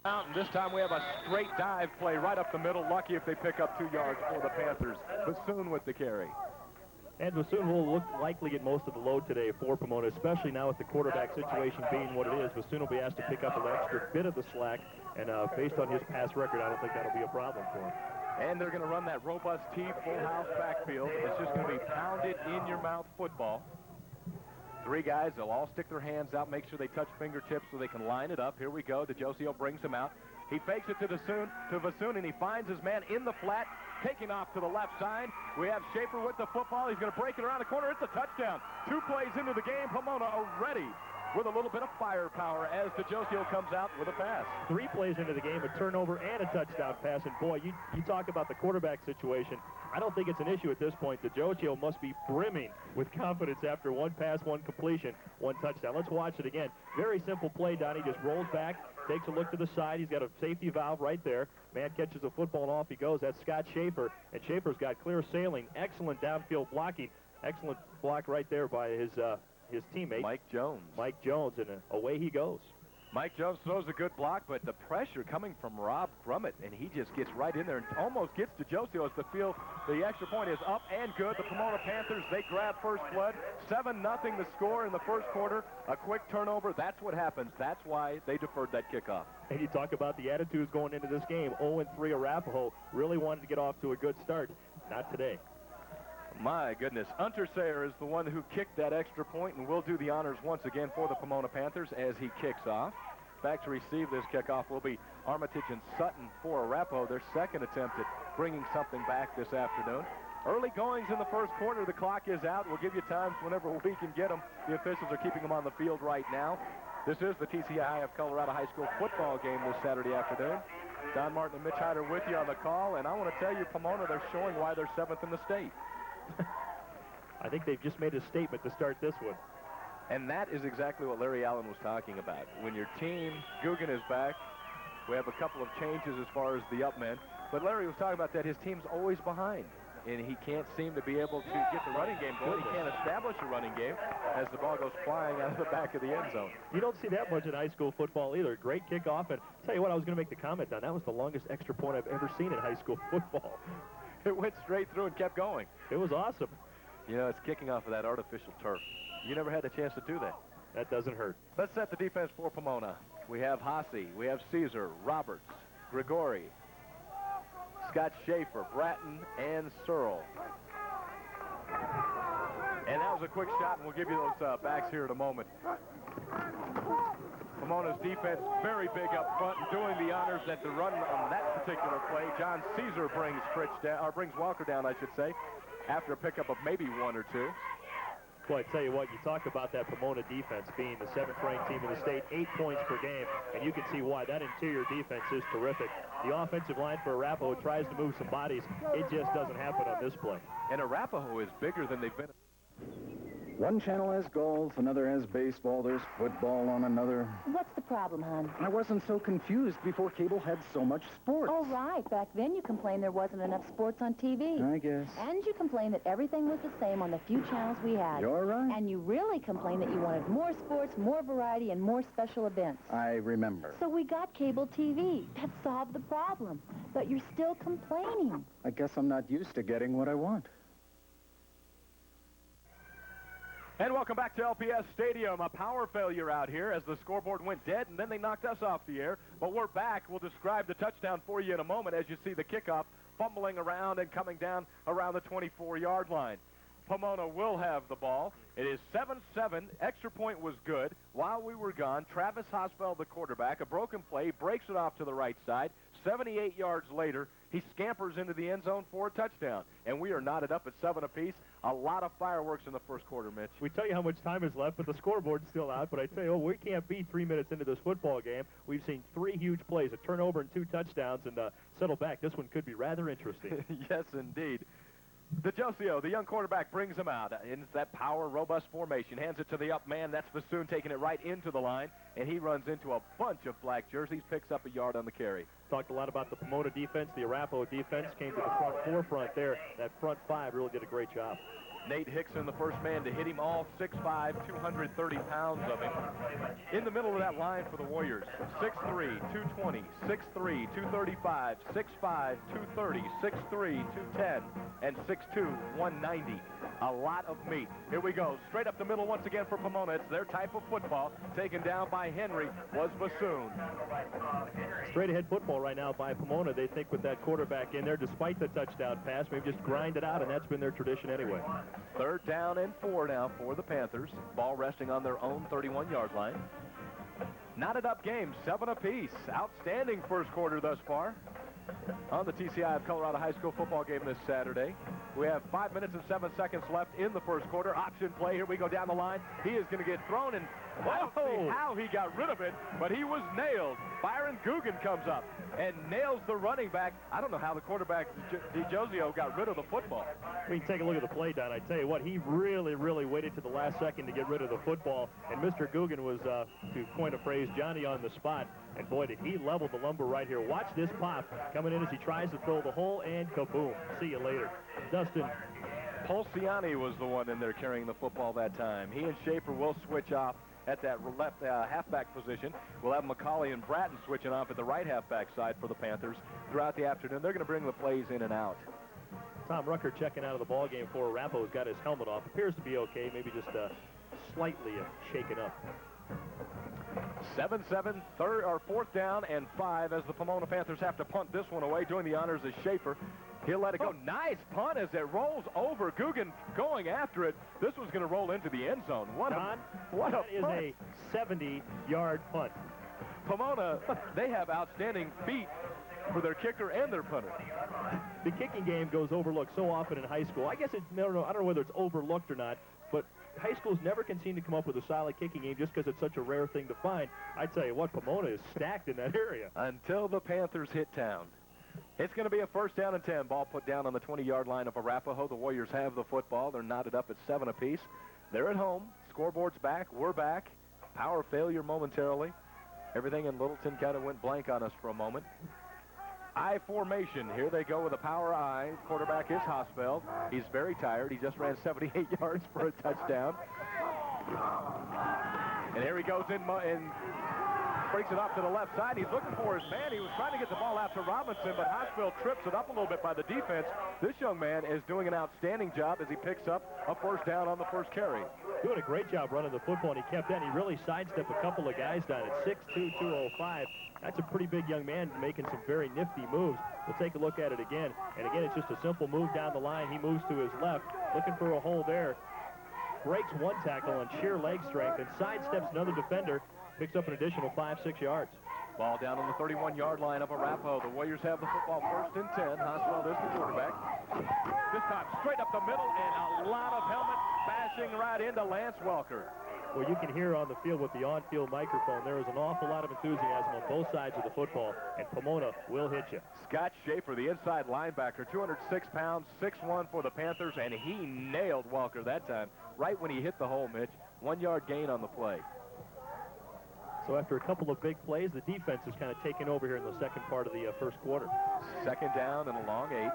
Out, and this time we have a straight dive play right up the middle. Lucky if they pick up 2 yards for the Panthers. Bassoon with the carry. And Bassoon will likely get most of the load today for Pomona, especially now with the quarterback situation being what it is. Bassoon will be asked to pick up an extra bit of the slack, and based on his past record, I don't think that'll be a problem for him. And they're going to run that robust T full house backfield. It's just going to be pounded in your mouth football. 3 guys, they'll all stick their hands out, make sure they touch fingertips so they can line it up. Here we go. DeJosio brings him out. He fakes it to Bassoon, and he finds his man in the flat, taking off to the left side. We have Schaefer with the football. He's going to break it around the corner. It's a touchdown. 2 plays into the game. Pomona already with a little bit of firepower as DeJosio comes out with a pass. 3 plays into the game, a turnover and a touchdown pass. And boy, you talk about the quarterback situation. I don't think it's an issue at this point. DeJosio must be brimming with confidence after 1 pass, 1 completion, 1 touchdown. Let's watch it again. Very simple play, Donnie. Just rolls back, takes a look to the side. He's got a safety valve right there. Man catches the football and off he goes. That's Scott Schaefer. And Schaefer's got clear sailing. Excellent downfield blocking. Excellent block right there by his teammate. Mike Jones. Mike Jones, and away he goes. Mike Jones throws a good block, but the pressure coming from Rob Grummett, and he just gets right in there and almost gets to DeJosio as the extra point is up and good. The Pomona Panthers, they grab first blood. 7-0 the score in the first quarter. A quick turnover. That's what happens. That's why they deferred that kickoff. And you talk about the attitudes going into this game. 0-3 Arapahoe. Really wanted to get off to a good start. Not today. My goodness. Untersayer is the one who kicked that extra point, and will do the honors once again for the Pomona Panthers as he kicks off. Back to receive this kickoff will be Armitage and Sutton for Arapahoe, their second attempt at bringing something back this afternoon. Early goings in the first quarter. The clock is out. We'll give you times whenever we can get them. The officials are keeping them on the field right now. This is the TCI of Colorado High School football game this Saturday afternoon. Don Martin and Mitch Hyder with you on the call, and I want to tell you, Pomona, they're showing why they're 7th in the state. I think they've just made a statement to start this one. And that is exactly what Larry Allen was talking about. When your team, Guggen is back, we have a couple of changes as far as the up men. But Larry was talking about that his team's always behind. And he can't seem to be able to get the running game going. He can't establish a running game as the ball goes flying out of the back of the end zone. You don't see that much in high school football either. Great kickoff. And tell you what, I was going to make the comment on. That was the longest extra point I've ever seen in high school football. It went straight through and kept going. It was awesome. You know, it's kicking off of that artificial turf. You never had a chance to do that. That doesn't hurt. Let's set the defense for Pomona. We have Haase, we have Caesar, Roberts, Grigori, Scott Schaefer, Bratton, and Searle. And that was a quick shot, and we'll give you those backs here in a moment. Pomona's defense very big up front and doing the honors at the run on that particular play. John Caesar brings Walker down, I should say, after a pickup of maybe 1 or 2. Well, I tell you what, you talk about that Pomona defense being the 7th-ranked team in the state, 8 points per game, and you can see why. That interior defense is terrific. The offensive line for Arapahoe tries to move some bodies. It just doesn't happen on this play. And Arapahoe is bigger than they've been. One channel has golf, another has baseball, there's football on another. What's the problem, hon? I wasn't so confused before cable had so much sports. Oh, right. Back then you complained there wasn't enough sports on TV. I guess. And you complained that everything was the same on the few channels we had. You're right. And you really complained that you wanted more sports, more variety, and more special events. I remember. So we got cable TV. That solved the problem. But you're still complaining. I guess I'm not used to getting what I want. And welcome back to LPS Stadium. A power failure out here as the scoreboard went dead, and then they knocked us off the air. But we're back. We'll describe the touchdown for you in a moment as you see the kickoff fumbling around and coming down around the 24-yard line. Pomona will have the ball. It is 7-7. Extra point was good. While we were gone, Travis Hosfeld, the quarterback, a broken play, breaks it off to the right side. 78 yards later, he scampers into the end zone for a touchdown. And we are knotted up at 7 apiece. A lot of fireworks in the first quarter, Mitch. We tell you how much time is left, but the scoreboard's still out. But I tell you, we can't be 3 minutes into this football game. We've seen 3 huge plays, a turnover and 2 touchdowns, and settle back. This one could be rather interesting. Yes, indeed. DeJosio, the young quarterback, brings him out in that power, robust formation. Hands it to the up man. That's Bassoon taking it right into the line, and he runs into a bunch of black jerseys, picks up a yard on the carry. Talked a lot about the Pomona defense. The Arapahoe defense came to the forefront there. That front 5 really did a great job. Nate Hickson, the first man to hit him, all 6'5", 230 pounds of him. In the middle of that line for the Warriors, 6'3", 220, 6'3", 235, 6'5", 230, 6'3", 210, and 6'2", 190. A lot of meat. Here we go. Straight up the middle once again for Pomona. It's their type of football. Taken down by Henry was Bassoon. Straight ahead football right now by Pomona. They think with that quarterback in there, despite the touchdown pass, maybe just grind it out, and that's been their tradition anyway. 3rd down and 4 now for the Panthers. Ball resting on their own 31-yard line. Knotted up game, 7 apiece. Outstanding first quarter thus far on the TCI of Colorado High School football game this Saturday. We have 5 minutes and 7 seconds left in the first quarter. Option play. Here we go down the line. He is going to get thrown, and I don't see how he got rid of it, but he was nailed. Byron Guggen comes up and nails the running back. I don't know how the quarterback, DiGiozio, got rid of the football. We can take a look at the play, Don. I tell you what, he really waited to the last second to get rid of the football, and Mr. Guggen was, to coin a phrase, Johnny on the spot. And boy, did he level the lumber right here. Watch this pop coming in as he tries to throw the hole, and kaboom. See you later. Dustin. Polciani was the one in there carrying the football that time. He and Schaefer will switch off at that left halfback position. We'll have McCauley and Bratton switching off at the right halfback side for the Panthers throughout the afternoon. They're going to bring the plays in and out. Tom Rucker checking out of the ball game for Arapahoe. Has got his helmet off. Appears to be okay. Maybe just slightly shaken up. 7-7, 4th down and 5 as the Pomona Panthers have to punt this one away. Doing the honors is Schaefer. He'll let it go. Nice punt as it rolls over. Guggen going after it. This was going to roll into the end zone. That is a 70-yard punt. Pomona, they have outstanding feet for their kicker and their punter. The kicking game goes overlooked so often in high school. I guess I don't know whether it's overlooked or not, but high schools never can seem to come up with a solid kicking game just because it's such a rare thing to find. I tell you what, Pomona is stacked in that area. Until the Panthers hit town. It's going to be a 1st down and 10. Ball put down on the 20-yard line of Arapahoe. The Warriors have the football. They're knotted up at 7 apiece. They're at home. Scoreboard's back. We're back. Power failure momentarily. Everything in Littleton kind of went blank on us for a moment. I formation. Here they go with a power I. Quarterback is Hosfeld. He's very tired. He just ran 78 yards for a touchdown. And here he goes in breaks it off to the left side. He's looking for his man. He was trying to get the ball out to Robinson, but Hosfeld trips it up a little bit by the defense. This young man is doing an outstanding job as he picks up a 1st down on the first carry. Doing a great job running the football, and he kept that. He really sidestepped a couple of guys down at 6'2", 205. That's a pretty big young man making some very nifty moves. We'll take a look at it again. And again, it's just a simple move down the line. He moves to his left, looking for a hole there. Breaks one tackle on sheer leg strength and sidesteps another defender. Picks up an additional 5-6 yards. Ball down on the 31-yard line of Arapahoe. The Warriors have the football 1st and 10. Hosfeld is the quarterback. This time straight up the middle and a lot of helmet bashing right into Lance Welker. Well, you can hear on the field with the on-field microphone, there is an awful lot of enthusiasm on both sides of the football, and Pomona will hit you. Scott Schaefer, the inside linebacker, 206 pounds, 6'1" for the Panthers, and he nailed Welker that time, right when he hit the hole, Mitch. 1-yard gain on the play. So after a couple of big plays, the defense is kind of taking over here in the second part of the first quarter. 2nd down and a long 8.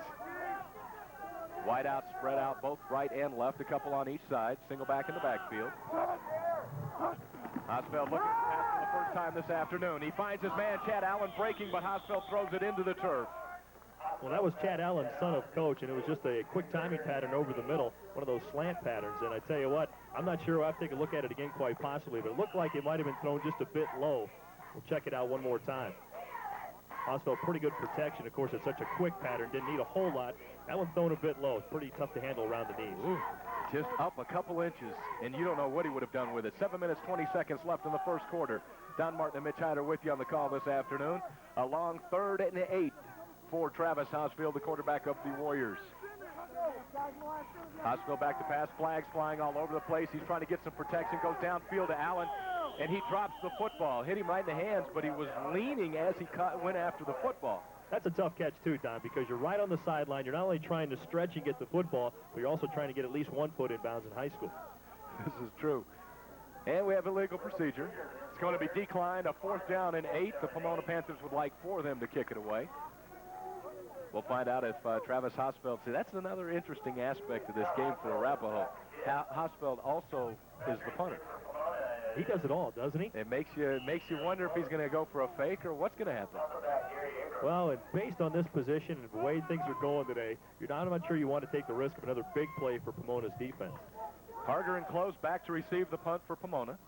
Wide out, spread out, both right and left, a couple on each side. Single back in the backfield. Hosfeld looking to pass for the first time this afternoon. He finds his man, Chad Allen, breaking, but Hosfeld throws it into the turf. Well, that was Chad Allen, son of coach, and it was just a quick timing pattern over the middle, one of those slant patterns. And I tell you what, I'm not sure. I'll have to take a look at it again quite possibly, but it looked like it might have been thrown just a bit low. We'll check it out one more time. Hosfeld, pretty good protection. Of course, it's such a quick pattern. Didn't need a whole lot. That one thrown a bit low. It's pretty tough to handle around the knees. Ooh, just up a couple inches, and you don't know what he would have done with it. 7 minutes, 20 seconds left in the first quarter. Don Martin and Mitch Hyder with you on the call this afternoon. A long 3rd and 8 for Travis Hosfeld, the quarterback of the Warriors. Hosfeld back to pass, flags flying all over the place. He's trying to get some protection, goes downfield to Allen, and he drops the football. Hit him right in the hands, but he was leaning as he went after the football. That's a tough catch, too, Don, because you're right on the sideline. You're not only trying to stretch and get the football, but you're also trying to get at least 1 foot in bounds in high school. This is true. And we have illegal procedure. It's going to be declined, a 4th down and 8. The Pomona Panthers would like for them to kick it away. We'll find out if Travis Hosfeld, see, that's another interesting aspect of this game for Arapahoe. Hosfeld also is the punter. He does it all, doesn't he? It makes you wonder if he's going to go for a fake or what's going to happen. Well, and based on this position and the way things are going today, I'm not sure you want to take the risk of another big play for Pomona's defense. Harger and Close back to receive the punt for Pomona.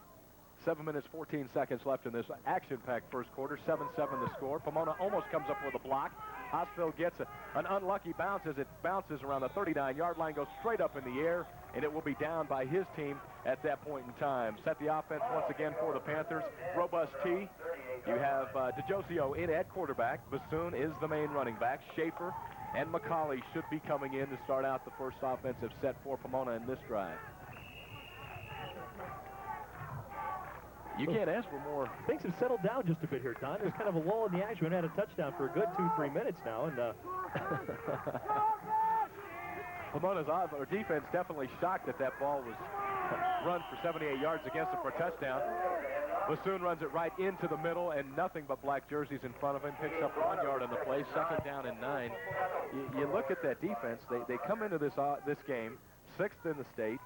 7 minutes, 14 seconds left in this action-packed first quarter. 7-7 the score. Pomona almost comes up with a block. Hosfeld gets an unlucky bounce as it bounces around the 39-yard line, goes straight up in the air, and it will be down by his team at that point in time. Set the offense once again for the Panthers. Robust T. You have DeJosio in at quarterback. Bassoon is the main running back. Schaefer and McCauley should be coming in to start out the first offensive set for Pomona in this drive. You can't ask for more. Things have settled down just a bit here, Don. There's kind of a lull in the action. We haven't had a touchdown for a good 2-3 minutes now. And Pomona's defense definitely shocked that that ball was run for 78 yards against them for a touchdown. Bassoon runs it right into the middle, and nothing but black jerseys in front of him. Picks up 1 yard on the play. 2nd down and 9. You look at that defense. They come into this game 6th in the state.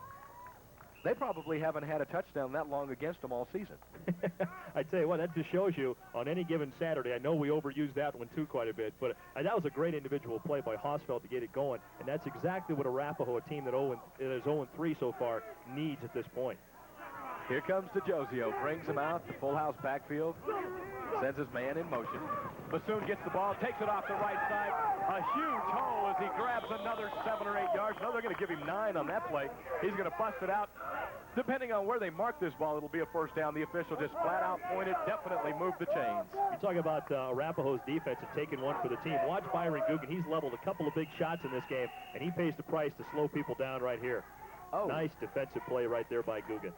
They probably haven't had a touchdown that long against them all season. I tell you what, that just shows you on any given Saturday. I know we overused that one too quite a bit, but that was a great individual play by Hosfeld to get it going, and that's exactly what Arapahoe, a team that is 0-3 so far, needs at this point. Here comes DeJosio, brings him out, the full house backfield, sends his man in motion. Bassoon gets the ball, takes it off the right side. A huge hole as he grabs another 7 or 8 yards. No, they're going to give him 9 on that play. He's going to bust it out. Depending on where they mark this ball, it'll be a first down. The official just flat out pointed, definitely moved the chains. You talk about Arapahoe's defense and taking one for the team. Watch Byron Guggen. He's leveled a couple of big shots in this game, and he pays the price to slow people down right here. Oh. Nice defensive play right there by Guggen.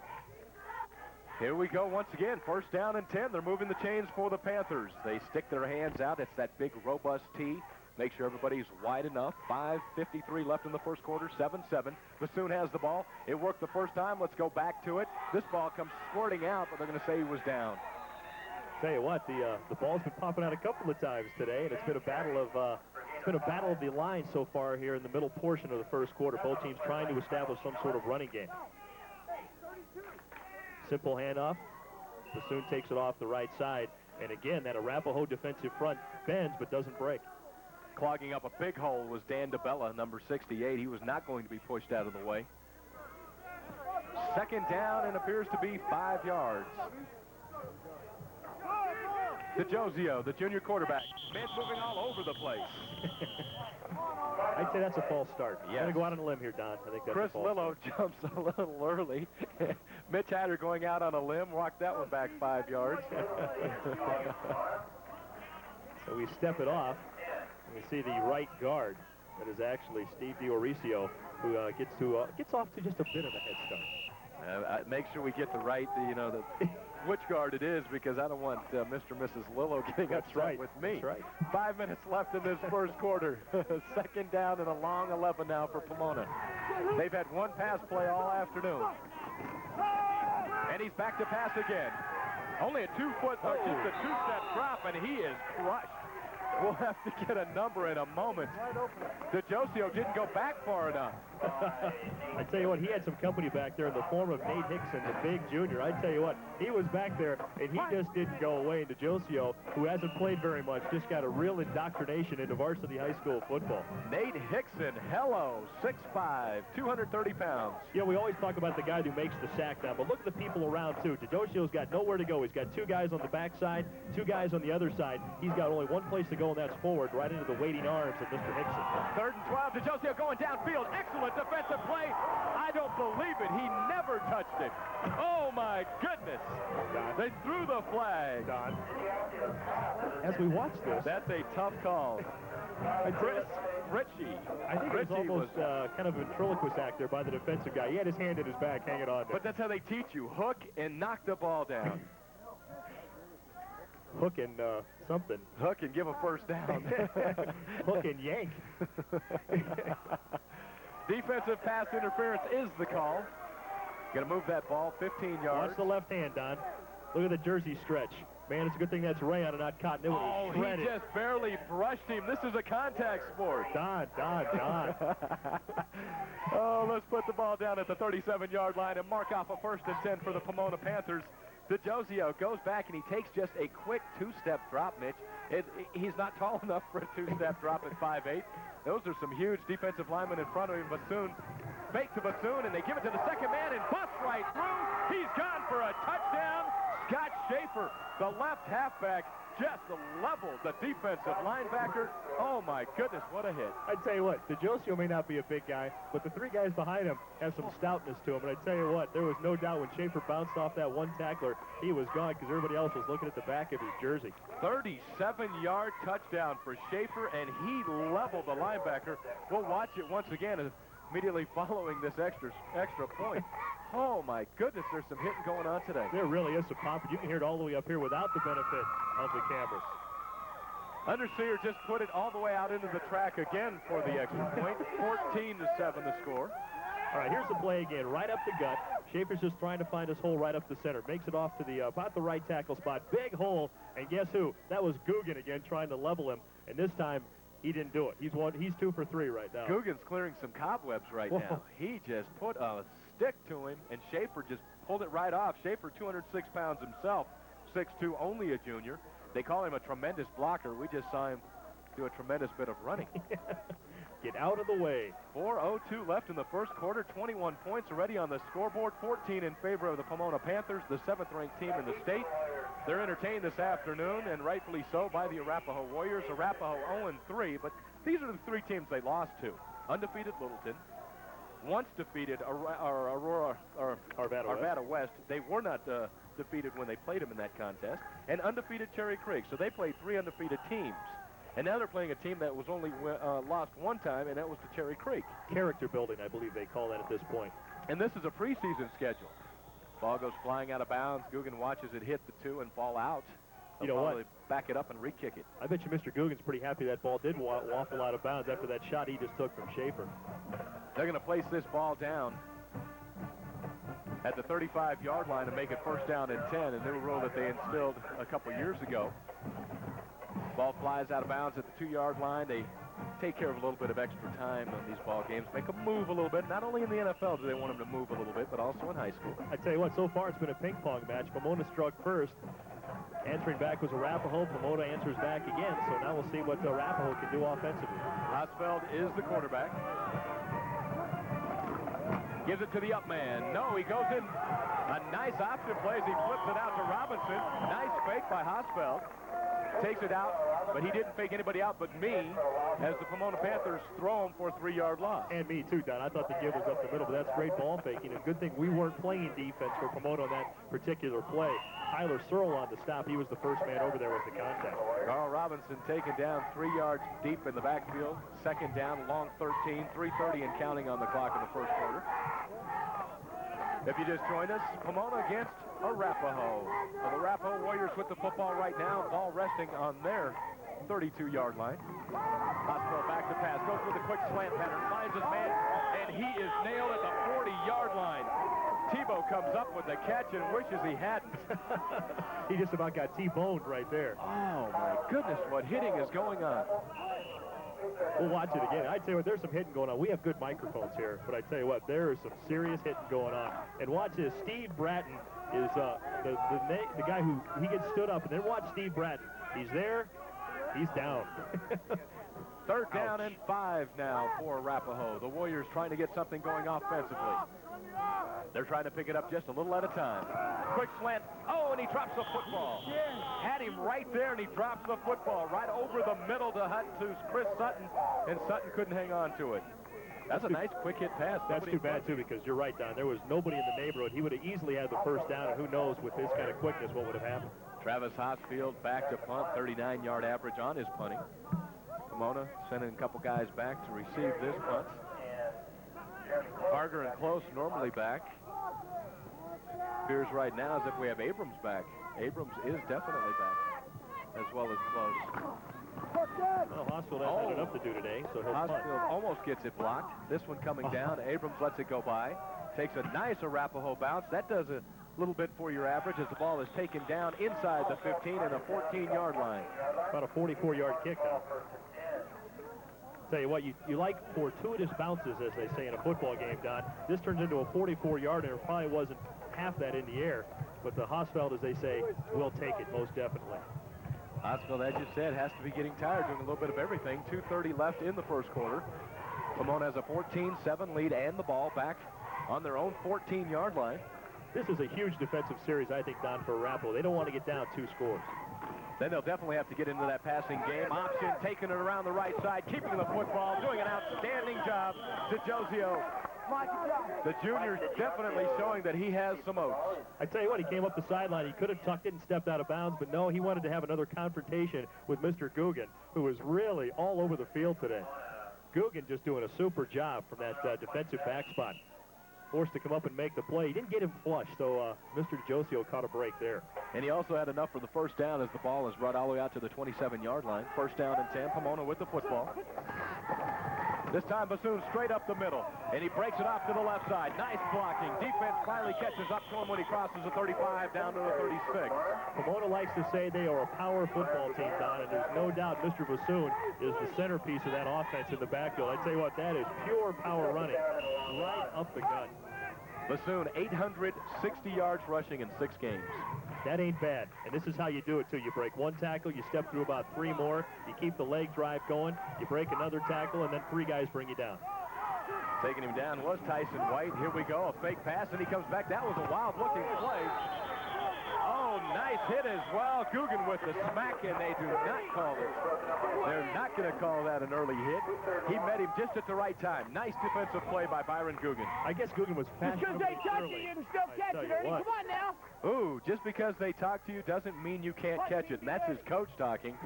Here we go once again. 1st down and 10. They're moving the chains for the Panthers. They stick their hands out. It's that big, robust tee. Make sure everybody's wide enough. 5:53 left in the first quarter. 7-7. Bassoon has the ball. It worked the first time. Let's go back to it. This ball comes squirting out, but they're going to say he was down. Tell you what, the ball's been popping out a couple of times today, and it's been a battle of the line so far here in the middle portion of the first quarter. Both teams trying to establish some sort of running game. Simple handoff. Bassoon takes it off the right side. And again, that Arapahoe defensive front bends but doesn't break. Clogging up a big hole was Dan DeBella, number 68. He was not going to be pushed out of the way. 2nd down and appears to be 5 yards. DeJosio, the junior quarterback. Man moving all over the place. I'd say that's a false start. Yes. I'm going to go out on a limb here, Don. I think that's Chris a false Lillo start. jumps a little early. Mitch Hatter going out on a limb, walked that one back 5 yards. So we step it off, and we see the right guard. That is actually Steve Diorisio, who gets off to just a bit of a head start. Make sure we get the right, which guard it is, because I don't want Mr. and Mrs. Lillo getting upset with me. That's right. 5 minutes left in this first quarter. 2nd down and a long 11 now for Pomona. They've had one pass play all afternoon. And he's back to pass again. Only a 2-foot, just a 2-step drop, and he is crushed. We'll have to get a number in a moment. DeJosio didn't go back far enough. I tell you what, he had some company back there in the form of Nate Hickson, the big junior. I tell you what, he was back there, and he just didn't go away. And DeJosio, who hasn't played very much, just got a real indoctrination into varsity high school football. Nate Hickson, hello, 6'5", 230 pounds. Yeah, we always talk about the guy who makes the sack now, but look at the people around, too. DeJosio's got nowhere to go. He's got 2 guys on the backside, 2 guys on the other side. He's got only one place to go, and that's forward, right into the waiting arms of Mr. Hickson. 3rd and 12, DeJosio going downfield. Excellent defensive play. I don't believe it. He never touched it. Oh, my goodness. Don. They threw the flag. Don. As we watch this. That's a tough call. Chris Ritchie. I think it was almost kind of a ventriloquist act there by the defensive guy. He had his hand in his back hanging on there. But that's how they teach you. Hook and knock the ball down. Hook and something. Hook and give a first down. Hook and yank. Defensive pass interference is the call. Going to move that ball 15 yards. Watch the left hand, Don. Look at the jersey stretch. Man, it's a good thing that's rayon and not cotton. It would Oh, have shredded. he just barely brushed him. This is a contact sport. Don. Oh, let's put the ball down at the 37-yard line and mark off a 1st and 10 for the Pomona Panthers. DeJosio goes back and he takes just a quick 2-step drop, Mitch. He's not tall enough for a 2-step drop at 5'8". Those are some huge defensive linemen in front of him. Bassoon, fake to Bassoon, and they give it to the second man and bust right through. He's gone for a touchdown. Scott Schaefer, the left halfback, just leveled the defensive linebacker. Oh, my goodness, what a hit. I tell you what, DeJosio may not be a big guy, but the 3 guys behind him have some stoutness to him. And I tell you what, there was no doubt when Schaefer bounced off that one tackler, he was gone because everybody else was looking at the back of his jersey. 37-yard touchdown for Schaefer, and he leveled the linebacker. We'll watch it once again immediately following this extra point. Oh, my goodness, there's some hitting going on today. There really is some popping. You can hear it all the way up here without the benefit of the cameras. Underseer just put it all the way out into the track again for the extra point. 14-7 the score. All right, here's the play again. Right up the gut. Schaefer's just trying to find his hole right up the center. Makes it off to the about the right tackle spot. Big hole, and guess who? That was Guggen again trying to level him, and this time he didn't do it. He's 2 for 3 right now. Guggen's clearing some cobwebs right now. He just put a stick to him, and Schaefer just pulled it right off. Schaefer, 206 pounds himself, 6'2", only a junior. They call him a tremendous blocker. We just saw him do a tremendous bit of running. Get out of the way. 4:02 left in the first quarter. 21 points already on the scoreboard. 14 in favor of the Pomona Panthers, the 7th-ranked team in the state. They're entertained this afternoon, and rightfully so, by the Arapahoe Warriors. Arapahoe 0-3, but these are the 3 teams they lost to. Undefeated Littleton, once defeated Arvada West. They were not defeated when they played them in that contest. And undefeated Cherry Creek. So they played 3 undefeated teams. And now they're playing a team that was only lost 1 time, and that was to Cherry Creek. Character building, I believe they call that at this point. And this is a preseason schedule. Ball goes flying out of bounds. Guggen watches it hit the 2 and fall out. You know what? Back it up and re-kick it. I bet you Mr. Guggen's pretty happy that ball did waffle out of bounds after that shot he just took from Schaefer. They're going to place this ball down at the 35-yard line and make it 1st down and 10, a new rule that they instilled a couple years ago. Ball flies out of bounds at the 2-yard line. They take care of a little bit of extra time on these ball games, make them move a little bit. Not only in the NFL do they want them to move a little bit, but also in high school. I tell you what, so far it's been a ping-pong match. Pomona struck first. Answering back was Arapahoe. Pomona answers back again, so now we'll see what Arapahoe can do offensively. Hosfeld is the quarterback. Gives it to the up man. No, he goes in. A nice option play as he flips it out to Robinson. Nice fake by Hosfeld. Takes it out, but he didn't fake anybody out but me as the Pomona Panthers throw him for a 3-yard loss. And me too, Don. I thought the give was up the middle, but that's great ball faking. And good thing we weren't playing defense for Pomona on that particular play. Tyler Searle on the stop. He was the first man over there with the contact. Carl Robinson taken down 3 yards deep in the backfield. 2nd down, long 13, 3:30 and counting on the clock in the first quarter. If you just joined us, Pomona against Arapahoe. The Arapahoe Warriors with the football right now. Ball resting on their 32-yard line. Hospital back to pass. Goes with a quick slant pattern. Finds his man, and he is nailed at the 40-yard line. Tebow comes up with the catch and wishes he hadn't. He just about got T-boned right there. Oh, my goodness, what hitting is going on. We'll watch it again. I tell you what, there's some hitting going on. We have good microphones here, but I tell you what, there is some serious hitting going on. And watch this. Steve Bratton is the guy who he gets stood up, and then watch Steve Bratton. He's there. He's down. 3rd down and 5 now for Arapahoe. The Warriors trying to get something going offensively. They're trying to pick it up just a little at a time. Quick slant. Oh, and he drops the football. Had him right there, and he drops the football right over the middle to Chris Sutton, and Sutton couldn't hang on to it. That's a nice quick hit pass. That's too bad, too, because you're right, Don. There was nobody in the neighborhood. He would have easily had the 1st down, and who knows with his kind of quickness what would have happened. Travis Hosfield back to punt, 39-yard average on his punting. Pomona sending a couple guys back to receive this punt. Barger and Close normally back. Appears right now as if we have Abrams back. Abrams is definitely back, as well as Close. Well, Hosfield hasn't had enough to do today, so he'll punt. Hosfield almost gets it blocked. This one coming down. Abrams lets it go by. Takes a nice Arapahoe bounce. That does a little bit for your average as the ball is taken down inside the 15 and a 14-yard line. About a 44-yard kick now. Tell you what, you like fortuitous bounces, as they say in a football game, Don. This turns into a 44-yard, and it probably wasn't half that in the air. But the Hosfeld, as they say, will take it most definitely. Hosfeld, as you said, has to be getting tired, doing a little bit of everything. 2:30 left in the first quarter. Pomona has a 14-7 lead and the ball back on their own 14-yard line. This is a huge defensive series, I think, Don, for Arapahoe. They don't want to get down 2 scores. Then they'll definitely have to get into that passing game. Option, taking it around the right side, keeping the football, doing an outstanding job. DeJosio, the junior, definitely showing that he has some oats. I tell you what, he came up the sideline. He could have tucked it and stepped out of bounds, but no, he wanted to have another confrontation with Mr. Guggen, who was really all over the field today. Guggen just doing a super job from that defensive back spot. Forced to come up and make the play. He didn't get him flush, so Mr. DeJosio caught a break there. And he also had enough for the first down as the ball is brought all the way out to the 27-yard line. First down and 10, Pomona with the football. This time Bassoon straight up the middle, and he breaks it off to the left side. Nice blocking. Defense finally catches up to him when he crosses the 35 down to the 36. Pomona likes to say they are a power football team, Don, and there's no doubt Mr. Bassoon is the centerpiece of that offense in the backfield. I tell you what, that is pure power running right up the gut. Bassoon, 860 yards rushing in 6 games. That ain't bad. And this is how you do it, too. You break 1 tackle, you step through about 3 more, you keep the leg drive going, you break another tackle, and then 3 guys bring you down. Taking him down was Tyson White. Here we go, a fake pass, and he comes back. That was a wild-looking play. Oh, nice hit as well. Guggen with the smack, and they do not call it. They're not going to call that an early hit. He met him just at the right time. Nice defensive play by Byron Guggen. I guess Guggen was fast. Because they touch you, you can still catch it, Ernie. Come on now. Ooh, just because they talk to you doesn't mean you can't catch it, and that's his coach talking.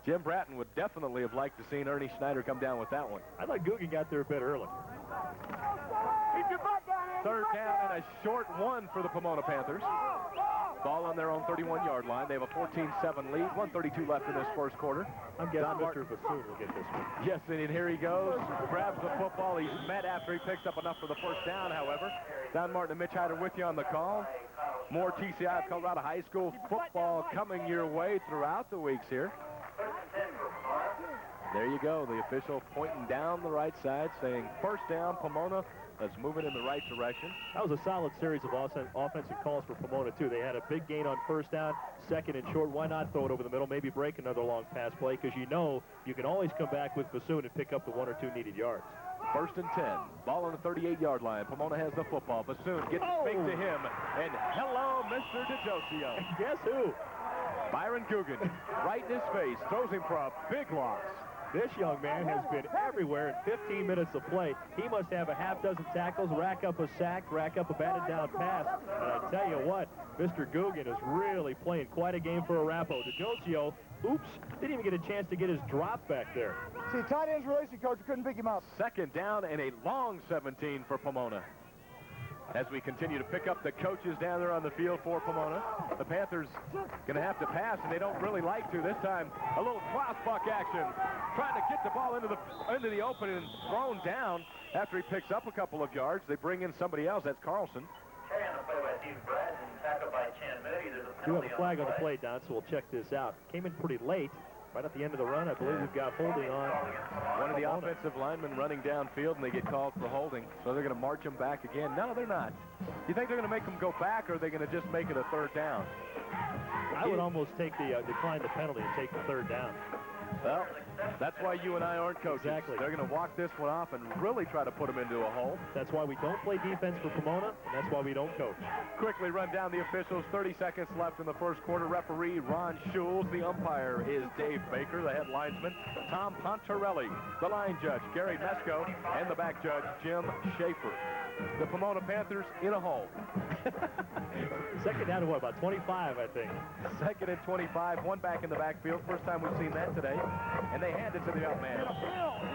Jim Bratton would definitely have liked to seen Ernie Schneider come down with that one. I thought Guggen got there a bit early. Keep your butt down here. Third down and a short one for the Pomona Panthers. Ball on their own 31-yard line. They have a 14-7 lead. 1:32 left in this first quarter. I'm guessing Mr. Bassoon will get this one. Yes, and here he goes. Grabs the football. He's met after he picks up enough for the first down, however. Don Martin and Mitch Hyder with you on the call. More TCI of Colorado High School football coming your way throughout the weeks here. There you go. The official pointing down the right side, saying first down, Pomona. Let's move it in the right direction. That was a solid series of offensive calls for Pomona, too. They had a big gain on first down, second and short. Why not throw it over the middle, maybe break another long pass play, because you know you can always come back with Bassoon and pick up the 1 or 2 needed yards. First and 10. Ball on the 38-yard line. Pomona has the football. Bassoon gets big to him. And hello, Mr. DeJosio. Guess who? Byron Guggen, right in his face, throws him for a big loss. This young man has been everywhere in 15 minutes of play. He must have a half dozen tackles, rack up a sack, rack up a batted down pass. And I tell you what, Mr. Guggen is really playing quite a game for Arapahoe. DeJosio, oops, didn't even get a chance to get his drop back there. See, tight end's releasing, coach. We couldn't pick him up. Second down and a long 17 for Pomona. As we continue to pick up the coaches down there on the field for Pomona. The Panthers going to have to pass, and they don't really like to. This time, a little crossbuck action. Trying to get the ball into the open and thrown down after he picks up a couple of yards. They bring in somebody else. That's Carlson. Do have a flag on the play, Don, so we'll check this out. Came in pretty late. Right at the end of the run, I believe we've got holding on. One of the offensive linemen running downfield, and they get called for holding. So they're going to march him back again. No, they're not. You think they're going to make him go back, or are they going to just make it a third down? I would almost take decline the penalty and take the third down. Well, that's why you and I aren't coaches. Exactly. They're going to walk this one off and really try to put him into a hole. That's why we don't play defense for Pomona, and that's why we don't coach. Quickly run down the officials. 30 seconds left in the first quarter. Referee Ron Schulz. The umpire is Dave Baker, the head linesman. Tom Pontarelli, the line judge, Gary Mesco, and the back judge, Jim Schaefer. The Pomona Panthers in a hole. Second down to what, about 25, I think. Second and 25, one back in the backfield. First time we've seen that today. And they hand it to the up man.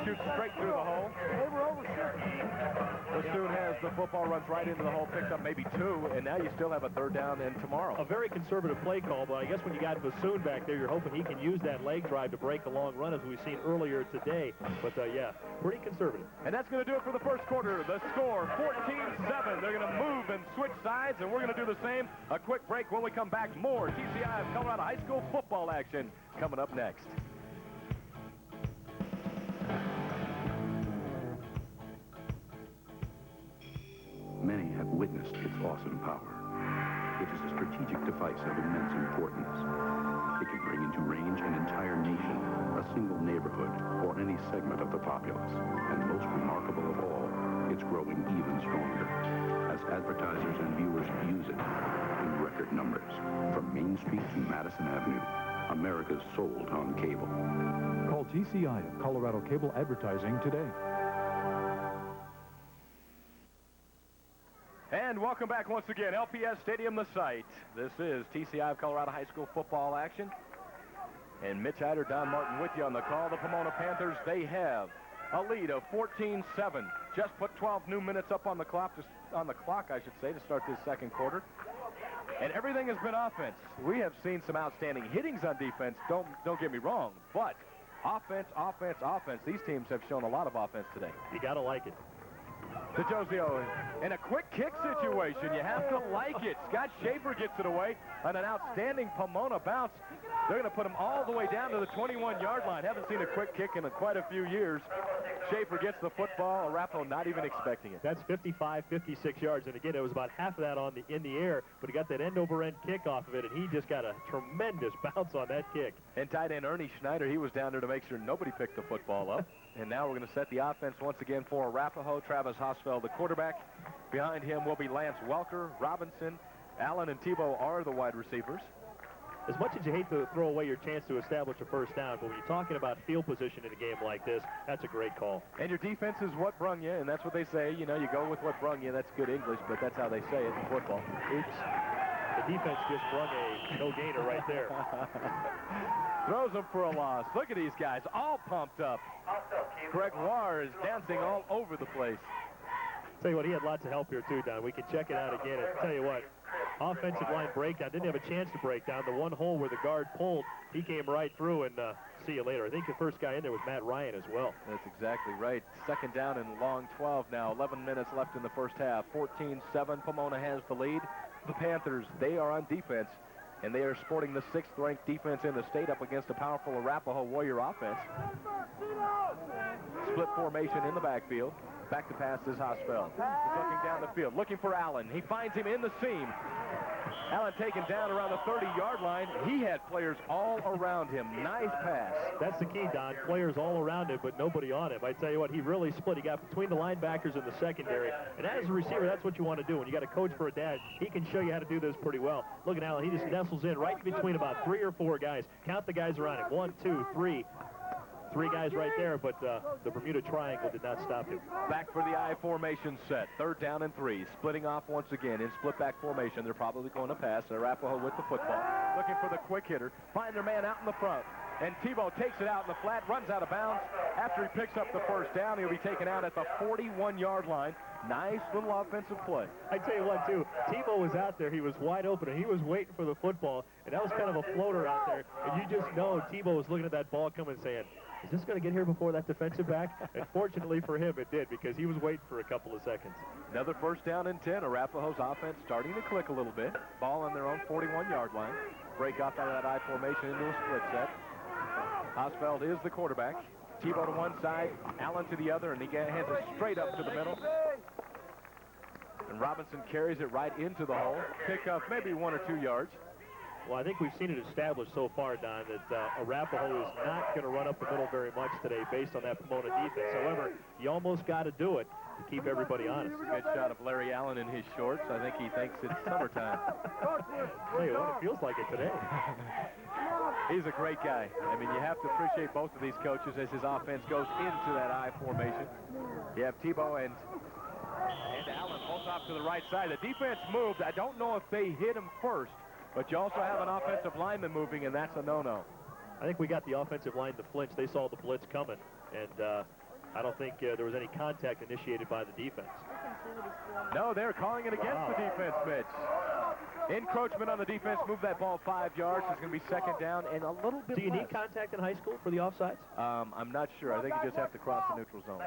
Shoots straight through the hole. Bassoon has the football, runs right into the hole, picks up maybe 2, and now you still have a third down and tomorrow. A very conservative play call, but I guess when you got Bassoon back there, you're hoping he can use that leg drive to break a long run as we've seen earlier today. But, yeah, pretty conservative. And that's going to do it for the first quarter. The score, 14-7. They're going to move and switch sides, and we're going to do the same. A quick break. When we come back, more TCI of Colorado High School football action coming up next. Many have witnessed its awesome power. It is a strategic device of immense importance. It can bring into range an entire nation, a single neighborhood, or any segment of the populace. And most remarkable of all, it's growing even stronger as advertisers and viewers use it in record numbers. From Main Street to Madison Avenue, America's sold on cable. Call TCI of Colorado Cable Advertising today. And welcome back once again. LPS Stadium, the site. This is TCI of Colorado High School football action. And Mitch Hyder, Don Martin with you on the call. The Pomona Panthers, they have a lead of 14-7. Just put 12 new minutes up on the clock, to start this second quarter. And everything has been offense. We have seen some outstanding hittings on defense. Don't get me wrong, but offense, offense, offense. These teams have shown a lot of offense today. You got to like it. To Josio in a quick kick situation. You have to like it. Scott Schaefer gets it away on an outstanding Pomona bounce. They're going to put him all the way down to the 21-yard line. Haven't seen a quick kick in quite a few years. Schaefer gets the football. Arapahoe not even expecting it. That's 55, 56 yards. And again, it was about half of that in the air, but he got that end-over-end kick off of it, and he just got a tremendous bounce on that kick. And tight end Ernie Schneider, he was down there to make sure nobody picked the football up. And now we're going to set the offense once again for Arapahoe. Travis Hosfeld, the quarterback. Behind him will be Lance Welker, Robinson, Allen, and Tebow are the wide receivers. As much as you hate to throw away your chance to establish a first down, but when you're talking about field position in a game like this, that's a great call. And your defense is what brung you, and that's what they say. You know, you go with what brung you. That's good English, but that's how they say it in football. Oops. The defense just brung a no-gainer right there. Throws them for a loss. Look at these guys, all pumped up. Gregoire is dancing all over the place. Tell you what, he had lots of help here too, Don. We can check it out again. And tell you what, offensive line breakdown. Didn't have a chance to break down. The one hole where the guard pulled, he came right through, and see you later. I think the first guy in there was Matt Ryan as well. That's exactly right. Second down and long 12 now. 11 minutes left in the first half. 14-7. Pomona has the lead. The Panthers, they are on defense, and they are sporting the 6th-ranked defense in the state up against a powerful Arapahoe Warrior offense. Split formation in the backfield. Back to pass is Hosfeld. He's looking down the field, looking for Allen. He finds him in the seam. Allen taken down around the 30-yard line. He had players all around him. Nice pass. That's the key, Don. Players all around him, but nobody on him. I tell you what, he really split. He got between the linebackers and the secondary. And as a receiver, that's what you want to do. When you got a coach for a dad, he can show you how to do this pretty well. Look at Allen. He just nestles in right between about 3 or 4 guys. Count the guys around him. 1, 2, 3. 3 guys right there, but the Bermuda Triangle did not stop him. Back for the I formation set. 3rd down and 3. Splitting off once again in split back formation. They're probably going to pass. Arapahoe with the football. Looking for the quick hitter. Find their man out in the front. And Tebow takes it out in the flat, runs out of bounds. After he picks up the first down, he'll be taken out at the 41-yard line. Nice little offensive play. I tell you what, too, Tebow was out there. He was wide open, and he was waiting for the football. And that was kind of a floater out there. And you just know Tebow was looking at that ball coming and saying, is this going to get here before that defensive back? And fortunately for him, it did, because he was waiting for a couple of seconds. Another 1st down and 10. Arapahoe's offense starting to click a little bit. Ball on their own 41-yard line. Break off out of that I formation into a split set. Hosfeld is the quarterback. Tebow to one side, Allen to the other, and he hands it straight up to the middle. And Robinson carries it right into the hole. Pick up maybe 1 or 2 yards. Well, I think we've seen it established so far, Don, that Arapahoe is not going to run up the middle very much today based on that Pomona defense. However, you almost got to do it to keep everybody honest. Good shot of Larry Allen in his shorts. I think he thinks it's summertime. Hey, what it feels like it today. He's a great guy. I mean, you have to appreciate both of these coaches as his offense goes into that I formation. You have Tebow and Allen both off to the right side. The defense moved. I don't know if they hit him first But you also have an offensive lineman moving, and that's a no-no. I think we got the offensive line to flinch. They saw the blitz coming, and I don't think there was any contact initiated by the defense. No, they're calling it against the defense, Mitch. Encroachment on the defense, move that ball 5 yards. It's going to be second down and a little bit Do you less. need contact in high school for the offsides? I'm not sure. I think you just have to cross the neutral zone.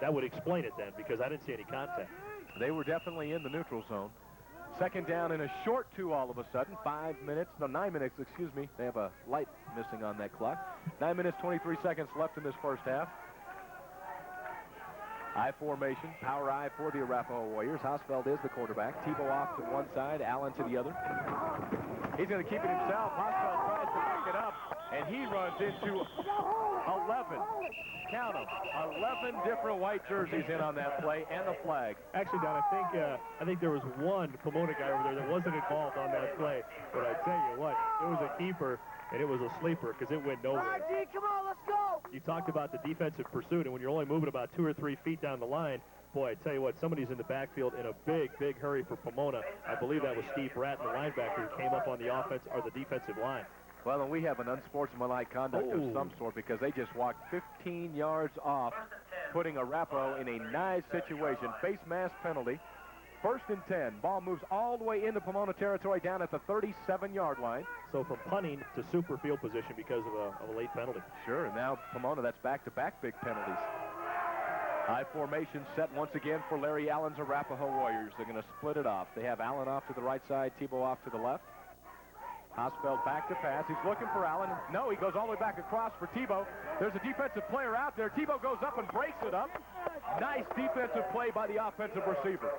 That would explain it then, because I didn't see any contact. They were definitely in the neutral zone. Second down and a short 2 all of a sudden. 9 minutes, excuse me. They have a light missing on that clock. 9 minutes, 23 seconds left in this first half. I formation, power I for the Arapahoe Warriors. Hausfeld is the quarterback. Tebow off to one side, Allen to the other. He's going to keep it himself. Hausfeld tries to pick it up, and he runs into 11. Count them. 11 different white jerseys in on that play, and the flag. Actually, Don, I think there was one Pomona guy over there that wasn't involved on that play. But I tell you what, it was a keeper, and it was a sleeper because it went nowhere. All right, D, come on, let's go. You talked about the defensive pursuit, and when you're only moving about 2 or 3 feet down the line, boy, I tell you what, somebody's in the backfield in a big, big hurry for Pomona. I believe that was Steve Bratton, the linebacker, who came up on the offense or the defensive line. Well, and we have an unsportsmanlike conduct of some sort because they just walked 15 yards off, putting Arapahoe in a nice situation. Face mask penalty. First and 10. Ball moves all the way into Pomona territory down at the 37-yard line. So from punting to super field position because of a late penalty. Sure, and now Pomona, that's back-to-back big penalties. I formation set once again for Larry Allen's Arapahoe Warriors. They're going to split it off. They have Allen off to the right side, Tebow off to the left. Hausfeld back to pass. He's looking for Allen. No, he goes all the way back across for Tebow. There's a defensive player out there. Tebow goes up and breaks it up. Nice defensive play by the offensive receiver.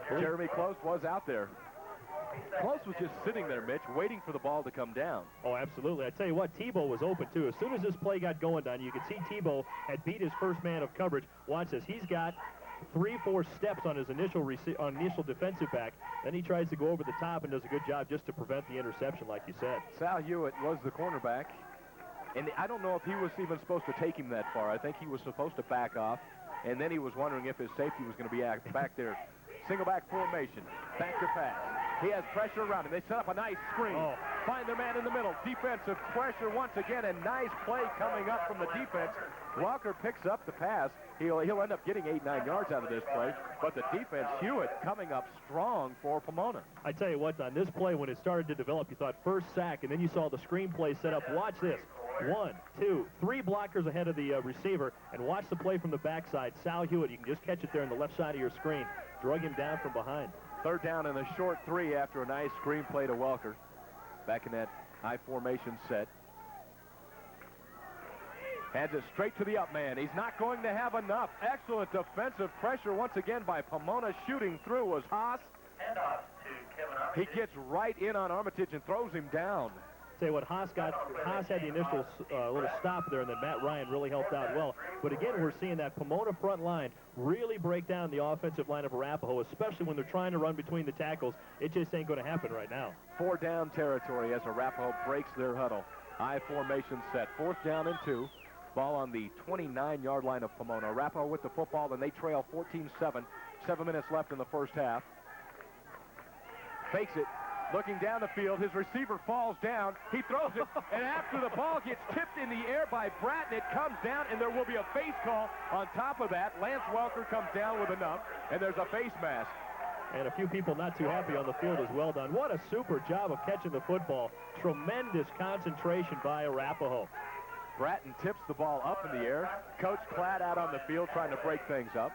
Jeremy Close was out there. Close was just sitting there, Mitch, waiting for the ball to come down. Oh, absolutely. I tell you what, Tebow was open, too. As soon as this play got going, Don, you could see Tebow had beat his first man of coverage. Watch this. He's got 3-4 steps on his initial defensive back. Then he tries to go over the top and does a good job just to prevent the interception, like you said. Sal Hewitt was the cornerback. And I don't know if he was even supposed to take him that far. I think he was supposed to back off. And then he was wondering if his safety was going to be back there. Single back formation. Back to pass. He has pressure around him. They set up a nice screen. Find their man in the middle. Defensive pressure once again. And nice play coming up from the defense. Walker picks up the pass. He'll end up getting 8-9 yards out of this play. But the defense, Hewitt, coming up strong for Pomona. I tell you what, on this play, when it started to develop, you thought first sack, and then you saw the screenplay set up. Watch this. 1, 2, 3 blockers ahead of the receiver, and watch the play from the backside. Sal Hewitt, you can just catch it there on the left side of your screen. Drug him down from behind. Third down and a short 3 after a nice screenplay to Welker. Back in that high formation set. Hands it straight to the up man. He's not going to have enough. Excellent defensive pressure once again by Pomona. Shooting through was Haas. He gets right in on Armitage and throws him down. Tell you what, Haas had the initial little stop there, and then Matt Ryan really helped out well. But again, we're seeing that Pomona front line really break down the offensive line of Arapahoe, especially when they're trying to run between the tackles. It just ain't going to happen right now. 4 down territory as Arapahoe breaks their huddle. I formation set. 4th down and 2. Ball on the 29-yard line of Pomona. Arapahoe with the football, and they trail 14-7. 7 minutes left in the first half. Fakes it. Looking down the field, his receiver falls down. He throws it, and after the ball gets tipped in the air by Bratton, it comes down, and there will be a face call on top of that. Lance Welker comes down with enough, and there's a face mask. And a few people not too happy on the field as well done. What a super job of catching the football. Tremendous concentration by Arapahoe. Bratton tips the ball up in the air. Coach Klatt out on the field trying to break things up.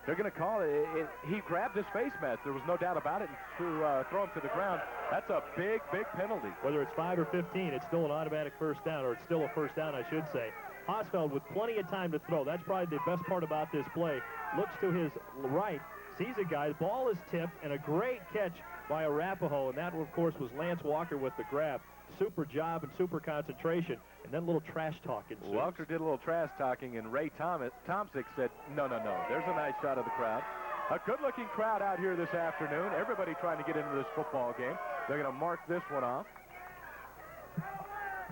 They're going to call it. He grabbed his face mask. There was no doubt about it. And to throw him to the ground, that's a big, big penalty. Whether it's 5 or 15, it's still an automatic first down, or it's still a first down, I should say. Hausfeld with plenty of time to throw. That's probably the best part about this play. Looks to his right, sees a guy. Ball is tipped, and a great catch by Arapahoe. And that, of course, was Lance Walker with the grab. Super job and super concentration, and then a little trash talk ensues. Walker did a little trash talking, and Ray Tomsick said, no. There's a nice shot of the crowd. A good-looking crowd out here this afternoon. Everybody trying to get into this football game. They're going to mark this one off.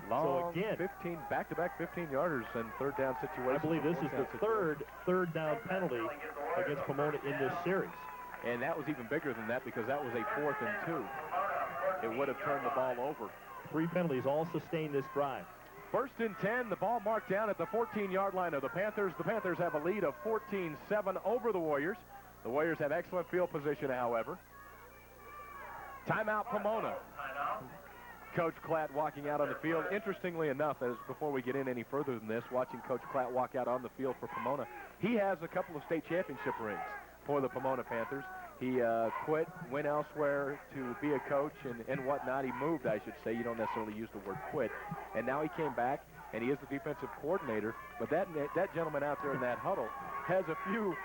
Long, so again, 15 back-to-back 15-yarders and third down situation. I believe this is the third down penalty against Pomona in this series. And that was even bigger than that because that was a 4th and 2. It would have turned the ball over. 3 penalties all sustained this drive. 1st and 10, the ball marked down at the 14-yard line of the Panthers. The Panthers have a lead of 14-7 over the Warriors. The Warriors have excellent field position, however. Timeout, Pomona. Coach Klatt walking out on the field. Interestingly enough, as before we get in any further than this, watching Coach Klatt walk out on the field for Pomona, he has a couple of state championship rings for the Pomona Panthers. He quit, went elsewhere to be a coach and whatnot. He moved, I should say. You don't necessarily use the word quit. And now he came back, and he is the defensive coordinator. But that gentleman out there in that huddle has a few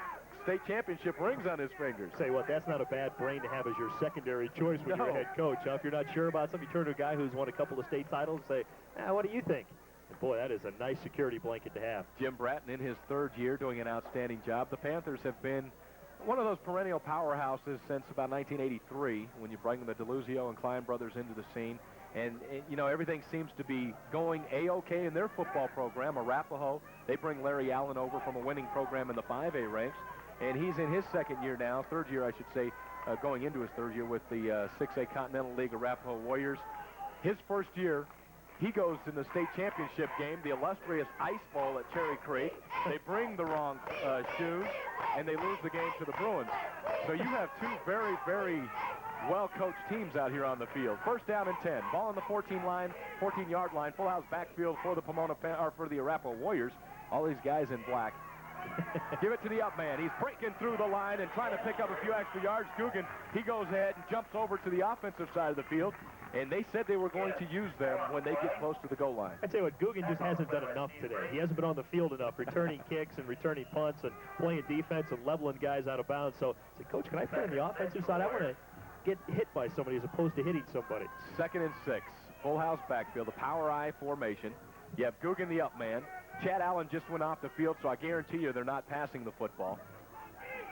state championship rings on his fingers. Say what, that's not a bad brain to have as your secondary choice when you're a head coach. If you're not sure about something, you turn to a guy who's won a couple of state titles and say, what do you think? And boy, that is a nice security blanket to have. Jim Bratton in his 3rd year doing an outstanding job. The Panthers have been one of those perennial powerhouses since about 1983 when you bring the DeLuzio and Klein brothers into the scene. And you know, everything seems to be going A-OK in their football program. Arapahoe, they bring Larry Allen over from a winning program in the 5A ranks. And he's in his 2nd year now, 3rd year, I should say, going into his 3rd year with the 6A Continental League Arapahoe Warriors. His 1st year, he goes in the state championship game, the illustrious Ice Bowl at Cherry Creek. They bring the wrong shoes, and they lose the game to the Bruins. So you have 2 very, very well-coached teams out here on the field. 1st down and 10. Ball on the 14-yard line, full house backfield for the for the Arapahoe Warriors. All these guys in black. Give it to the up man. He's breaking through the line and trying to pick up a few extra yards. Guggen, he goes ahead and jumps over to the offensive side of the field. And they said they were going to use them when they get close to the goal line. I tell you what, Guggen just hasn't done enough today. He hasn't been on the field enough, returning kicks and returning punts and playing defense and leveling guys out of bounds. So I said, Coach, can I play on the offensive side? I want to get hit by somebody as opposed to hitting somebody. 2nd and 6. Full house backfield, the power I formation. You have Guggen, the up man. Chad Allen just went off the field, so I guarantee you they're not passing the football.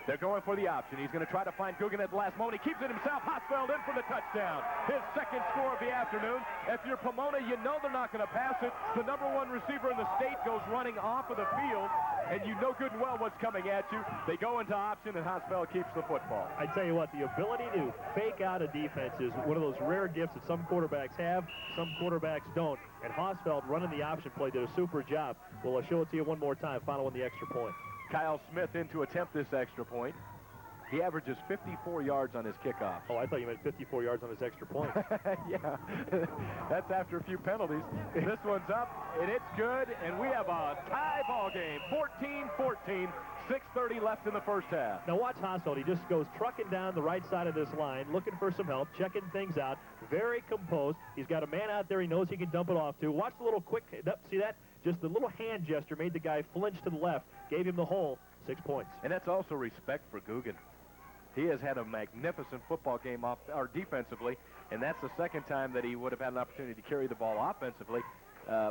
They're going for the option. He's going to try to find Guggen at the last moment. He keeps it himself. Hosfeld in for the touchdown. His 2nd score of the afternoon. If you're Pomona, you know they're not going to pass it. The #1 receiver in the state goes running off of the field, and you know good and well what's coming at you. They go into option, and Hosfeld keeps the football. I tell you what, the ability to fake out a defense is one of those rare gifts that some quarterbacks have, some quarterbacks don't. And Hosfeld running the option play did a super job. Well, I'll show it to you one more time, following the extra point. Kyle Smith in to attempt this extra point. He averages 54 yards on his kickoff. Oh, I thought you meant 54 yards on his extra point. Yeah, that's after a few penalties. This one's up, and it's good, and we have a tie ball game, 14-14, 6:30 left in the 1st half. Now watch Hosfeld. He just goes trucking down the right side of this line, looking for some help, checking things out, very composed. He's got a man out there he knows he can dump it off to. Watch the little quick, see that? Just the little hand gesture made the guy flinch to the left, gave him the hole, 6 points. And that's also respect for Guggen. He has had a magnificent football game defensively, and that's the 2nd time that he would have had an opportunity to carry the ball offensively.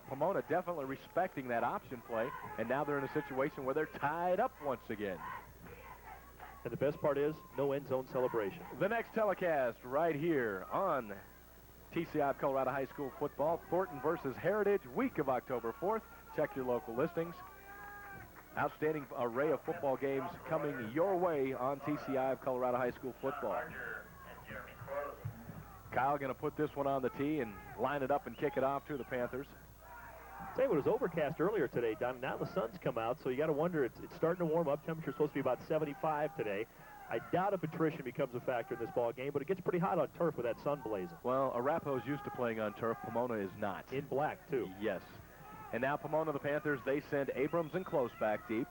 Pomona definitely respecting that option play, and now they're in a situation where they're tied up once again. And the best part is, no end zone celebration. The next telecast right here on TCI of Colorado High School football, Thornton versus Heritage, week of October 4th. Check your local listings. Outstanding array of football games coming your way on TCI of Colorado High School football. Kyle going to put this one on the tee and line it up and kick it off to the Panthers. Say it was overcast earlier today, Don. Now the sun's come out, so you got to wonder, it's starting to warm up. Temperature's supposed to be about 75 today. I doubt if attrition becomes a factor in this ball game, but it gets pretty hot on turf with that sun blazing. Well, Arapahoe's used to playing on turf. Pomona is not. In black, too. Yes. And now Pomona, the Panthers, they send Abrams and Close back deep.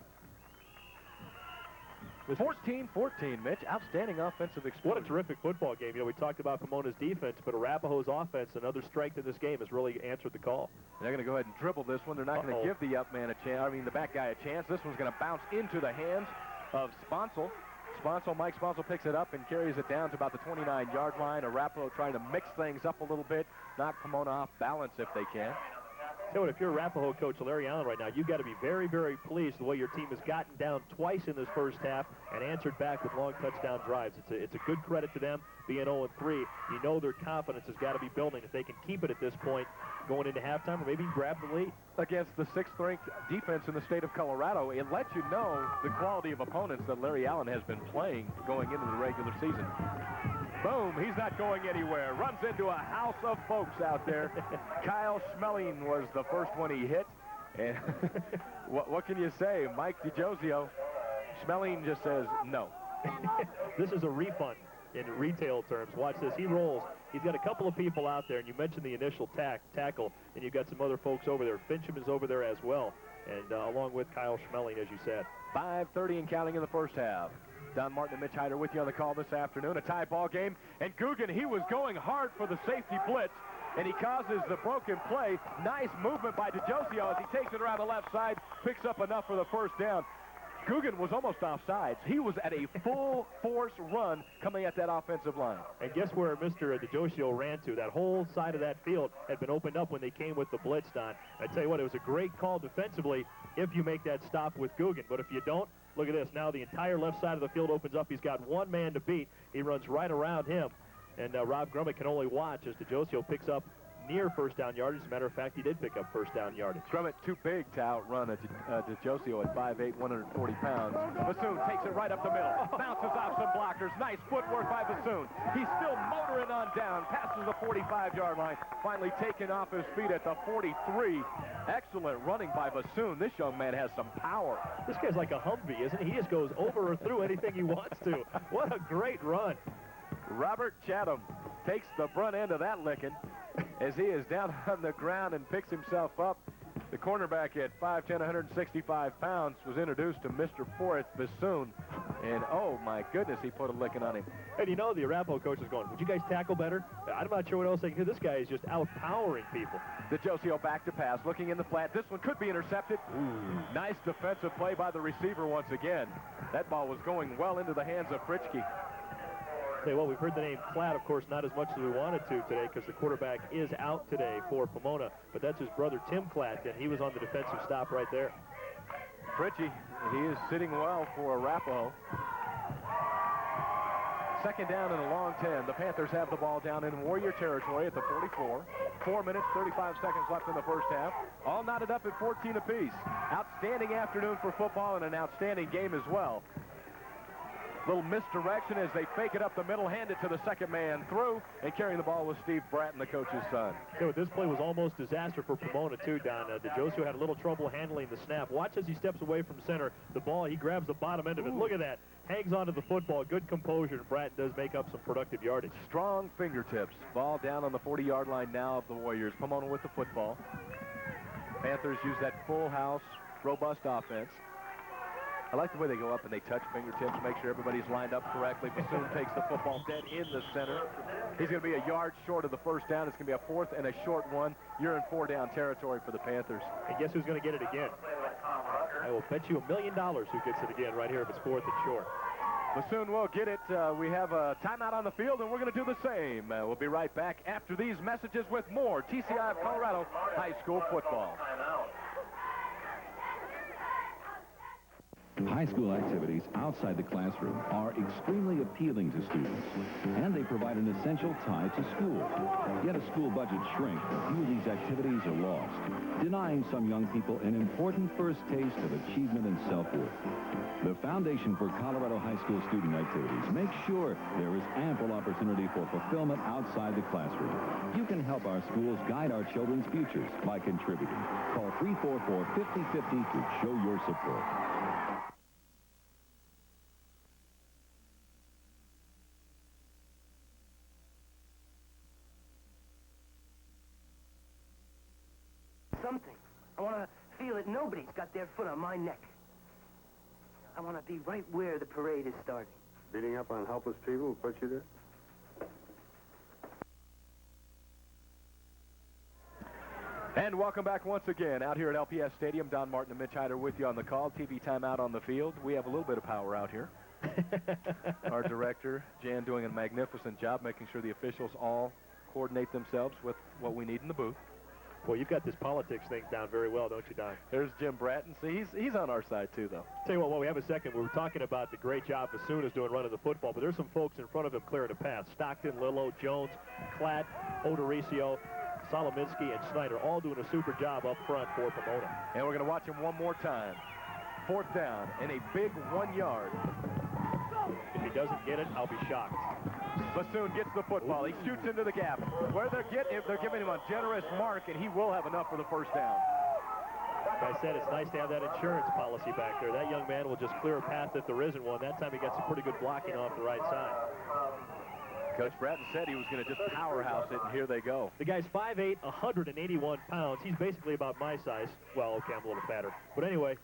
14-14, Mitch. Outstanding offensive experience. What a terrific football game. You know, we talked about Pomona's defense, but Arapahoe's offense, another strength in this game, has really answered the call. They're going to go ahead and dribble this one. They're not going to give the up man a chance. I mean, the back guy a chance. This one's going to bounce into the hands of Sponsel. Mike Sponsel picks it up and carries it down to about the 29-yard line. Arapahoe trying to mix things up a little bit, knock Pomona off balance if they can. You know what, if you're Arapahoe coach Larry Allen right now, you've got to be very, very pleased the way your team has gotten down twice in this first half and answered back with long touchdown drives. It's a good credit to them being 0-3. You know their confidence has got to be building. If they can keep it at this point going into halftime or maybe grab the lead. Against the 6th-ranked defense in the state of Colorado, it lets you know the quality of opponents that Larry Allen has been playing going into the regular season. Boom, he's not going anywhere. Runs into a house of folks out there. Kyle Schmeling was the first one he hit. And what can you say? Mike DiGiosio, Schmeling just says no. This is a refund in retail terms. Watch this. He rolls. He's got a couple of people out there, and you mentioned the initial tackle, and you've got some other folks over there. Fincham is over there as well, and along with Kyle Schmeling, as you said. 5:30 and counting in the first half. Don Martin and Mitch Hyder with you on the call this afternoon. A tie ball game. And Guggen, he was going hard for the safety blitz, and he causes the broken play. Nice movement by DiGiosio as he takes it around the left side, picks up enough for the first down. Guggen was almost offsides. He was at a full force run coming at that offensive line. And guess where Mr. DiGiosio ran to? That whole side of that field had been opened up when they came with the blitz, Don. I tell you what, it was a great call defensively if you make that stop with Guggen. But if you don't, look at this. Now the entire left side of the field opens up. He's got one man to beat. He runs right around him. And Rob Grummett can only watch as DiGiosio picks up near first down yardage. As a matter of fact, he did pick up first down yardage. Grummett too big to outrun DiGiosio at 5'8", 140 pounds. Bassoon takes it right up the middle. Bounces off some blockers. Nice footwork by Bassoon. He's still motoring on down. Passes the 45-yard line. Finally taken off his feet at the 43. Excellent running by Bassoon. This young man has some power. This guy's like a Humvee, isn't he? He just goes over or through anything he wants to. What a great run. Robert Chatham takes the front end of that licking as he is down on the ground and picks himself up. The cornerback at 5'10", 165 pounds was introduced to Mr. Forrest Bassoon. And, oh, my goodness, he put a licking on him. And you know the Arapahoe coach is going, would you guys tackle better? I'm not sure what else they can do. This guy is just outpowering people. DiGiosio back to pass, looking in the flat. This one could be intercepted. Ooh. Nice defensive play by the receiver once again. That ball was going well into the hands of Fritschke. Well, we've heard the name Flat, of course, not as much as we wanted to today because the quarterback is out today for Pomona. But that's his brother, Tim Klatt, and he was on the defensive stop right there. Fritschke, he is sitting well for Arapahoe. Second down and a long 10. The Panthers have the ball down in Warrior territory at the 44. 4 minutes, 35 seconds left in the first half. All knotted up at 14 apiece. Outstanding afternoon for football and an outstanding game as well. Little misdirection as they fake it up the middle, hand it to the second man through, and carrying the ball was Steve Bratton, the coach's son. You know, this play was almost disaster for Pomona, too, Don. DiGiosio had a little trouble handling the snap. Watch as he steps away from center. The ball, he grabs the bottom end of it. Look at that. Hangs onto the football. Good composure, and Bratton does make up some productive yardage. Strong fingertips. Ball down on the 40-yard line now of the Warriors. Pomona with the football. Panthers use that full house, robust offense. I like the way they go up and they touch fingertips, make sure everybody's lined up correctly. Bassoon takes the football dead in the center. He's going to be a yard short of the first down. It's going to be a fourth and a short one. You're in four-down territory for the Panthers. And guess who's going to get it again? I will bet you $1 million who gets it again right here if it's fourth and short. Bassoon will get it. We have a timeout on the field, and we're going to do the same. We'll be right back after these messages with more TCI of Colorado High School football. High school activities outside the classroom are extremely appealing to students, and they provide an essential tie to school. Yet a school budget shrink, a few of these activities are lost, denying some young people an important first taste of achievement and self-worth. The Foundation for Colorado High School Student Activities makes sure there is ample opportunity for fulfillment outside the classroom. You can help our schools guide our children's futures by contributing. Call 344-5050 to show your support. Something. I want to feel that nobody's got their foot on my neck. I want to be right where the parade is starting. Beating up on helpless people who put you there? And welcome back once again out here at LPS Stadium. Don Martin and Mitch Hyder with you on the call. TV timeout on the field. We have a little bit of power out here. Our director, Jan, doing a magnificent job making sure the officials all coordinate themselves with what we need in the booth. Well, you've got this politics thing down very well, don't you, Don? There's Jim Bratton. See, he's on our side, too, though. Tell you what, while we have a second, we were talking about the great job Bassoon is doing running the football, but there's some folks in front of him clearing a path. Stockton, Lillo, Jones, Klatt, Odoricio, Solominski, and Snyder all doing a super job up front for Pomona. And we're going to watch him one more time. 4th down and a big 1 yard. If he doesn't get it, I'll be shocked. Bassoon gets the football. He shoots into the gap. Where they're giving him a generous mark, and he will have enough for the 1st down. Like I said, it's nice to have that insurance policy back there. That young man will just clear a path if there isn't one. That time he got some pretty good blocking off the right side. Coach Bratton said he was going to just powerhouse it, and here they go. The guy's 5'8", 181 pounds. He's basically about my size. Well, okay, I'm a little fatter. But anyway,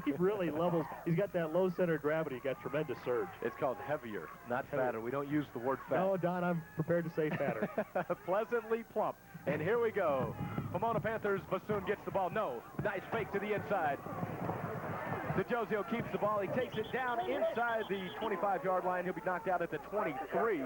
he really levels. He's got that low center of gravity. He's got tremendous surge. It's called heavier, not fatter. We don't use the word fat. No, Don, I'm prepared to say fatter. Pleasantly plump. And here we go. Pomona Panthers, Bassoon gets the ball. No, nice fake to the inside. DeJosio keeps the ball. He takes it down inside the 25-yard line. He'll be knocked out at the 23. In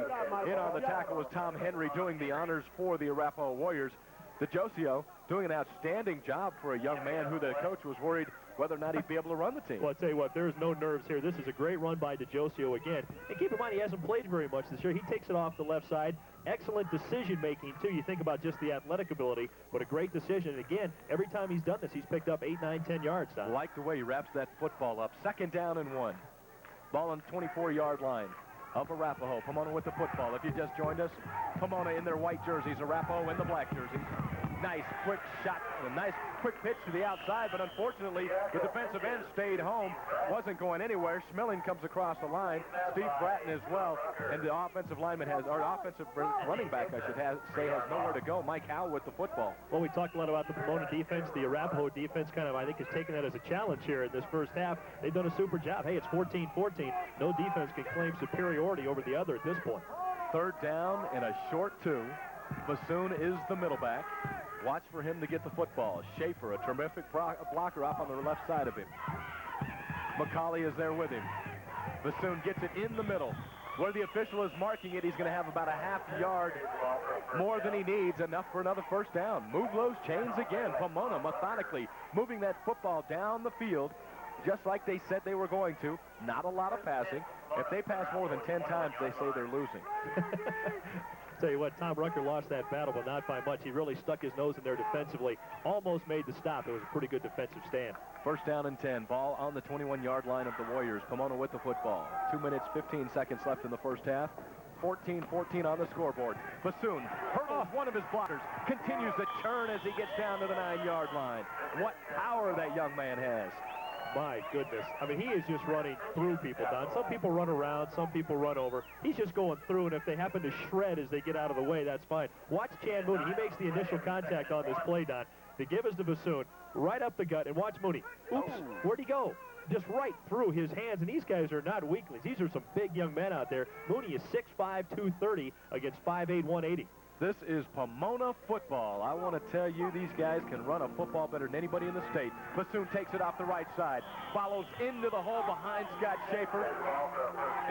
on the tackle was Tom Henry doing the honors for the Arapahoe Warriors. DeJosio doing an outstanding job for a young man who the coach was worried whether or not he'd be able to run the team. Well, I'll tell you what, there's no nerves here. This is a great run by DeJosio again. And keep in mind, he hasn't played very much this year. He takes it off the left side. Excellent decision-making, too. You think about just the athletic ability, but a great decision. And again, every time he's done this, he's picked up 8, 9, 10 yards. Don. Like the way he wraps that football up. 2nd down and 1. Ball on the 24-yard line of Arapahoe. Pomona with the football. If you just joined us, Pomona in their white jerseys, Arapahoe in the black jerseys. Nice quick shot, a nice quick pitch to the outside, but unfortunately the defensive end stayed home, wasn't going anywhere. Schmeling comes across the line, Steve Bratton as well, and the offensive lineman has, or offensive running back I should say, has nowhere to go. Mike Howe with the football. Well, we talked a lot about the Pomona defense. The Arapahoe defense kind of, I think, has taken that as a challenge here in this first half. They've done a super job. Hey, it's 14-14. No defense can claim superiority over the other at this point. 3rd down and a short 2. Bassoon is the middle back. Watch for him to get the football. Schaefer, a terrific blocker up on the left side of him. McCauley is there with him. Bassoon gets it in the middle. Where the official is marking it, he's going to have about a half yard more than he needs, enough for another 1st down. Move those chains again. Pomona methodically moving that football down the field, just like they said they were going to. Not a lot of passing. If they pass more than 10 times, they say they're losing. Tell you what, Tom Rucker lost that battle, but not by much. He really stuck his nose in there defensively. Almost made the stop. It was a pretty good defensive stand. 1st down and 10. Ball on the 21-yard line of the Warriors. Pomona with the football. 2 minutes, 15 seconds left in the first half. 14-14 on the scoreboard. Bassoon hurdles one of his blockers. Continues to churn as he gets down to the 9-yard line. What power that young man has. My goodness. I mean, he is just running through people, Don. Some people run around, some people run over. He's just going through, and if they happen to shred as they get out of the way, that's fine. Watch Chan Mooney. He makes the initial contact on this play, Don. The give is to Bassoon, right up the gut, and watch Mooney. Oops, where'd he go? Just right through his hands, and these guys are not weaklings. These are some big young men out there. Mooney is 6'5", 230 against 5'8", 180. This is Pomona football. I want to tell you, these guys can run a football better than anybody in the state. Bassoon takes it off the right side, follows into the hole behind Scott Schaefer,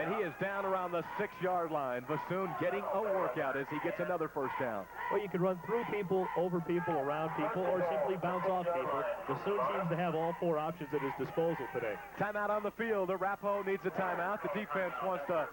and he is down around the 6-yard line. Bassoon getting a workout as he gets another 1st down. Well, you can run through people, over people, around people, or simply bounce off people. Bassoon seems to have all 4 options at his disposal today. Timeout on the field. Arapahoe needs a timeout. The defense wants to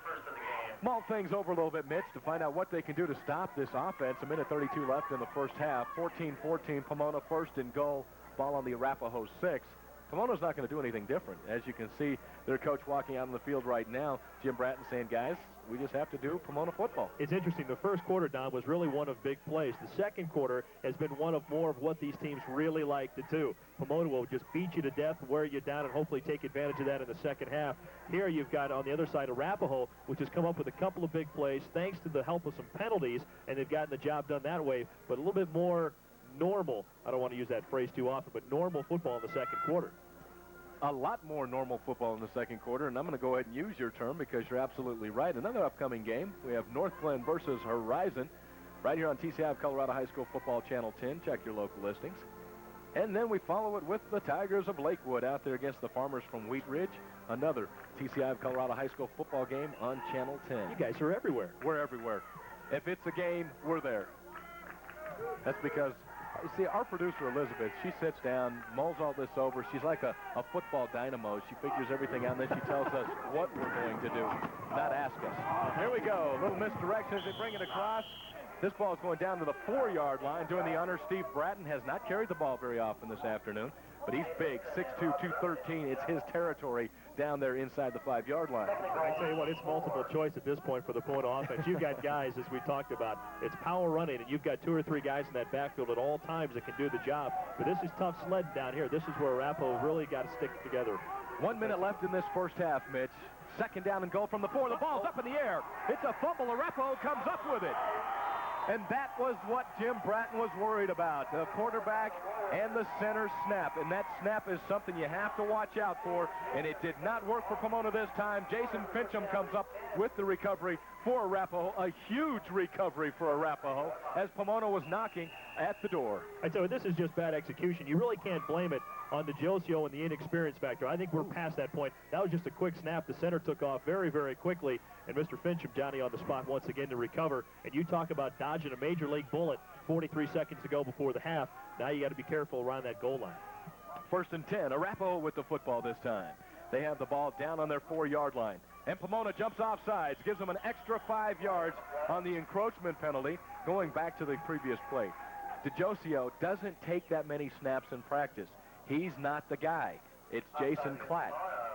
mull things over a little bit, Mitch, to find out what they can do to stop this offense. 1:32 left in the first half. 14-14, Pomona 1st and goal. Ball on the Arapahoe 6. Pomona's not going to do anything different. As you can see, their coach walking out on the field right now, Jim Bratton, saying, guys, we just have to do Pomona football. It's interesting. The first quarter, Don, was really one of big plays. The second quarter has been one of more of what these teams really like to do. Pomona will just beat you to death, wear you down, and hopefully take advantage of that in the second half. Here you've got, on the other side, Arapahoe, which has come up with a couple of big plays thanks to the help of some penalties, and they've gotten the job done that way, but a little bit more normal, I don't want to use that phrase too often, but normal football in the second quarter. A lot more normal football in the second quarter, and I'm going to go ahead and use your term because you're absolutely right. Another upcoming game, we have North Glen versus Horizon right here on TCI of Colorado High School Football Channel 10. Check your local listings. And then we follow it with the Tigers of Lakewood out there against the Farmers from Wheat Ridge. Another TCI of Colorado High School football game on Channel 10. You guys are everywhere. We're everywhere. If it's a game, we're there. That's because you see, our producer, Elizabeth, she sits down, mulls all this over. She's like a football dynamo. She figures everything out, and then she tells us what we're going to do, not ask us. Here we go. A little misdirection as they bring it across. This ball is going down to the 4-yard line. Doing the honor, Steve Bratton has not carried the ball very often this afternoon, but he's big, 6'2", 213. It's his territory down there inside the 5-yard line. I tell you what, it's multiple choice at this point for the Pomona offense. You've got guys, as we talked about, it's power running, and you've got 2 or 3 guys in that backfield at all times that can do the job. But this is tough sledding down here. This is where Arapahoe really got to stick together. 1 minute left in this first half, Mitch. 2nd down and goal from the 4. The ball's up in the air. It's a fumble. Arapahoe comes up with it. And that was what Jim Bratton was worried about, the quarterback and the center snap. And that snap is something you have to watch out for, and it did not work for Pomona this time. Jason Fincham comes up with the recovery for Arapahoe, a huge recovery for Arapahoe, as Pomona was knocking at the door. I tell you, this is just bad execution. You really can't blame it on the Josio and the inexperience factor. I think we're past that point. That was just a quick snap. The center took off very, very quickly, and Mr. Fincham, Johnny, on the spot once again to recover. And you talk about dodging a major league bullet 43 seconds to go before the half. Now you got to be careful around that goal line. 1st and 10. Arapahoe with the football this time. They have the ball down on their 4-yard line. And Pomona jumps off sides, gives them an extra 5 yards on the encroachment penalty, going back to the previous play. DeJosio doesn't take that many snaps in practice. He's not the guy. It's Jason Klatt.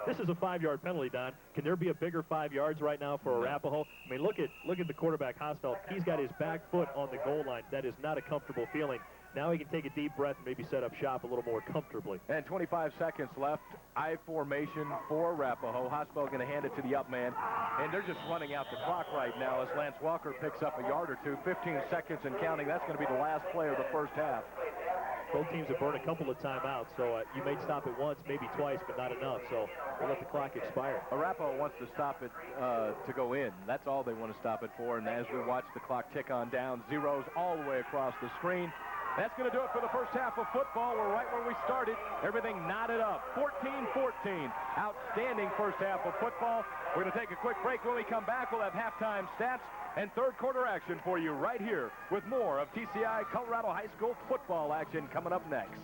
This is a 5-yard penalty, Don. Can there be a bigger 5 yards right now for Arapahoe? I mean, look at the quarterback, Hosfeld. He's got his back foot on the goal line. That is not a comfortable feeling. Now he can take a deep breath and maybe set up shop a little more comfortably. And 25 seconds left. I formation for Arapahoe. Hosfeld going to hand it to the up man. And they're just running out the clock right now as Lance Walker picks up a yard or two. 15 seconds and counting. That's going to be the last play of the first half. Both teams have burned a couple of timeouts, so you may stop it once, maybe twice, but not enough. So we'll let the clock expire. Arapahoe wants to stop it to go in. That's all they want to stop it for. And as we watch the clock tick on down, zeros all the way across the screen. That's going to do it for the first half of football. We're right where we started. Everything knotted up. 14-14. Outstanding first half of football. We're going to take a quick break. When we come back, we'll have halftime stats and third quarter action for you right here with more of TCI Colorado High School football action coming up next.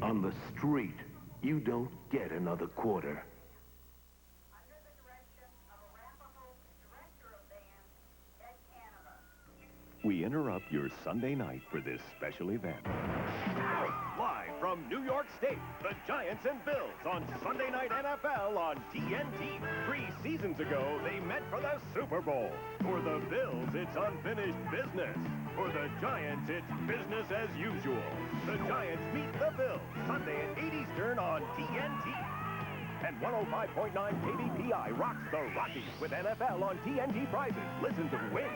On the street, you don't get another quarter. Under the direction of Arapahoe Director of Band, Ed Canada. We interrupt your Sunday night for this special event. Live from New York State, the Giants and Bills on Sunday Night NFL on TNT. 3 seasons ago, they met for the Super Bowl. For the Bills, it's unfinished business. For the Giants, it's business as usual. The Giants meet the Bills Sunday at 8 Eastern on TNT. And 105.9 KBPI rocks the Rockies with NFL on TNT prizes. Listen to win.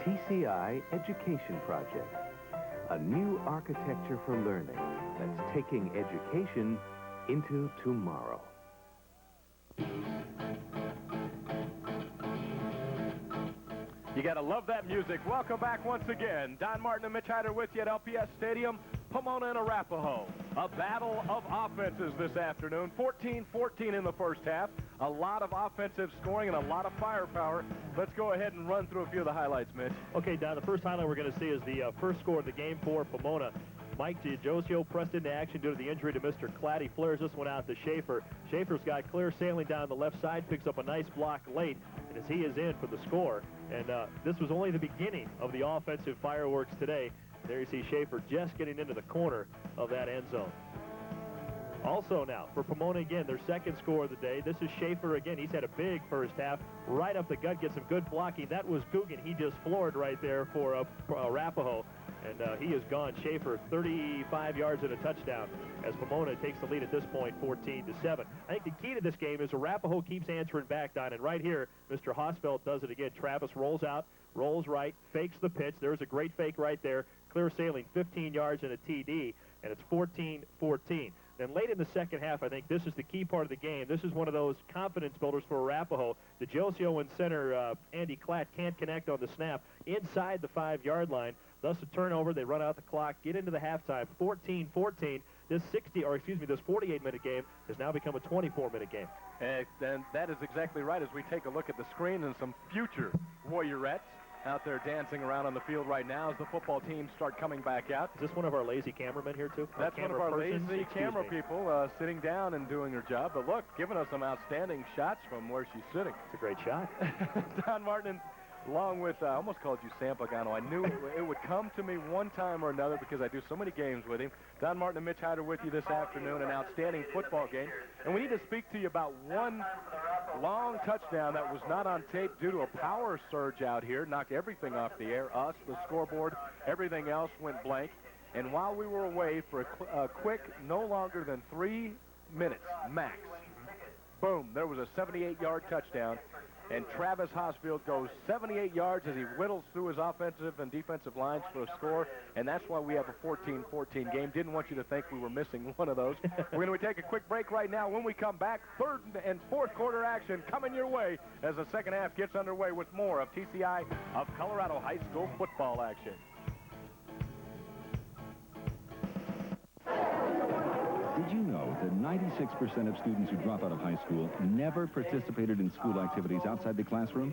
TCI Education Project, a new architecture for learning that's taking education into tomorrow. You got to love that music. Welcome back once again. Don Martin and Mitch Hyder with you at LPS Stadium. Pomona and Arapahoe. A battle of offenses this afternoon. 14-14 in the first half. A lot of offensive scoring and a lot of firepower. Let's go ahead and run through a few of the highlights, Mitch. Okay, Don, the first highlight we're going to see is the first score of the game for Pomona. Mike DiGiosio pressed into action due to the injury to Mr. Klatt. He flares this one out to Schaefer. Schaefer's got clear sailing down the left side, picks up a nice block late, and as he is in for the score. And this was only the beginning of the offensive fireworks today. There you see Schaefer just getting into the corner of that end zone. Also now, for Pomona again, their second score of the day. This is Schaefer again. He's had a big first half. Right up the gut, gets some good blocking. That was Guggen. He just floored right there for Arapahoe. And he is gone. Schaefer, 35 yards and a touchdown as Pomona takes the lead at this point, 14-7. I think the key to this game is Arapahoe keeps answering back, Don. And right here, Mr. Hosfeld does it again. Travis rolls out, rolls right, fakes the pitch. There's a great fake right there. Clear sailing, 15 yards and a TD, and it's 14-14. Then late in the second half, I think this is the key part of the game. This is one of those confidence builders for Arapahoe. DiGiosio and center Andy Klatt can't connect on the snap inside the 5-yard line. Thus a turnover. They run out the clock, get into the halftime. 14-14. This 48-minute game has now become a 24-minute game. And that is exactly right as we take a look at the screen and some future Warriorettes out there dancing around on the field right now as the football teams start coming back out. Is this one of our lazy cameramen here, too? That's one of our lazy camera people sitting down and doing her job. But look, giving us some outstanding shots from where she's sitting. It's a great shot. Don Martin, along with, I almost called you Sam Pagano. I knew it would come to me one time or another because I do so many games with him. Don Martin and Mitch Hyder with you this afternoon, an outstanding football game. And we need to speak to you about one long touchdown that was not on tape due to a power surge out here. Knocked everything off the air. Us, the scoreboard, everything else went blank. And while we were away for a quick, no longer than 3 minutes max, boom, there was a 78-yard touchdown. And Travis Hosfield goes 78 yards as he whittles through his offensive and defensive lines for a score, and that's why we have a 14-14 game. Didn't want you to think we were missing one of those. We're going to take a quick break right now. When we come back, third and fourth quarter action coming your way as the second half gets underway with more of TCI of Colorado High School football action. Did you know that 96% of students who drop out of high school never participated in school activities outside the classroom?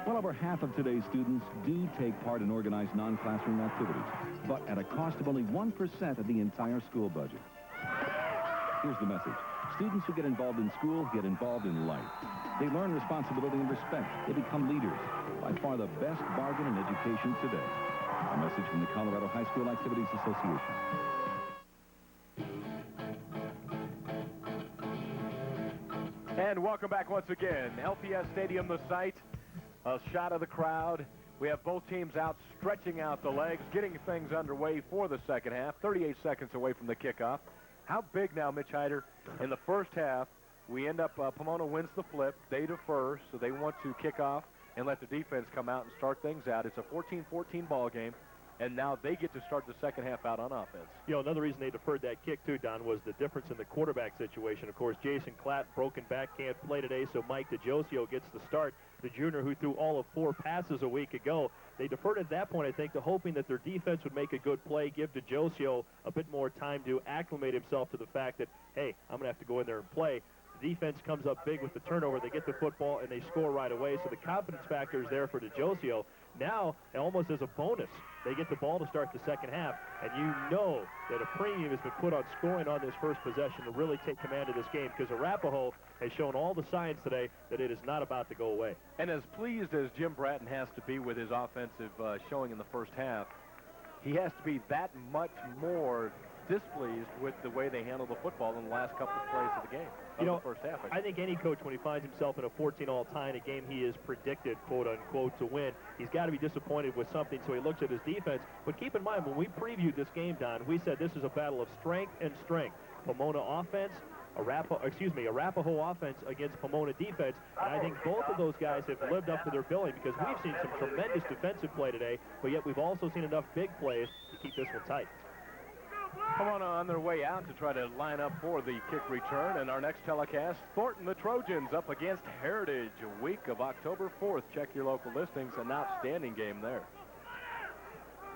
Well, over half of today's students do take part in organized non-classroom activities, but at a cost of only 1% of the entire school budget. Here's the message. Students who get involved in school get involved in life. They learn responsibility and respect. They become leaders. By far the best bargain in education today. A message from the Colorado High School Activities Association. And welcome back once again. LPS Stadium, the site. A shot of the crowd. We have both teams out, stretching out the legs, getting things underway for the second half. 38 seconds away from the kickoff. How big now, Mitch Hyder? In the first half, we end up, Pomona wins the flip. They defer, so they want to kick off and let the defense come out and start things out. It's a 14-14 ball game. And now they get to start the second half out on offense. You know, another reason they deferred that kick, too, Don, was the difference in the quarterback situation. Of course, Jason Klatt, broken back, can't play today, so Mike DiGiosio gets the start. The junior who threw all of 4 passes a week ago. They deferred at that point, I think, to hoping that their defense would make a good play, give DiGiosio a bit more time to acclimate himself to the fact that, hey, I'm going to have to go in there and play. The defense comes up big with the turnover. They get the football, and they score right away. So the confidence factor is there for DiGiosio. Now, almost as a bonus, they get the ball to start the second half. And you know that a premium has been put on scoring on this first possession to really take command of this game, because Arapahoe has shown all the signs today that it is not about to go away. And as pleased as Jim Bratton has to be with his offensive showing in the first half, he has to be that much more displeased with the way they handle the football in the last couple of plays of the game. The first half. I think any coach, when he finds himself in a 14-all tie in a game he is predicted, quote-unquote, to win, he's got to be disappointed with something, so he looks at his defense. But keep in mind, when we previewed this game, Don, we said this is a battle of strength and strength. Pomona offense, Arapahoe offense against Pomona defense, and I think both of those guys have lived up to their billing, because we've seen some tremendous defensive play today, but yet we've also seen enough big plays to keep this one tight. Pomona on their way out to try to line up for the kick return. And our next telecast, Thornton the Trojans up against Heritage, a week of October 4th. Check your local listings. An outstanding game there.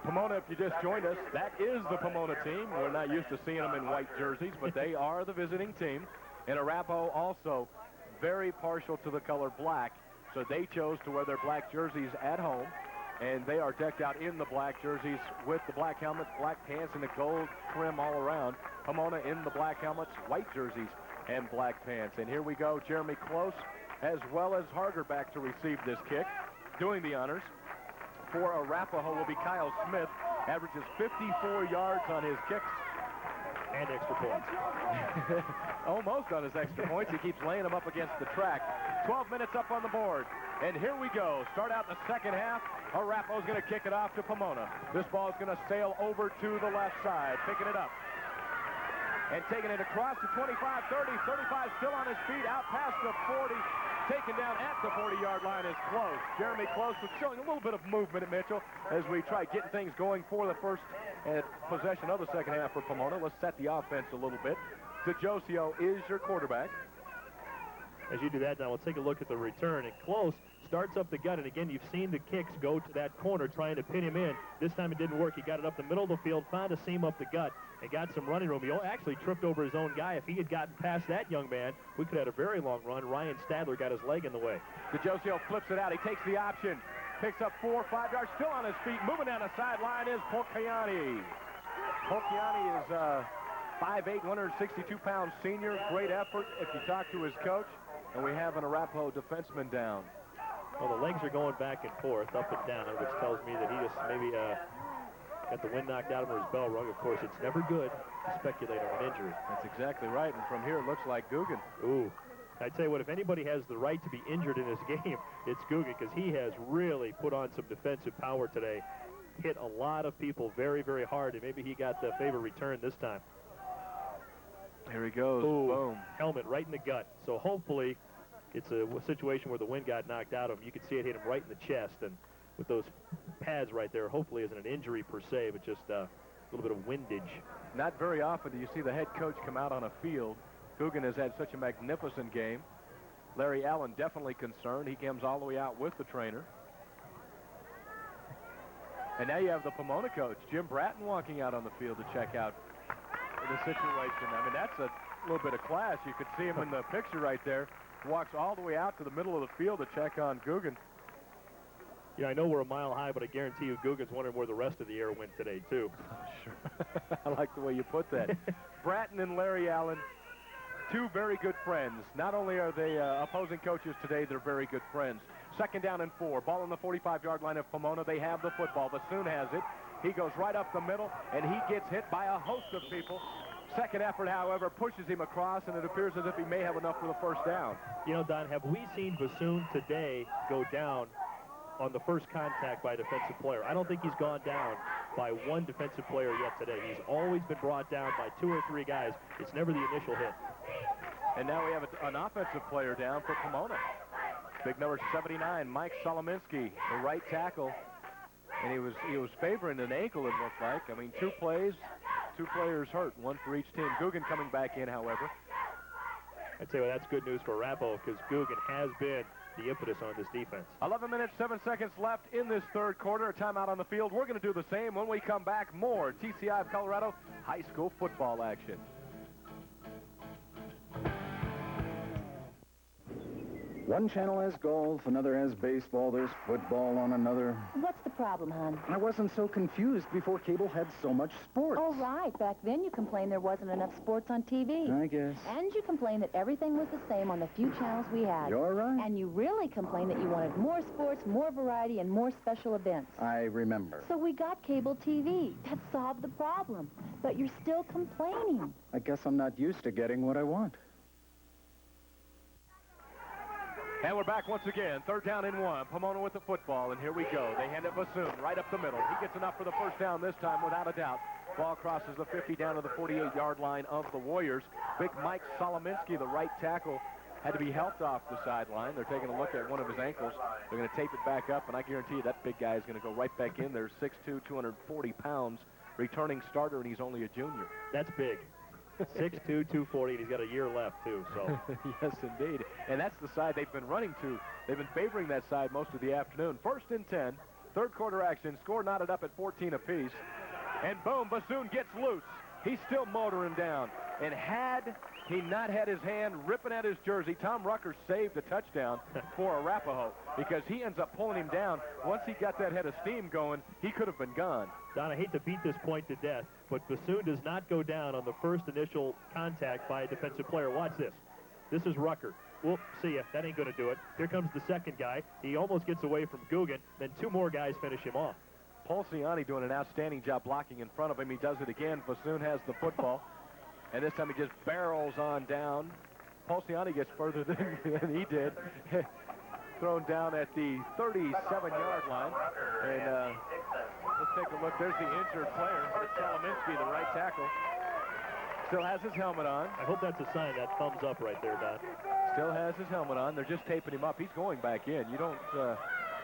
Pomona, if you just joined us, that is the Pomona team. We're not used to seeing them in white jerseys, but they are the visiting team. And Arapahoe also very partial to the color black, so they chose to wear their black jerseys at home, and they are decked out in the black jerseys with the black helmets, black pants, and the gold trim all around. Pomona in the black helmets, white jerseys, and black pants. And here we go, Jeremy Close, as well as Harger back to receive this kick. Doing the honors for Arapahoe will be Kyle Smith, averages 54 yards on his kicks. And extra points. Almost on his extra points. He keeps laying them up against the track. 12 minutes up on the board. And here we go. Start out the second half. Arapahoe's going to kick it off to Pomona. This ball is going to sail over to the left side. Picking it up. And taking it across to 25, 30, 35, still on his feet, out past the 40. Taken down at the 40-yard line is Close. Jeremy Close was showing a little bit of movement at Mitchell as we try getting things going for the first possession of the second half for Pomona. Let's set the offense a little bit. DeJosio is your quarterback. As you do that now, we'll take a look at the return. And Close starts up the gut. And again, you've seen the kicks go to that corner trying to pin him in. This time it didn't work. He got it up the middle of the field, found a seam up the gut, and got some running room. He actually tripped over his own guy. If he had gotten past that young man, we could have had a very long run. Ryan Stadler got his leg in the way. DeJosio flips it out. He takes the option. Picks up 4 or 5 yards, still on his feet. Moving down the sideline is Polkiani. Polkiani is 5'8", 162-pound senior. Great effort if you talk to his coach. And we have an Arapahoe defenseman down. Well, the legs are going back and forth, up and down, which tells me that he just maybe got the wind knocked out of him or his bell rung. Of course, it's never good to speculate on an injury. That's exactly right. And from here, it looks like Guggen. Ooh. I tell you what, if anybody has the right to be injured in this game, it's Guggen, because he has really put on some defensive power today. Hit a lot of people very, very hard, and maybe he got the favor return this time. Here he goes. Ooh, boom. Helmet right in the gut. So hopefully it's a situation where the wind got knocked out of him. You can see it hit him right in the chest, and with those pads right there, hopefully isn't an injury per se, but just a little bit of windage. Not very often do you see the head coach come out on a field. Guggen has had such a magnificent game. Larry Allen definitely concerned. He comes all the way out with the trainer. And now you have the Pomona coach, Jim Bratton, walking out on the field to check out the situation. I mean, that's a little bit of class. You could see him in the picture right there. Walks all the way out to the middle of the field to check on Guggen. Yeah, I know we're a mile high, but I guarantee you Guggen's wondering where the rest of the air went today, too. Sure. I like the way you put that. Bratton and Larry Allen, two very good friends. Not only are they opposing coaches today, they're very good friends. Second down and 4. Ball on the 45-yard line of Pomona. They have the football. Bassoon has it. He goes right up the middle, and he gets hit by a host of people. Second effort, however, pushes him across, and it appears as if he may have enough for the first down. You know, Don, have we seen Bassoon today go down on the first contact by a defensive player? I don't think he's gone down by one defensive player yet today. He's always been brought down by 2 or 3 guys. It's never the initial hit. And now we have an offensive player down for Pomona. Big number 79, Mike Solominski, the right tackle. And he was favoring an ankle, it looked like. I mean, 2 plays, 2 players hurt, 1 for each team. Guggen coming back in, however. I'd say, well, that's good news for Arapahoe, because Guggen has been the impetus on this defense. 11 minutes, 7 seconds left in this third quarter. A timeout on the field. We're going to do the same when we come back. More TCI of Colorado high school football action. One channel has golf, another has baseball, there's football on another. What's the problem, hon? I wasn't so confused before cable had so much sports. Oh, right. Back then you complained there wasn't enough sports on TV. I guess. And you complained that everything was the same on the few channels we had. You're right. And you really complained that you wanted more sports, more variety, and more special events. I remember. So we got cable TV. That solved the problem. But you're still complaining. I guess I'm not used to getting what I want. And we're back once again. Third down and 1. Pomona with the football, and here we go. They hand it Bassoon right up the middle. He gets enough for the first down this time, without a doubt. Ball crosses the 50 down to the 48-yard line of the Warriors. Big Mike Solominski, the right tackle, had to be helped off the sideline. They're taking a look at one of his ankles. They're going to tape it back up, and I guarantee you that big guy is going to go right back in there. 6'2", 240 pounds, returning starter, and he's only a junior. That's big. 6'2", 240, and he's got a year left, too. So yes, indeed. And that's the side they've been running to. They've been favoring that side most of the afternoon. First and 10 Third quarter action. Score knotted up at 14 apiece. And boom, Bassoon gets loose. He's still motoring down. And had he not had his hand ripping at his jersey, Tom Rucker saved a touchdown for Arapahoe because he ends up pulling him down. Once he got that head of steam going, he could have been gone. Don, I hate to beat this point to death, but Bassoon does not go down on the first initial contact by a defensive player. Watch this. This is Rucker. Whoop, see ya. That ain't going to do it. Here comes the second guy. He almost gets away from Guggen. Then two more guys finish him off. Polciani doing an outstanding job blocking in front of him. He does it again. Bassoon has the football. And this time he just barrels on down. Polciani gets further than he did. Thrown down at the 37-yard line. And let's take a look. There's the injured player. Solominski, the right tackle. Still has his helmet on. I hope that's a sign. That thumbs up right there, Don. Still has his helmet on. They're just taping him up. He's going back in. You don't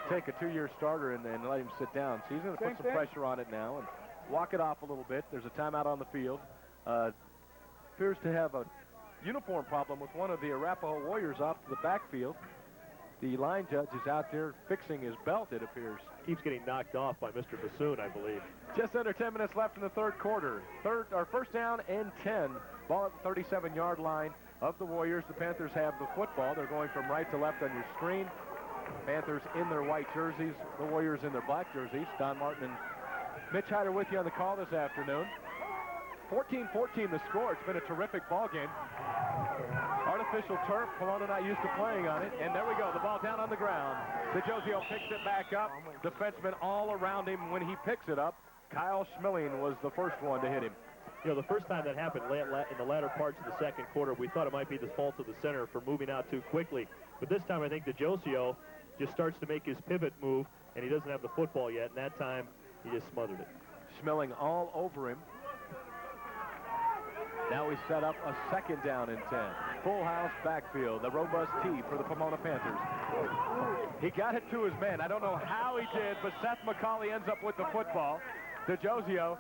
take a 2-year starter and let him sit down. So he's going to put some pressure on it now and walk it off a little bit. There's a timeout on the field. Appears to have a uniform problem with one of the Arapahoe Warriors off to the backfield. The line judge is out there fixing his belt, it appears. Keeps getting knocked off by Mr. Bassoon, I believe. Just under 10 minutes left in the third quarter. First down and 10. Ball at the 37-yard line of the Warriors. The Panthers have the football. They're going from right to left on your screen. Panthers in their white jerseys. The Warriors in their black jerseys. Don Martin and Mitch Hyder with you on the call this afternoon. 14-14 the score. It's been a terrific ball game. Artificial turf. Pomona not used to playing on it. And there we go. The ball down on the ground. DeJosio picks it back up. Defensemen all around him when he picks it up. Kyle Schmilling was the first one to hit him. You know, the first time that happened in the latter parts of the second quarter, we thought it might be the fault of the center for moving out too quickly. But this time I think DeJosio just starts to make his pivot move, and he doesn't have the football yet. And that time, he just smothered it. Schmilling all over him. Now we set up a second down and 10. Full house backfield, the robust T for the Pomona Panthers. He got it to his man. I don't know how he did, but Seth McCauley ends up with the football. DeJosio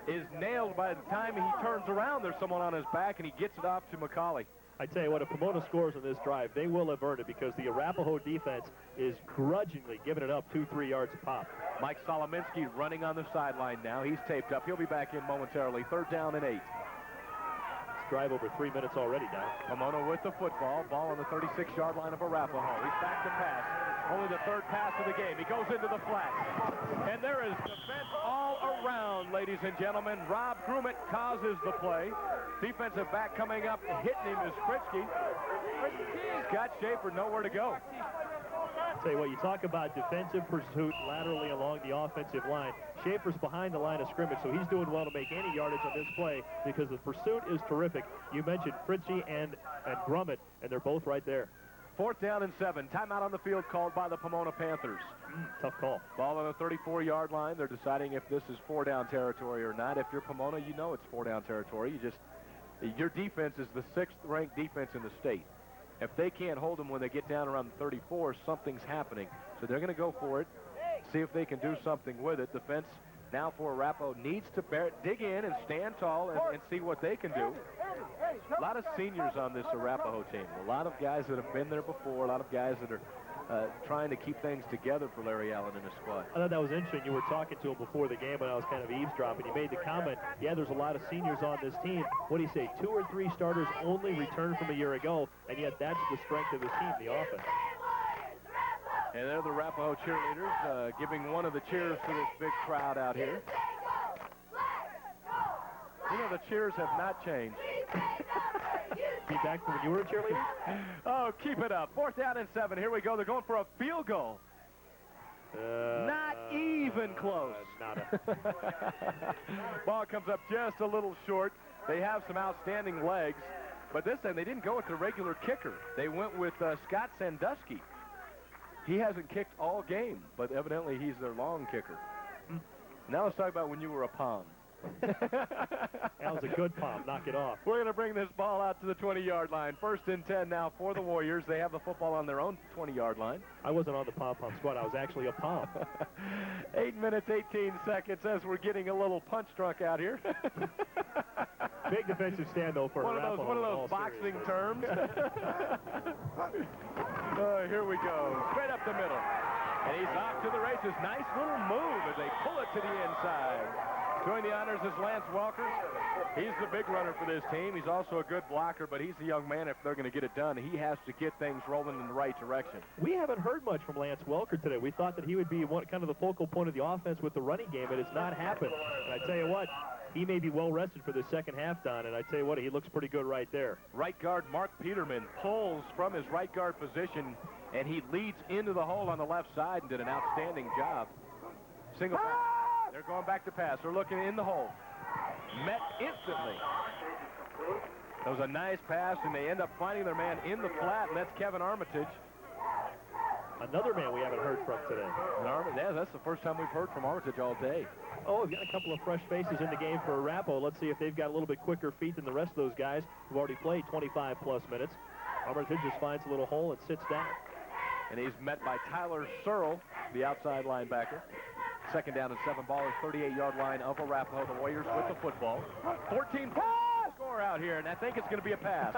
is nailed by the time he turns around. There's someone on his back, and he gets it off to McCauley. I tell you what, if Pomona scores on this drive, they will have earned it because the Arapahoe defense is grudgingly giving it up 2-3 yards a pop. Mike Solominski running on the sideline now. He's taped up. He'll be back in momentarily. Third down and 8. Drive over 3 minutes already, Don. Pomona with the football. Ball on the 36-yard line of Arapahoe. He's back to pass. Only the third pass of the game. He goes into the flat. And there is defense all around, ladies and gentlemen. Rob Grummet causes the play. Defensive back coming up, hitting him is Pritzky. Scott Schaefer nowhere to go. Tell you what, you talk about defensive pursuit laterally along the offensive line. Schaefer's behind the line of scrimmage, so he's doing well to make any yardage on this play because the pursuit is terrific. You mentioned Fritzy and Grummet, and they're both right there. Fourth down and 7. Timeout on the field called by the Pomona Panthers. Tough call. Ball on the 34-yard line. They're deciding if this is 4-down territory or not. If you're Pomona, you know it's 4-down territory. Your defense is the 6th-ranked defense in the state. If they can't hold them when they get down around the 34, something's happening. So they're going to go for it, see if they can do something with it. Defense now for Arapahoe needs to dig in and stand tall and see what they can do. A lot of seniors on this Arapahoe team. A lot of guys that have been there before. A lot of guys that are trying to keep things together for Larry Allen and his squad. I thought that was interesting. You were talking to him before the game, and I was kind of eavesdropping. He made the comment, yeah, there's a lot of seniors on this team. What do you say, 2 or 3 starters only returned from a year ago, and yet that's the strength of his team, the offense. And they're the Arapahoe cheerleaders giving one of the cheers to this big crowd out here. You know, the cheers have not changed. Be back from when you were a cheerleader? Oh, keep it up. 4th down and 7. Here we go. They're going for a field goal. Not even close. Ball comes up just a little short. They have some outstanding legs, but this time they didn't go with the regular kicker. They went with Scott Sandusky. He hasn't kicked all game, but evidently he's their long kicker. Now let's talk about when you were a Pom. That was a good pom. Knock it off. We're going to bring this ball out to the 20-yard line. 1st and 10 now for the Warriors. They have the football on their own 20-yard line. I wasn't on the pom-pom squad. I was actually a pom. 8 minutes, 18 seconds as we're getting a little punch drunk out here. Big defensive stand, though, for one of those boxing terms. Here we go. Straight up the middle. And he's off to the races. Nice little move as they pull it to the inside. Doing the honors is Lance Welker. He's the big runner for this team. He's also a good blocker, but he's a young man. If they're going to get it done, he has to get things rolling in the right direction. We haven't heard much from Lance Welker today. We thought that he would be kind of the focal point of the offense with the running game, but it's not happened. And I tell you what, he may be well rested for the second half, Don, and I tell you what, he looks pretty good right there. Right guard Mark Peterman pulls from his right guard position, and he leads into the hole on the left side and did an outstanding job. Single pass. They're going back to pass. They're looking in the hole. Met instantly. That was a nice pass, and they end up finding their man in the flat, and that's Kevin Armitage. Another man we haven't heard from today. Yeah, that's the first time we've heard from Armitage all day. Oh, we've got a couple of fresh faces in the game for Arapahoe. Let's see if they've got a little bit quicker feet than the rest of those guys who've already played 25-plus minutes. Armitage just finds a little hole and sits down. And he's met by Tyler Searle, the outside linebacker. Second down and 7. Ball is 38-yard line of Arapahoe. The Warriors with the football. 14 score out here, and I think it's going to be a pass.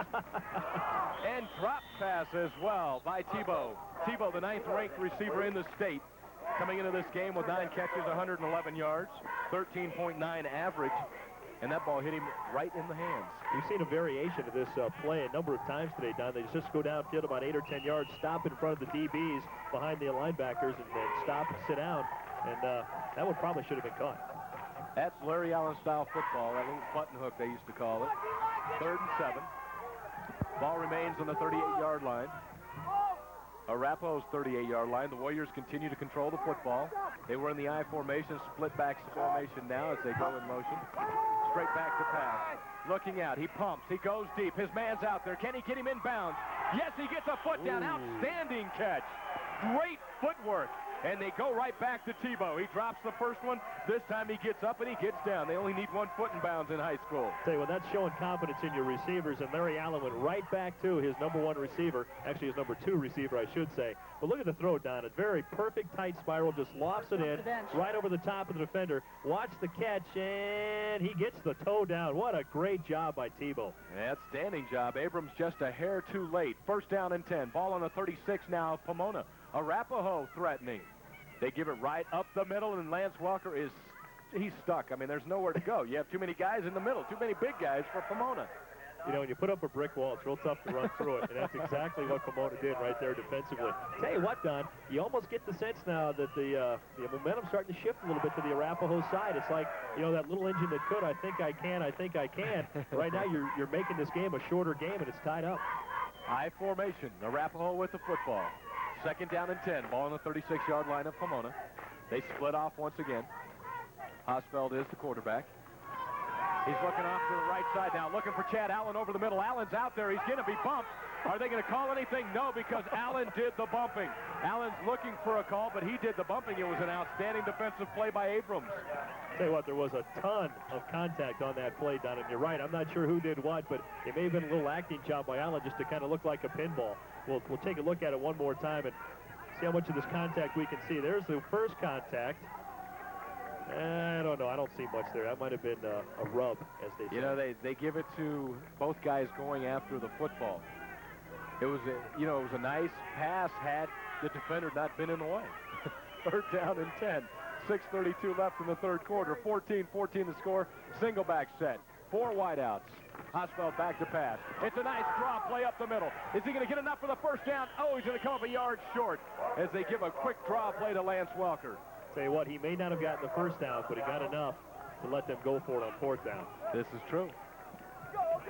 And drop pass as well by Tebow. Tebow, the 9th-ranked receiver in the state, coming into this game with 9 catches, 111 yards, 13.9 average. And that ball hit him right in the hands. We've seen a variation of this play a number of times today, Don. They just go downfield about 8 or 10 yards, stop in front of the DBs behind the linebackers, and then stop and sit down. And that one probably should have been caught. That's Larry Allen-style football, that little button hook they used to call it. 3rd and 7. Ball remains on the 38-yard line. Arapahoe's 38-yard line. The Warriors continue to control the football. They were in the I formation, split back formation now as they go in motion. Straight back to pass. Looking out. He pumps. He goes deep. His man's out there. Can he get him inbounds? Yes, he gets a foot down. Outstanding catch. Great footwork. And they go right back to Tebow. He drops the first one. This time he gets up and he gets down. They only need 1 foot in bounds in high school. Tell you what, that's showing confidence in your receivers. And Larry Allen went right back to his #1 receiver. Actually, his #2 receiver, I should say. But look at the throw, Don. A very perfect tight spiral. Just lofts it in right over the top of the defender. Watch the catch, and he gets the toe down. What a great job by Tebow. Outstanding job. Abrams just a hair too late. 1st down and 10. Ball on the 36 now of Pomona. Arapahoe threatening. They give it right up the middle, and Lance Welker he's stuck. I mean, there's nowhere to go. You have too many guys in the middle, too many big guys for Pomona. You know, when you put up a brick wall, it's real tough to run through it, and that's exactly what Pomona did right there defensively. Tell you what, Don, you almost get the sense now that the momentum's starting to shift a little bit to the Arapahoe side. It's like, you know, that little engine that could, I think I can. Right now, you're making this game a shorter game, and it's tied up. I formation. Arapahoe with the football. 2nd down and 10. Ball on the 36-yard line of Pomona. They split off once again. Hosfeld is the quarterback. He's looking off to the right side now, looking for Chad Allen over the middle. Allen's out there. He's going to be bumped. Are they going to call anything? No, because Allen did the bumping. Allen's looking for a call, but he did the bumping. It was an outstanding defensive play by Abrams. Tell you what, there was a ton of contact on that play, Don, and you're right. I'm not sure who did what, but it may have been a little acting job by Allen just to kind of look like a pinball. We'll take a look at it one more time and see how much of this contact we can see. There's the first contact. I don't know. I don't see much there. That might have been a rub, as they say. You know, they give it to both guys going after the football. It was a nice pass had the defender not been in the way. 3rd down and 10. 6:32 left in the 3rd quarter. 14-14 the score. Single back set. 4 wideouts. Hosfeld back to pass. It's a nice draw play up the middle. Is he going to get enough for the 1st down? Oh, he's going to come up a yard short as they give a quick draw play to Lance Welker. Tell you what, he may not have gotten the 1st down, but he got enough to let them go for it on 4th down. This is true.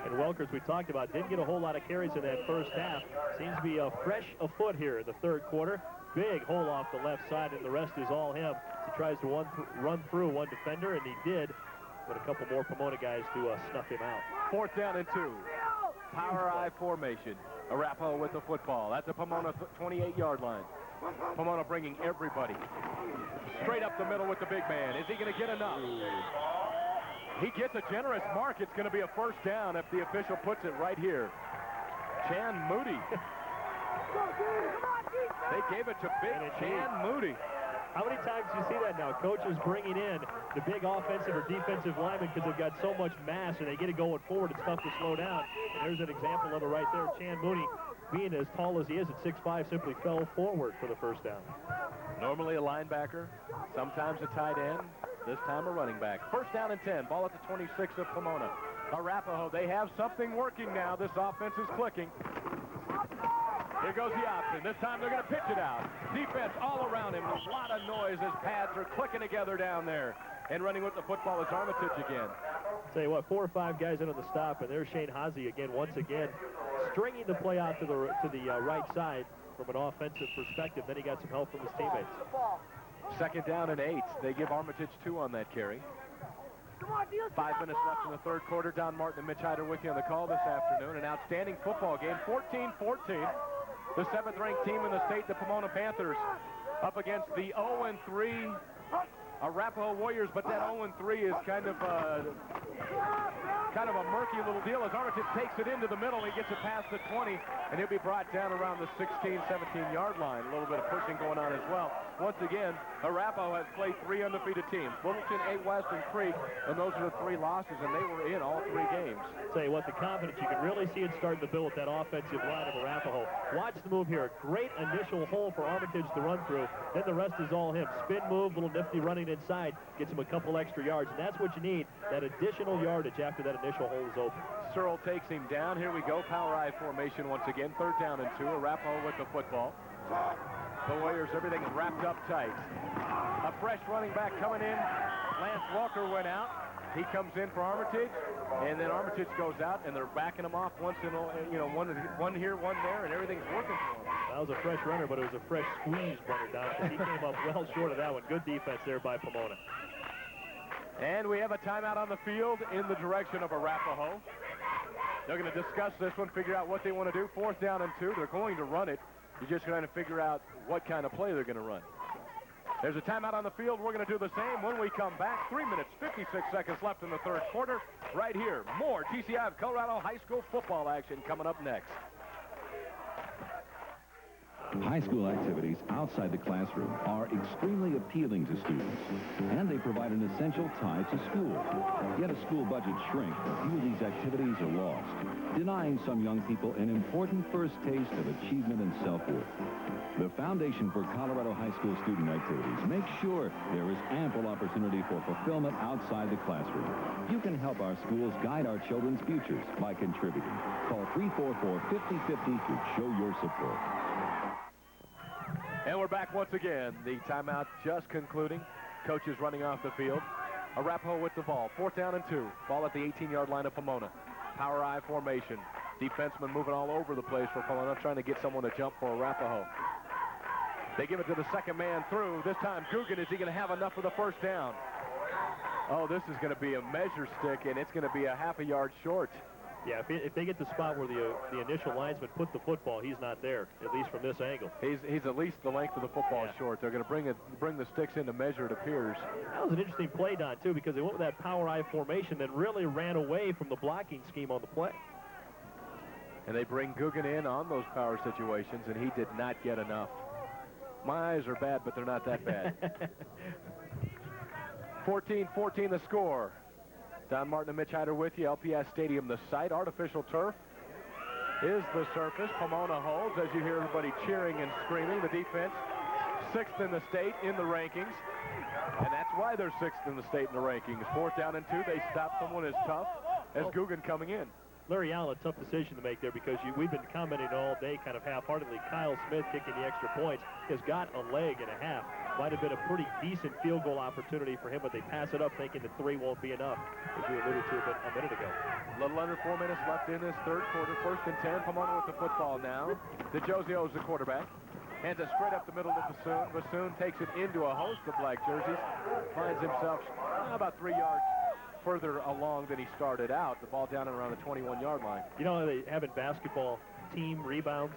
And Welker, as we talked about, didn't get a whole lot of carries in that 1st half. Seems to be fresh afoot here in the 3rd quarter. Big hole off the left side, and the rest is all him. He tries to run through one defender, and he did, but a couple more Pomona guys to snuff him out. 4th down and 2. Power I formation. Arapahoe with the football at the Pomona 28-yard line. Pomona bringing everybody straight up the middle with the big man. Is he going to get enough? He gets a generous mark. It's going to be a 1st down if the official puts it right here. Chan Moody. They gave it to big Chan Moody. How many times do you see that now? Coaches bringing in the big offensive or defensive linemen because they've got so much mass and they get it going forward. It's tough to slow down. And there's an example of it right there. Chan Mooney, being as tall as he is at 6'5", simply fell forward for the first down. Normally a linebacker, sometimes a tight end, this time a running back. First down and 10, ball at the 26 of Pomona. Arapahoe, they have something working now. This offense is clicking. Here goes the option. This time they're going to pitch it out. Defense all around him. A lot of noise as pads are clicking together down there. And running with the football is Armitage again. Tell you what, 4 or 5 guys in on the stop, and there's Shane Haase again, once again, stringing the play out to the right side from an offensive perspective. Then he got some help from his teammates. Second down and 8. They give Armitage 2 on that carry. 5 minutes left in the third quarter. Don Martin and Mitch Hyder with you on the call this afternoon. An outstanding football game, 14-14. The 7th-ranked team in the state, the Pomona Panthers, up against the 0-3 Arapahoe Warriors, but that 0-3 is kind of a murky little deal as Armitage takes it into the middle. He gets it past the 20, and he'll be brought down around the 16, 17-yard line. A little bit of pushing going on as well. Once again, Arapahoe has played 3 undefeated teams, Littleton, A. West, and Creek, and those are the 3 losses, and they were in all 3 games. Tell you what, the confidence, you can really see it starting to build with that offensive line of Arapahoe. Watch the move here. Great initial hole for Armitage to run through. Then the rest is all him. Spin move, little nifty running inside, gets him a couple extra yards, and that's what you need, that additional yardage after that initial hole is open. Searle takes him down. Here we go, power I formation once again. 3rd down and 2. Arapahoe with the football. The Warriors, everything wrapped up tight. A fresh running back coming in. Lance Walker went out. He comes in for Armitage, and then Armitage goes out, and they're backing him off once in, one here, one there, and everything's working for him. That was a fresh runner, but it was a fresh squeeze runner down because he came up well short of that one. Good defense there by Pomona. And we have a timeout on the field in the direction of Arapahoe. They're going to discuss this one, figure out what they want to do. 4th down and 2. They're going to run it. You're just trying to figure out what kind of play they're going to run. There's a timeout on the field. We're going to do the same when we come back. 3 minutes, 56 seconds left in the third quarter. Right here, more TCI of Colorado High School football action coming up next. High school activities outside the classroom are extremely appealing to students, and they provide an essential tie to school. Yet a school budget shrink, a few of these activities are lost, denying some young people an important first taste of achievement and self-worth. The Foundation for Colorado High School Student Activities makes sure there is ample opportunity for fulfillment outside the classroom. You can help our schools guide our children's futures by contributing. Call 344-5050 to show your support. And we're back once again. The timeout just concluding. Coaches running off the field. Arapahoe with the ball. 4th down and 2. Ball at the 18-yard line of Pomona. Power I formation. Defensemen moving all over the place for Pomona, trying to get someone to jump for Arapahoe. They give it to the second man through. This time, Guggen, is he going to have enough for the first down? Oh, this is going to be a measure stick, and it's going to be a half a yard short. Yeah, if they get the spot where the initial linesman put the football, he's not there, at least from this angle. He's at least the length of the football short. They're going to bring the sticks in to measure, it appears. That was an interesting play, Don, too, because they went with that power I formation, then really ran away from the blocking scheme on the play. And they bring Guggen in on those power situations, and he did not get enough. My eyes are bad, but they're not that bad. 14-14 the score. Don Martin and Mitch Hyder with you. LPS Stadium, the site. Artificial turf is the surface. Pomona holds as you hear everybody cheering and screaming. The defense, 6th in the state in the rankings. And that's why they're 6th in the state in the rankings. 4th down and 2. They stop someone as tough as Guggen coming in. Larry Allen, a tough decision to make there because we've been commenting all day kind of half-heartedly. Kyle Smith kicking the extra points has got a leg and a half. Might have been a pretty decent field goal opportunity for him, but they pass it up thinking that 3 won't be enough, as we alluded to a minute ago. A little under 4 minutes left in this third quarter. 1st and 10. Pomona with the football now. DeJosio's the quarterback. Hands it straight up the middle to Bassoon. Bassoon takes it into a host of black jerseys. Finds himself about 3 yards further along than he started out. The ball down and around the 21-yard line. You know, they have in basketball team rebounds.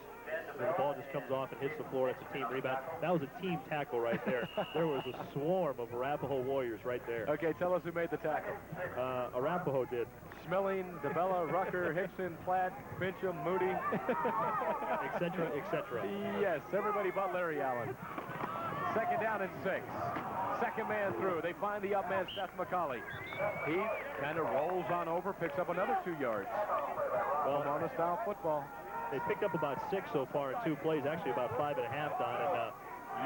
When the ball just comes off and hits the floor, it's a team rebound. That was a team tackle right there. There was a swarm of Arapahoe Warriors right there. Okay, tell us who made the tackle. Arapahoe did. Schmeling, DeBella, Rucker, Hickson, Platt, Fincham, Moody. Et cetera, et cetera. Yes, everybody but Larry Allen. Second down and 6. Second man through. They find the up man, Seth McCauley. He kind of rolls on over, picks up another 2 yards. Pomona style football. They picked up about 6 so far in 2 plays, actually about 5.5, Don. And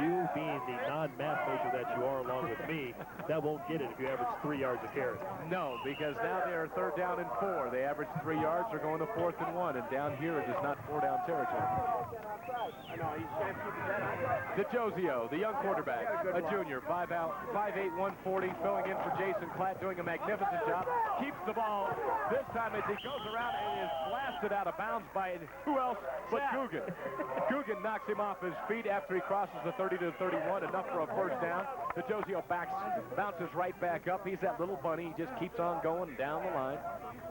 you being the non-math major that you are along with me, that won't get it if you average 3 yards a carry. No, because now they are 3rd down and 4. They average 3 yards. They're going to 4th and 1. And down here, it is not 4-down territory. DeJosio, the young quarterback, a junior, 5'8", 140, filling in for Jason Klatt, doing a magnificent job. Keeps the ball. This time as he goes around and is blasted out of bounds by who else but Guggen. Guggen knocks him off his feet after he crosses the 30 to 31, enough for a first down. DeJosio bounces right back up. He's that little bunny. He just keeps on going down the line.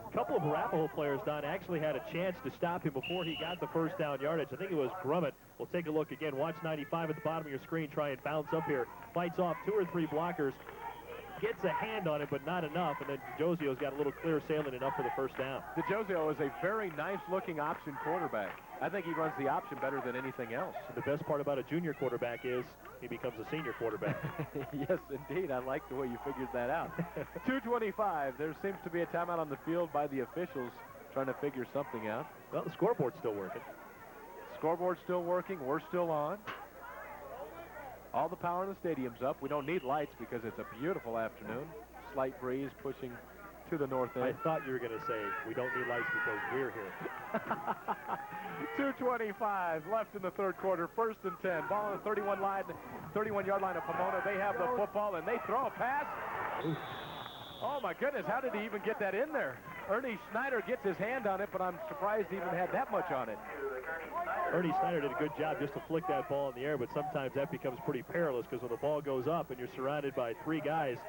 A couple of Arapahoe players, Don, actually had a chance to stop him before he got the first down yardage. I think it was Grummett. We'll take a look again. Watch 95 at the bottom of your screen. Try and bounce up here. Fights off 2 or 3 blockers. Gets a hand on it, but not enough. And then DeJosio's got a little clear sailing enough for the first down. DeJosio is a very nice-looking option quarterback. I think he runs the option better than anything else. The best part about a junior quarterback is he becomes a senior quarterback. Yes, indeed. I like the way you figured that out. 2:25. There seems to be a timeout on the field by the officials trying to figure something out. Well, the scoreboard's still working. Scoreboard's still working. We're still on. All the power in the stadium's up. We don't need lights because it's a beautiful afternoon. Slight breeze pushing to the north end. I thought you were going to say we don't need lights because we're here. 2:25 left in the 3rd quarter. 1st and 10. Ball on the 31-yard line of Pomona. They have the football and they throw a pass. Oof. Oh my goodness! How did he even get that in there? Ernie Snyder gets his hand on it, but I'm surprised he even had that much on it. Ernie Snyder did a good job just to flick that ball in the air, but sometimes that becomes pretty perilous because when the ball goes up and you're surrounded by 3 guys,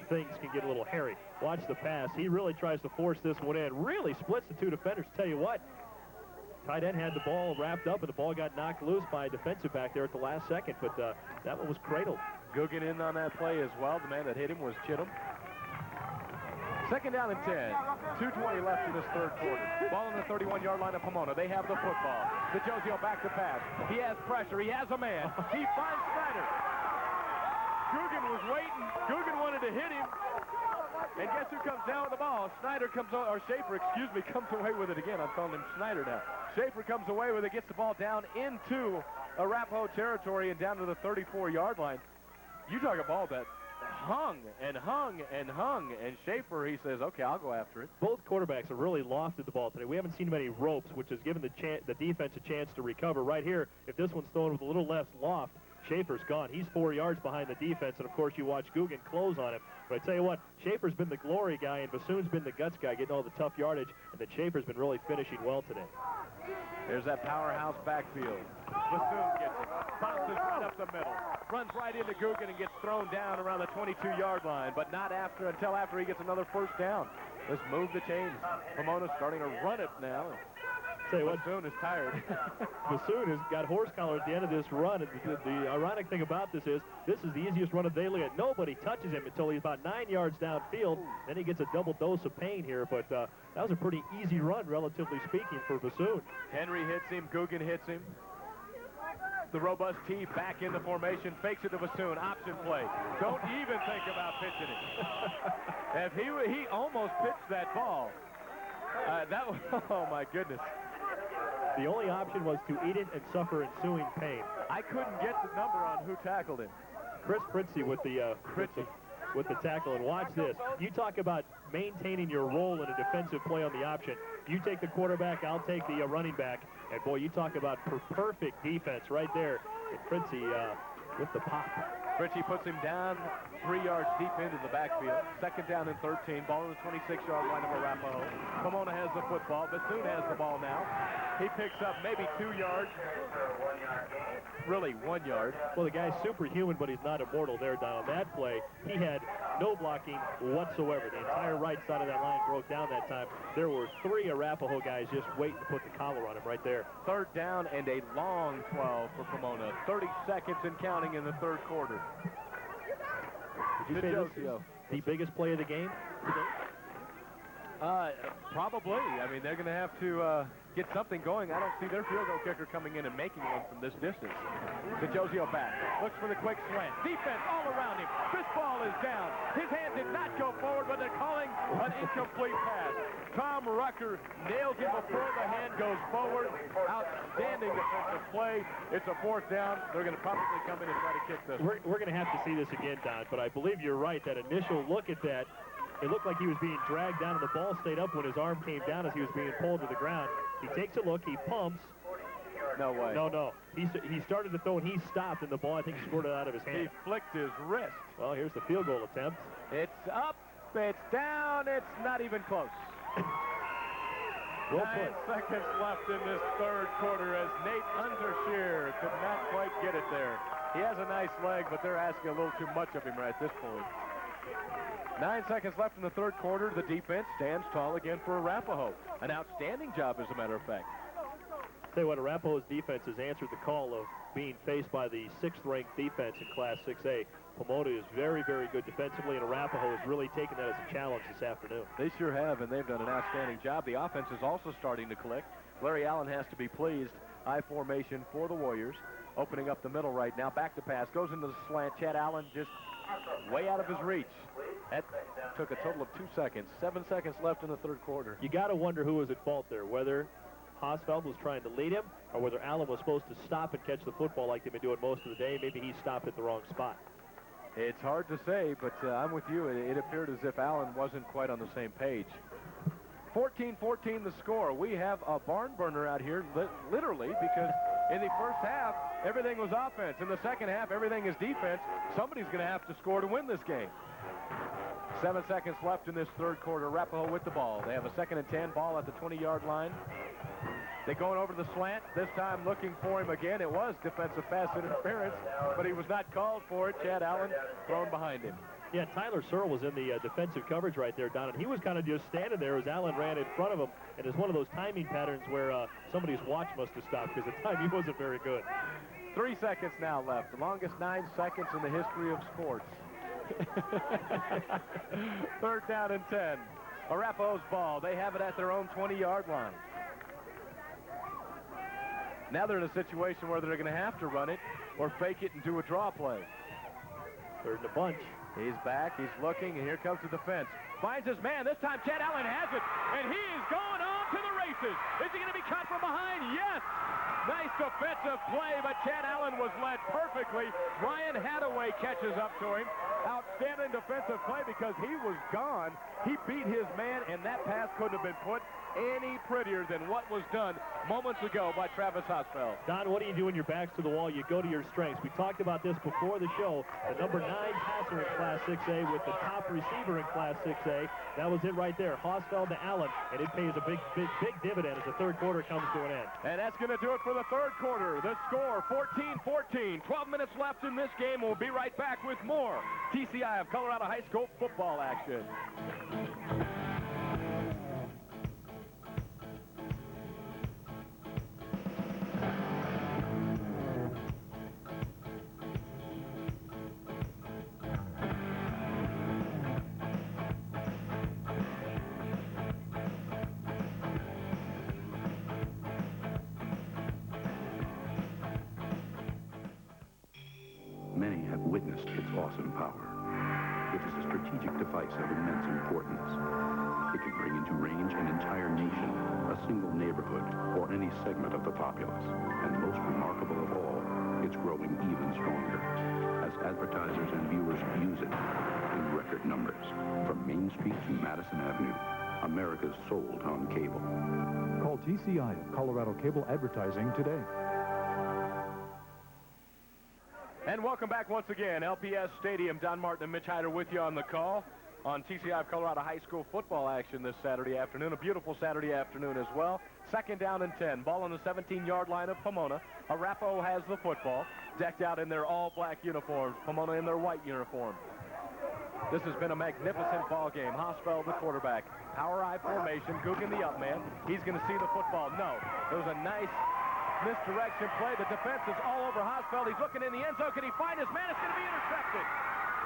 things can get a little hairy. Watch the pass. He really tries to force this one in. Really splits the 2 defenders. Tell you what, tight end had the ball wrapped up and the ball got knocked loose by a defensive back there at the last second, but that one was cradled. Guggen in on that play as well. The man that hit him was Chittum. 2nd down and 10. 2:20 left in this 3rd quarter. Ball on the 31-yard line of Pomona. They have the football. DeJosio back to pass. He has pressure. He has a man. He finds Snyder. Guggen was waiting. Guggen wanted to hit him. And guess who comes down with the ball? Snyder comes, or Schaefer, excuse me, comes away with it again. I'm calling him Snyder now. Schaefer comes away with it, gets the ball down into Arapahoe territory and down to the 34-yard line. You talk a ball that hung and hung and hung, and Schaefer, he says, okay, I'll go after it. Both quarterbacks have really lofted the ball today. We haven't seen many ropes, which has given the defense a chance to recover. Right here, if this one's thrown with a little less loft, Schaefer's gone. He's 4 yards behind the defense, and of course you watch Guggen close on him. But I tell you what, Schaefer's been the glory guy, and Bassoon's been the guts guy, getting all the tough yardage, and then Schaefer's been really finishing well today. There's that powerhouse backfield. Bassoon gets it, bounces right up the middle, runs right into Guggen and gets thrown down around the 22-yard line, but not until after he gets another first down. Let's move the chains. Pomona's starting to run it now. Bassoon is tired. Bassoon has got horse collar at the end of this run. And the ironic thing about this is the easiest run of the day. Look at, nobody touches him until he's about 9 yards downfield. Then he gets a double dose of pain here, but that was a pretty easy run, relatively speaking, for Bassoon. Henry hits him. Guggen hits him. The robust T back in the formation, fakes it to Bassoon, option play. Don't even think about pitching it. If he almost pitched that ball. That was, oh my goodness. The only option was to eat it and suffer ensuing pain. I couldn't get the number on who tackled him. Chris Fritzy with the tackle, and watch this. You talk about maintaining your role in a defensive play on the option. You take the quarterback, I'll take the running back, and boy, you talk about perfect defense right there. And Fritzy with the pop. Fritzy puts him down 3 yards deep into the backfield. 2nd down and 13. Ball on the 26-yard line of Arapahoe. Pomona has the football. Bassoon has the ball now. He picks up maybe 2 yards. Really, 1 yard. Well, the guy's superhuman, but he's not immortal there, Don. On that play, he had no blocking whatsoever. The entire right side of that line broke down that time. There were 3 Arapahoe guys just waiting to put the collar on him right there. 3rd down and a long 12 for Pomona. 30 seconds and counting in the 3rd quarter. Did you say this is the biggest play of the game today? Probably. I mean, they're going to have to get something going. I don't see their field goal kicker coming in and making one from this distance. DeJosio back. Looks for the quick slant. Defense all around him. This ball is down. His hand did not go forward, but they're calling an incomplete pass. Tom Rucker nails him before the hand goes forward. Outstanding defensive play. It's a fourth down. They're going to probably come in and try to kick this. We're going to have to see this again, Don, but I believe you're right. That initial look at that, it looked like he was being dragged down, and the ball stayed up when his arm came down as he was being pulled to the ground. He takes a look, he pumps. No way. No. He started to throw, and he stopped, and the ball, I think, squirted out of his hand. He flicked his wrist. Well, here's the field goal attempt. It's up, it's down, it's not even close. 9 seconds left in this third quarter as Nate Undershear could not quite get it there. He has a nice leg, but they're asking a little too much of him right at this point. 9 seconds left in the third quarter. The defense stands tall again for Arapahoe. An outstanding job, as a matter of fact. Tell you what, Arapahoe's defense has answered the call of being faced by the 6th-ranked defense in Class 6A. Pomona is very, very good defensively, and Arapahoe has really taken that as a challenge this afternoon. They sure have, and they've done an outstanding job. The offense is also starting to click. Larry Allen has to be pleased. I formation for the Warriors. Opening up the middle right now. Back to pass. Goes into the slant. Chad Allen just way out of his reach. That took a total of 2 seconds. 7 seconds left in the third quarter. You got to wonder who was at fault there, whether Hosfeld was trying to lead him or whether Allen was supposed to stop and catch the football like they've been doing most of the day. Maybe he stopped at the wrong spot. It's hard to say, but I'm with you. It appeared as if Allen wasn't quite on the same page. 14-14 the score. We have a barn burner out here, literally, because in the first half, everything was offense. In the second half, everything is defense. Somebody's going to have to score to win this game. 7 seconds left in this third quarter. Arapahoe with the ball. They have a 2nd and 10, ball at the 20-yard line. They're going over the slant, this time looking for him again. It was defensive pass interference, but he was not called for it. Chad Allen thrown behind him. Yeah, Tyler Searle was in the defensive coverage right there, Don, and he was kind of just standing there as Allen ran in front of him. And it's one of those timing patterns where somebody's watch must have stopped because the timing wasn't very good. 3 seconds now left, the longest 9 seconds in the history of sports. 3rd down and 10. Arapahoe's ball. They have it at their own 20-yard line. Now they're in a situation where they're going to have to run it or fake it and do a draw play. 3rd and a bunch. He's back, he's looking, and here comes the defense. Finds his man. This time Chad Allen has it, and he is going on to the races. Is he going to be caught from behind? Yes! Nice defensive play, but Chad Allen was led perfectly. Ryan Hadaway catches up to him. Outstanding defensive play because he was gone. He beat his man, and that pass couldn't have been put any prettier than what was done moments ago by Travis Hosfeld. Don, what do you do when your back's to the wall? You go to your strengths. We talked about this before the show. The number 9 passer in Class 6A with the top receiver in Class 6A. That was it right there. Hosfeld to Allen, and it pays a big dividend as the third quarter comes to an end. And that's going to do it for the third quarter. The score, 14-14. 12 minutes left in this game. We'll be right back with more TCI of Colorado High School football action. Many have witnessed its awesome power. It is a strategic device of immense importance. It can bring into range an entire nation, a single neighborhood, or any segment of the populace. And most remarkable of all, it's growing even stronger as advertisers and viewers use it in record numbers. From Main Street to Madison Avenue, America's sold on cable. Call TCI of Colorado Cable Advertising today. And welcome back once again. LPS Stadium. Don Martin and Mitch Hyder with you on the call on TCI of Colorado High School football action this Saturday afternoon. A beautiful Saturday afternoon as well. 2nd down and 10. Ball on the 17-yard line of Pomona. Arapahoe has the football, decked out in their all-black uniforms. Pomona in their white uniform. This has been a magnificent ball game. Hosfeld, the quarterback. Power I formation. Guggen, the up man. He's going to see the football. No. It was a nice misdirection play. The defense is all over Hosfeld. He's looking in the end zone. Can he find his man? It's going to be intercepted.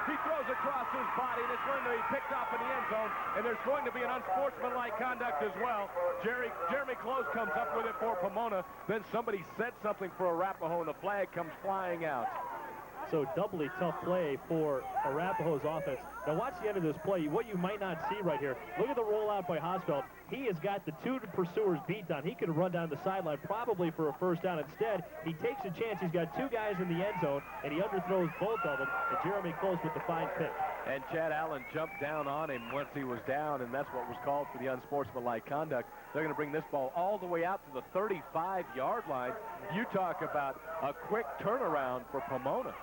He throws across his body, and it's going to be picked off in the end zone, and there's going to be an unsportsmanlike conduct as well. Jeremy Close comes up with it for Pomona. Then somebody said something for Arapahoe, and the flag comes flying out. So doubly tough play for Arapahoe's offense. Now watch the end of this play. What you might not see right here, look at the rollout by Hosfeld. He has got the two pursuers beat down. He could run down the sideline probably for a first down. Instead, he takes a chance. He's got two guys in the end zone, and he underthrows both of them, and Jeremy Close with the fine pick. And Chad Allen jumped down on him once he was down, and that's what was called for the unsportsmanlike conduct. They're going to bring this ball all the way out to the 35-yard line. You talk about a quick turnaround for Pomona.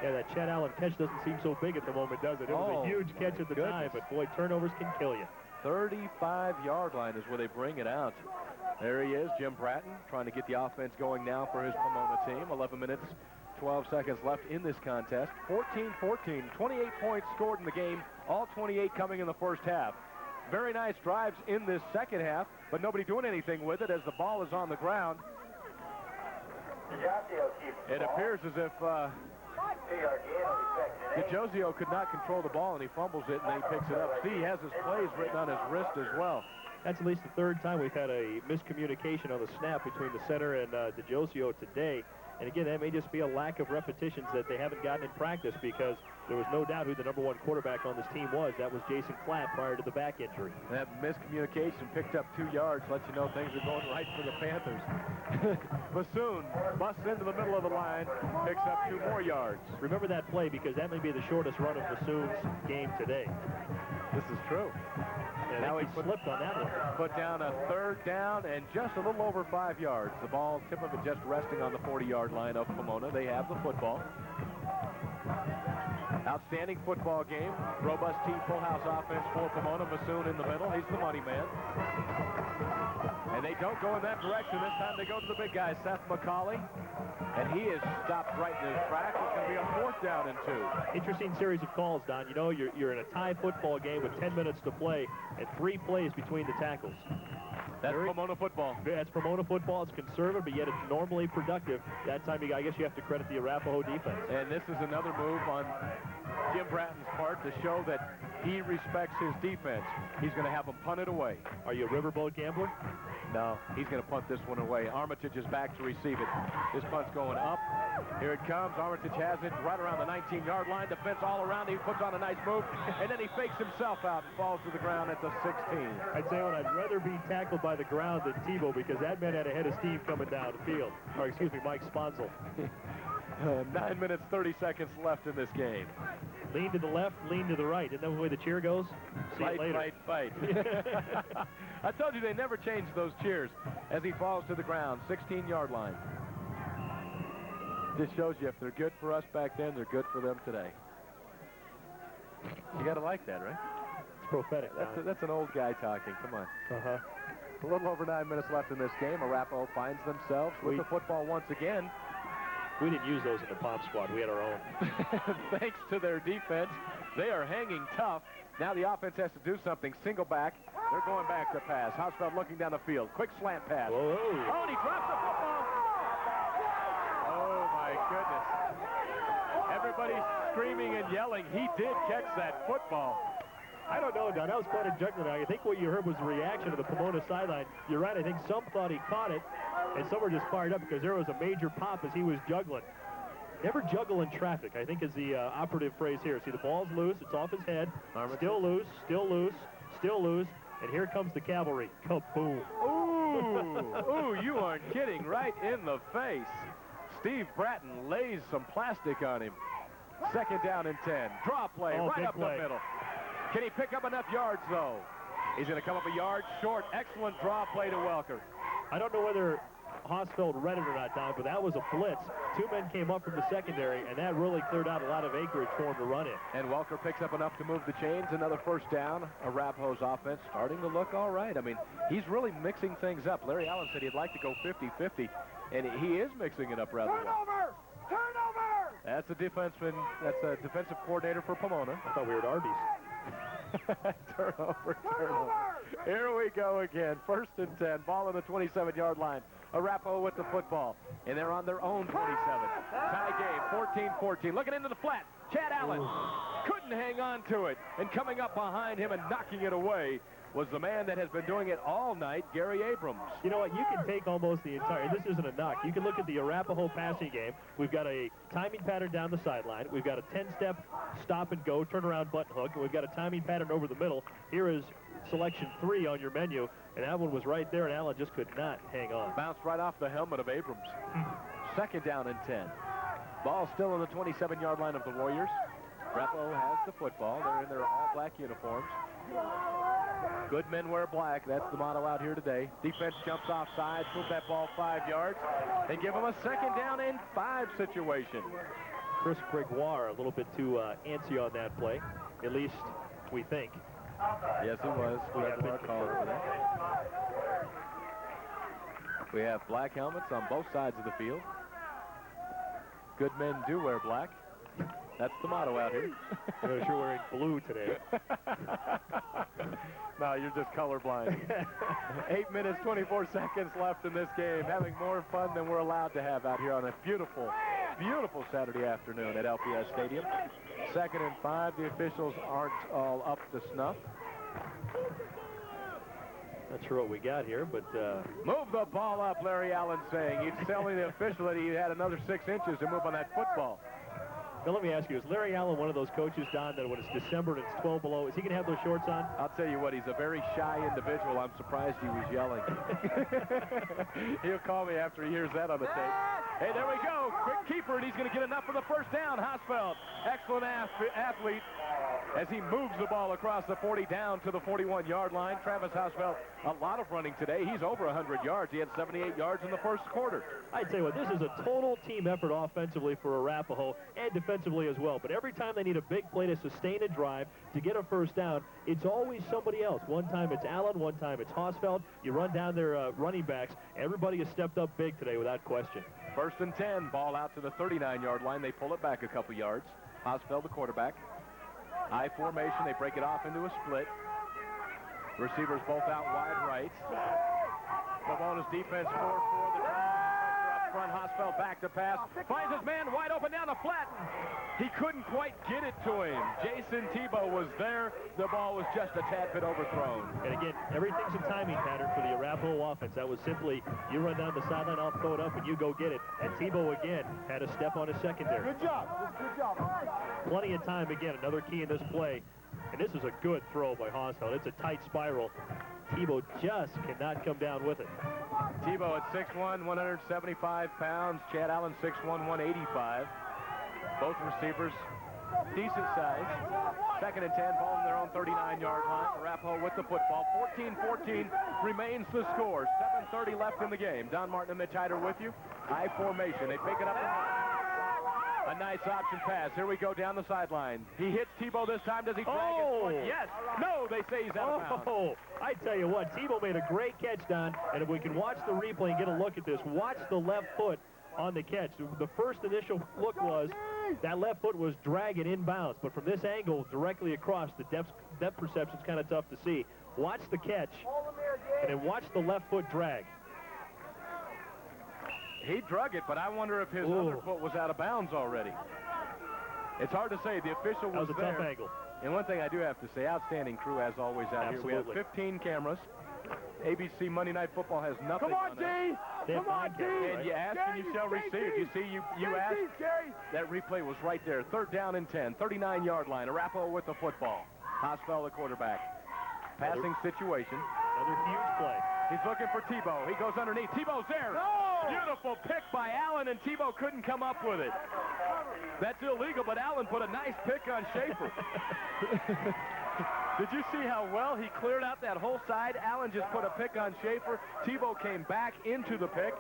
Yeah, that Chad Allen catch doesn't seem so big at the moment, does it? It was a huge catch at the time, but boy, turnovers can kill you. 35-yard line is where they bring it out. There he is, Jim Bratton, trying to get the offense going now for his Pomona team. 11 minutes, 12 seconds left in this contest. 14-14, 28 points scored in the game, all 28 coming in the first half. Very nice drives in this second half, but nobody doing anything with it as the ball is on the ground. It appears as if DiGiorgio could not control the ball, and he fumbles it, and then he picks it up. See, he has his plays written on his wrist as well. That's at least the third time we've had a miscommunication on the snap between the center and DiGiorgio today. And again, that may just be a lack of repetitions that they haven't gotten in practice, because there was no doubt who the #1 quarterback on this team was. That was Jason Clapp prior to the back injury. That miscommunication picked up 2 yards, lets you know things are going right for the Panthers. Bassoon busts into the middle of the line, picks up 2 more yards. Remember that play, because that may be the shortest run of Bassoon's game today. This is true. Yeah, now he slipped on that one. Put down a 3rd down and just a little over 5 yards. The ball, tip of it just resting on the 40-yard line of Pomona. They have the football. Outstanding football game. Robust team, full house offense for Pomona. Bassoon in the middle. He's the money man. And they don't go in that direction. This time they go to the big guy, Seth McCauley. And he is stopped right in his tracks. It's going to be a 4th down and 2. Interesting series of calls, Don. You know, you're in a tie football game with 10 minutes to play and 3 plays between the tackles. That's Pomona football. That's Pomona football. It's conservative, but yet it's normally productive. That time, I guess you have to credit the Arapahoe defense. And this is another move on Jim Bratton's part to show that he respects his defense. He's going to have them punt it away. Are you a riverboat gambler? No, he's going to punt this one away. Armitage is back to receive it. This punt's going up. Here it comes. Armitage has it right around the 19-yard line. Defense all around. He puts on a nice move, and then he fakes himself out and falls to the ground at the 16. I'd say I'd rather be tackled by the ground than Tebow, because that man had a head of steam coming down the field. Or, excuse me, Mike Sponsel. 9 minutes, 30 seconds left in this game. Lean to the left, lean to the right. Isn't that the way the cheer goes? See fight, you later. Fight, fight. I told you they never changed those cheers as he falls to the ground. 16-yard line. Just shows you if they're good for us back then, they're good for them today. You got to like that, right? It's prophetic. That's an old guy talking. Come on. Uh-huh. A little over 9 minutes left in this game. Arapahoe finds themselves with the football once again. We didn't use those in the Pop Squad. We had our own. Thanks to their defense. They are hanging tough. Now the offense has to do something. Single back. They're going back to pass. Hausfeld looking down the field. Quick slant pass. Whoa. Oh, and he drops the football. Oh, my goodness. Everybody's screaming and yelling. He did catch that football. I don't know, Don. That was quite a juggling. I think what you heard was the reaction of the Pomona sideline. You're right. I think some thought he caught it, and some were just fired up because there was a major pop as he was juggling. Never juggle in traffic, I think, is the operative phrase here. See, the ball's loose. It's off his head. Still loose, still loose, still loose. And here comes the cavalry. Kaboom. Ooh, you aren't kidding. Right in the face. Steve Bratton lays some plastic on him. 2nd down and 10. Draw play right up the middle. Can he pick up enough yards, though? He's going to come up a yard short. Excellent draw play to Welker. I don't know whether Hausfeld read it or not, Don, but that was a blitz. 2 men came up from the secondary, and that really cleared out a lot of acreage for him to run in. And Welker picks up enough to move the chains. Another 1st down. Arapahoe's offense starting to look all right. I mean, he's really mixing things up. Larry Allen said he'd like to go 50-50, and he is mixing it up rather well. Turnover! That's a defensive coordinator for Pomona. I thought we were at Arby's. Turnover. Here we go again. 1st and 10. Ball on the 27-yard line. Arapahoe with the football. And they're on their own 27. Tie game, 14-14. Looking into the flat. Chad Allen couldn't hang on to it. And coming up behind him and knocking it away was the man that has been doing it all night, Gary Abrams. You know what? You can take almost the entire, this isn't a knock. You can look at the Arapahoe passing game. We've got a timing pattern down the sideline. We've got a 10-step stop and go, turn around button hook. And we've got a timing pattern over the middle. Here is selection 3 on your menu. And that one was right there, and Allen just could not hang on. Bounced right off the helmet of Abrams. Second down and 10. Ball still on the 27-yard line of the Warriors. Arapahoe has the football. They're in their all-black uniforms. Good men wear black. That's the motto out here today. Defense jumps off sides, move that ball 5 yards. They give them a second down and 5 situation. Chris Gregoire a little bit too antsy on that play. At least we think. Yes, he was. We had our call for that. We have black helmets on both sides of the field. Good men do wear black. That's the motto out here. You're wearing blue today. No, you're just colorblind. 8 minutes, 24 seconds left in this game. Having more fun than we're allowed to have out here on a beautiful, beautiful Saturday afternoon at LPS Stadium. 2nd and 5. The officials aren't all up to snuff. Not sure what we got here, but... Move the ball up, Larry Allen saying. He's telling the official that he had another 6 inches to move on that football. Now, let me ask you, is Larry Allen one of those coaches, Don, that when it's December and it's 12 below, is he going to have those shorts on? I'll tell you what, he's a very shy individual. I'm surprised he was yelling. He'll call me after he hears that on the tape. Hey, there we go. Quick keeper, and he's going to get enough for the first down. Hosfeld, excellent athlete as he moves the ball across the 40 down to the 41-yard line. Travis Hosfeld, a lot of running today. He's over 100 yards. He had 78 yards in the first quarter. I tell you what, this is a total team effort offensively for Arapahoe and defensively as well. But every time they need a big play to sustain a drive, to get a first down, it's always somebody else. One time it's Allen, one time it's Hosfeld. You run down their running backs. Everybody has stepped up big today without question. 1st and 10, ball out to the 39-yard line. They pull it back a couple yards. Hosfeld, the quarterback. I formation, they break it off into a split. Receivers both out wide right. Pomona's defense 4-4. The up front, Hosfeld back to pass. Finds his man wide open down the flat. He couldn't quite get it to him. Jason Tebow was there. The ball was just a tad bit overthrown. And again, everything's a timing pattern for the Arapahoe offense. That was simply, you run down the sideline, I'll throw it up, and you go get it. And Tebow, again, had a step on his secondary. Good job. Good job. Plenty of time, again, another key in this play. And this is a good throw by Hosfeld. It's a tight spiral. Tebow just cannot come down with it. Tebow at 6'1", 175 pounds. Chad Allen 6'1", 185. Both receivers decent size. 2nd and 10, ball in their own 39-yard line. Arapahoe with the football. 14-14 remains the score. 7:30 left in the game. Don Martin and Mitch Hyder with you. I formation. They pick it up. A nice option pass. Here we go down the sideline. He hits Tebow this time. Does he drag it? Yes. No, they say he's out of bounds. I tell you what, Tebow made a great catch, Don. And if we can watch the replay and get a look at this, watch the left foot on the catch. The first initial look was that left foot was dragging inbounds. But from this angle, directly across, the depth perception's kind of tough to see. Watch the catch, and then watch the left foot drag. He drug it, but I wonder if his other foot was out of bounds already. It's hard to say. The official was there. That was a tough angle. And one thing I do have to say, outstanding crew as always out here. We have 15 cameras. ABC Monday Night Football has nothing on it. Come on, D! And you ask and you shall receive. You see, you asked. That replay was right there. 3rd down and 10, 39-yard line. Arapahoe with the football. Hosfeld, the quarterback. Passing situation. Another huge play. He's looking for Tebow. He goes underneath. Tebow's there. No! Beautiful pick by Allen, and Tebow couldn't come up with it. That's illegal, but Allen put a nice pick on Schaefer. Did you see how well he cleared out that whole side? Allen just put a pick on Schaefer. Tebow came back into the pick,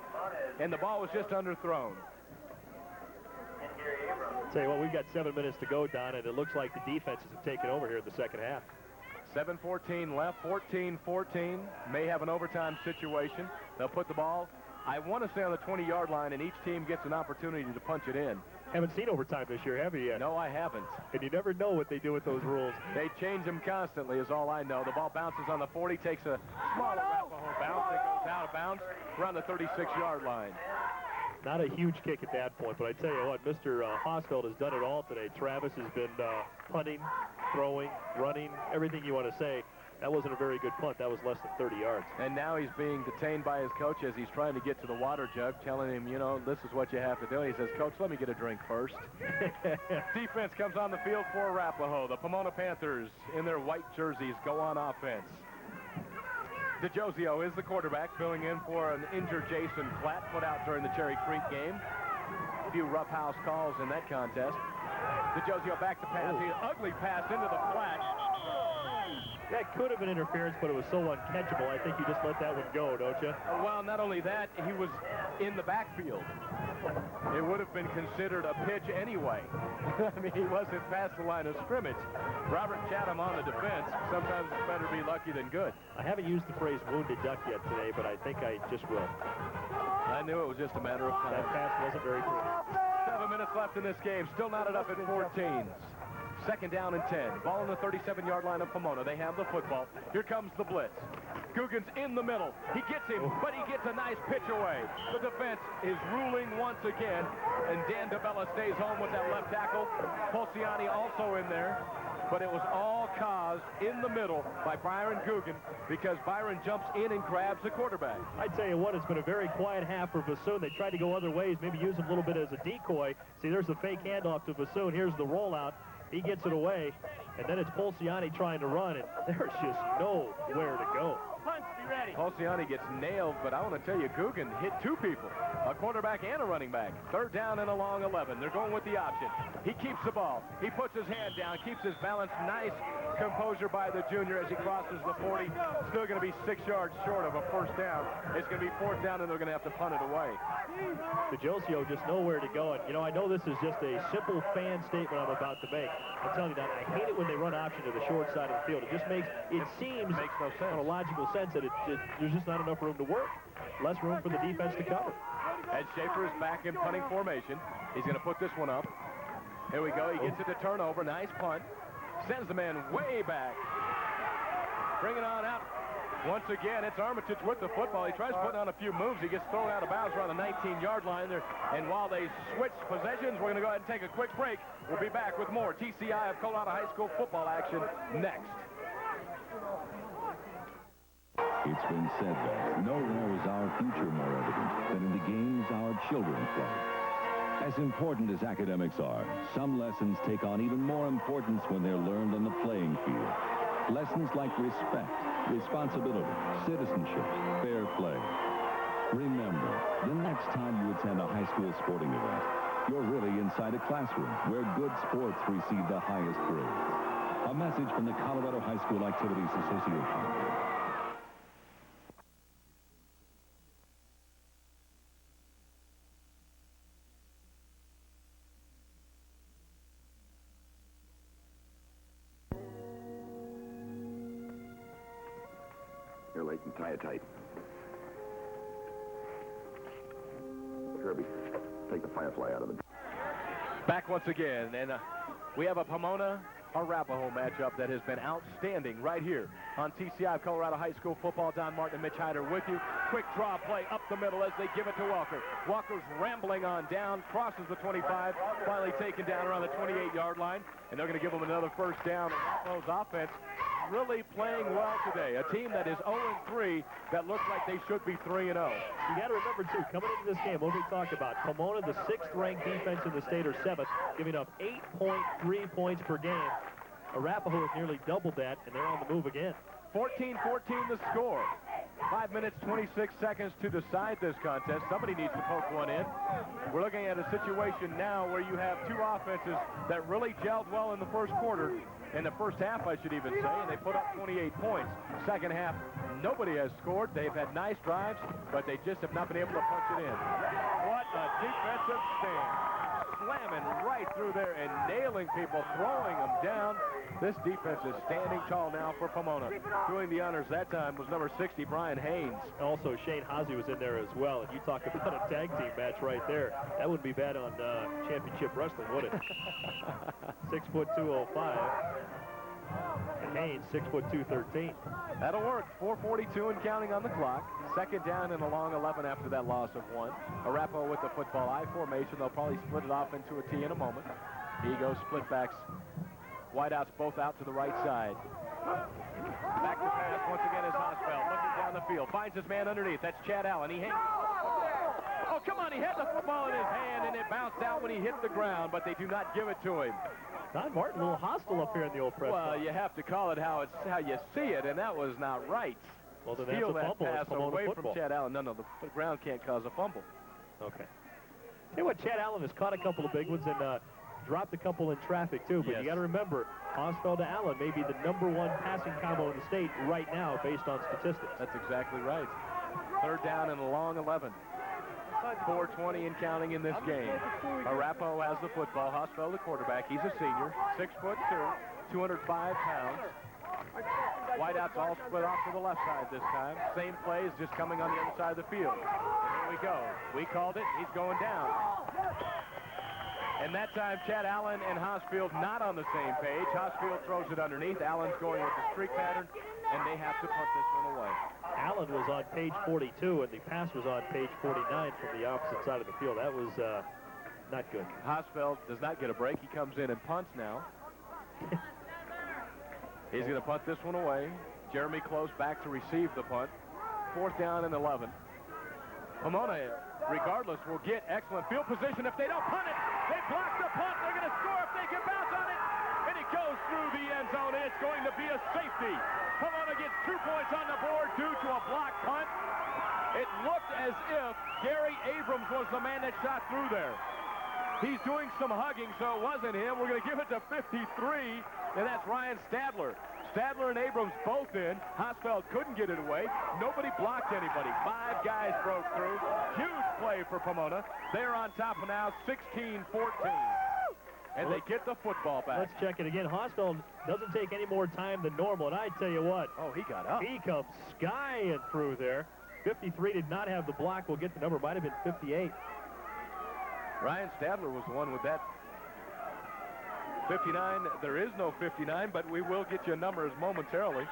and the ball was just underthrown. Tell you what, we've got 7 minutes to go, Don, and it looks like the defenses have taken over here in the second half. 7:14 left, 14-14. May have an overtime situation. They'll put the ball, I want to say, on the 20-yard line, and each team gets an opportunity to punch it in. Haven't seen overtime this year, have you yet? No, I haven't. And you never know what they do with those rules. They change them constantly is all I know. The ball bounces on the 40, takes a small Arapahoe bounce. It goes out of bounds around the 36-yard line. Not a huge kick at that point, but I tell you what, Mr. Hosfeld has done it all today. Travis has been punting, throwing, running, everything you want to say. That wasn't a very good punt. That was less than 30 yards. And now he's being detained by his coach as he's trying to get to the water jug, telling him, you know, this is what you have to do. He says, Coach, let me get a drink first. Defense comes on the field for Arapahoe. The Pomona Panthers in their white jerseys go on offense. DeJosio is the quarterback, filling in for an injured Jason Platt, put out during the Cherry Creek game. A few roughhouse calls in that contest. DeJosio back to pass. An ugly pass into the flat. That could have been interference, but it was so uncatchable. I think you just let that one go, don't you? Well, not only that, he was in the backfield. It would have been considered a pitch anyway. I mean, he wasn't past the line of scrimmage. Robert Chatham on the defense. Sometimes it's better be lucky than good. I haven't used the phrase wounded duck yet today, but I think I just will. I knew it was just a matter of time. That pass wasn't very pretty. 7 minutes left in this game. Still knotted up at 14. Second down and 10. Ball on the 37-yard line of Pomona. They have the football. Here comes the blitz. Guggen's in the middle. He gets him, but he gets a nice pitch away. The defense is ruling once again, and Dan DeBella stays home with that left tackle. Polciani also in there, but it was all caused in the middle by Byron Guggen because Byron jumps in and grabs the quarterback. I tell you what, it's been a very quiet half for Bassoon. They tried to go other ways, maybe use him a little bit as a decoy. See, there's the fake handoff to Bassoon. Here's the rollout. He gets it away, and then it's Polciani trying to run, and there's just nowhere to go. Punch, be ready. Polciani gets nailed, but I want to tell you, Guggen hit two people, a quarterback and a running back. Third down and a long 11. They're going with the option. He keeps the ball. He puts his hand down, keeps his balance. Nice composure by the junior as he crosses the 40. Still going to be 6 yards short of a first down. It's going to be fourth down, and they're going to have to punt it away. DeJosio just nowhere to go. And, you know, I know this is just a simple fan statement I'm about to make. I'm telling you that I hate it when they run option to the short side of the field. It just makes, it seems, makes no sense. on a logical sense that there's just not enough room to work. Less room for the defense to cover. Ed Schaefer is back in punting formation. He's going to put this one up. Here we go. He gets it to turnover. Nice punt. Sends the man way back. Bring it on out. Once again, it's Armitage with the football. He tries putting on a few moves. He gets thrown out of bounds around the 19-yard line there. And while they switch possessions, we're going to go ahead and take a quick break. We'll be back with more TCI of Colorado High School football action next. It's been said that nowhere is our future more evident than in the games our children play. As important as academics are, some lessons take on even more importance when they're learned on the playing field. Lessons like respect, responsibility, citizenship, fair play. Remember, the next time you attend a high school sporting event, you're really inside a classroom where good sports receive the highest grades. A message from the Colorado High School Activities Association. Here, Leighton, tie it tight. Kirby, take the firefly out of it. Back once again, and we have a Pomona-Arapahoe matchup that has been outstanding right here on TCI Colorado High School football. Don Martin and Mitch Hyder with you. Quick draw play up the middle as they give it to Walker. Walker's rambling on down, crosses the 25, finally taken down around the 28-yard line, and they're going to give him another first down. Arapahoe's offense really playing well today. A team that is 0-3 that looks like they should be 3-0. You got to remember, too, coming into this game, what we talked about, Pomona, the 6th-ranked defense in the state, or 7th, giving up 8.3 points per game. Arapahoe has nearly doubled that, and they're on the move again. 14-14 the score. 5 minutes, 26 seconds to decide this contest. Somebody needs to poke one in. We're looking at a situation now where you have two offenses that really gelled well in the first quarter. In the first half, I should even say, and they put up 28 points. Second half, nobody has scored. They've had nice drives, but they just have not been able to punch it in. What a defensive stand. Slamming right through there and nailing people, throwing them down. This defense is standing tall now for Pomona. Doing the honors that time was number 60, Brian Haynes. Also, Shane Haase was in there as well, and you talk about a tag team match right there. That wouldn't be bad on championship wrestling, would it? 6'2", 205. And Haynes, 6'2", 213. That'll work. 4:42 and counting on the clock. Second down and a long 11 after that loss of 1. Arapahoe with the football. I formation. They'll probably split it off into a T in a moment. He goes split backs. Wideouts both out to the right side. Back to pass once again is Hosfeld looking down the field. Finds his man underneath. That's Chad Allen. He hangs. Oh, come on. He had the football in his hand, and it bounced out when he hit the ground, but they do not give it to him. Don Martin, a little hostile up here in the old press box. Well, you have to call it how you see it, and that was not right. Well, then that's Steal a that fumble. pass away football. from Chad Allen. No, the ground can't cause a fumble. Okay. Hey, what, Chad Allen has caught a couple of big ones and dropped a couple in traffic, too. But yes. You got to remember, Hosfeld to Allen may be the #1 passing combo in the state right now based on statistics. That's exactly right. Third down and a long 11. 4:20 and counting in this game. Arapahoe has the football. Hosfeld, the quarterback. He's a senior. 6'2", 205 pounds. Wideouts all split off to the left side this time. Same plays, just coming on the other side of the field. And here we go. We called it. He's going down. And that time, Chad Allen and Hosfeld not on the same page. Hosfeld throws it underneath. Allen's going with the streak pattern, and they have to punt this one away. Allen was on page 42, and the pass was on page 49 from the opposite side of the field. That was not good. Hosfeld does not get a break. He comes in and punts now. He's going to punt this one away. Jeremy Close back to receive the punt. 4th down and 11. Pomona, regardless, will get excellent field position if they don't punt it. They block the punt. They're going to score if they can bounce on it. And it goes through the end zone. It's going to be a safety. Pomona gets 2 points on the board due to a block punt. It looked as if Gary Abrams was the man that shot through there. He's doing some hugging, so it wasn't him. We're going to give it to 53, and that's Ryan Stadler. Stadler and Abrams both in. Hosfeld couldn't get it away. Nobody blocked anybody. 5 guys broke through. Huge play for Pomona. They're on top of now, 16-14. And they get the football back. Let's check it again. Hosfeld doesn't take any more time than normal, and I tell you what. Oh, he got up. He comes skying through there. 53 did not have the block. We'll get the number. Might have been 58. Ryan Stadler was the one with that 59. There is no 59, but we will get you numbers momentarily.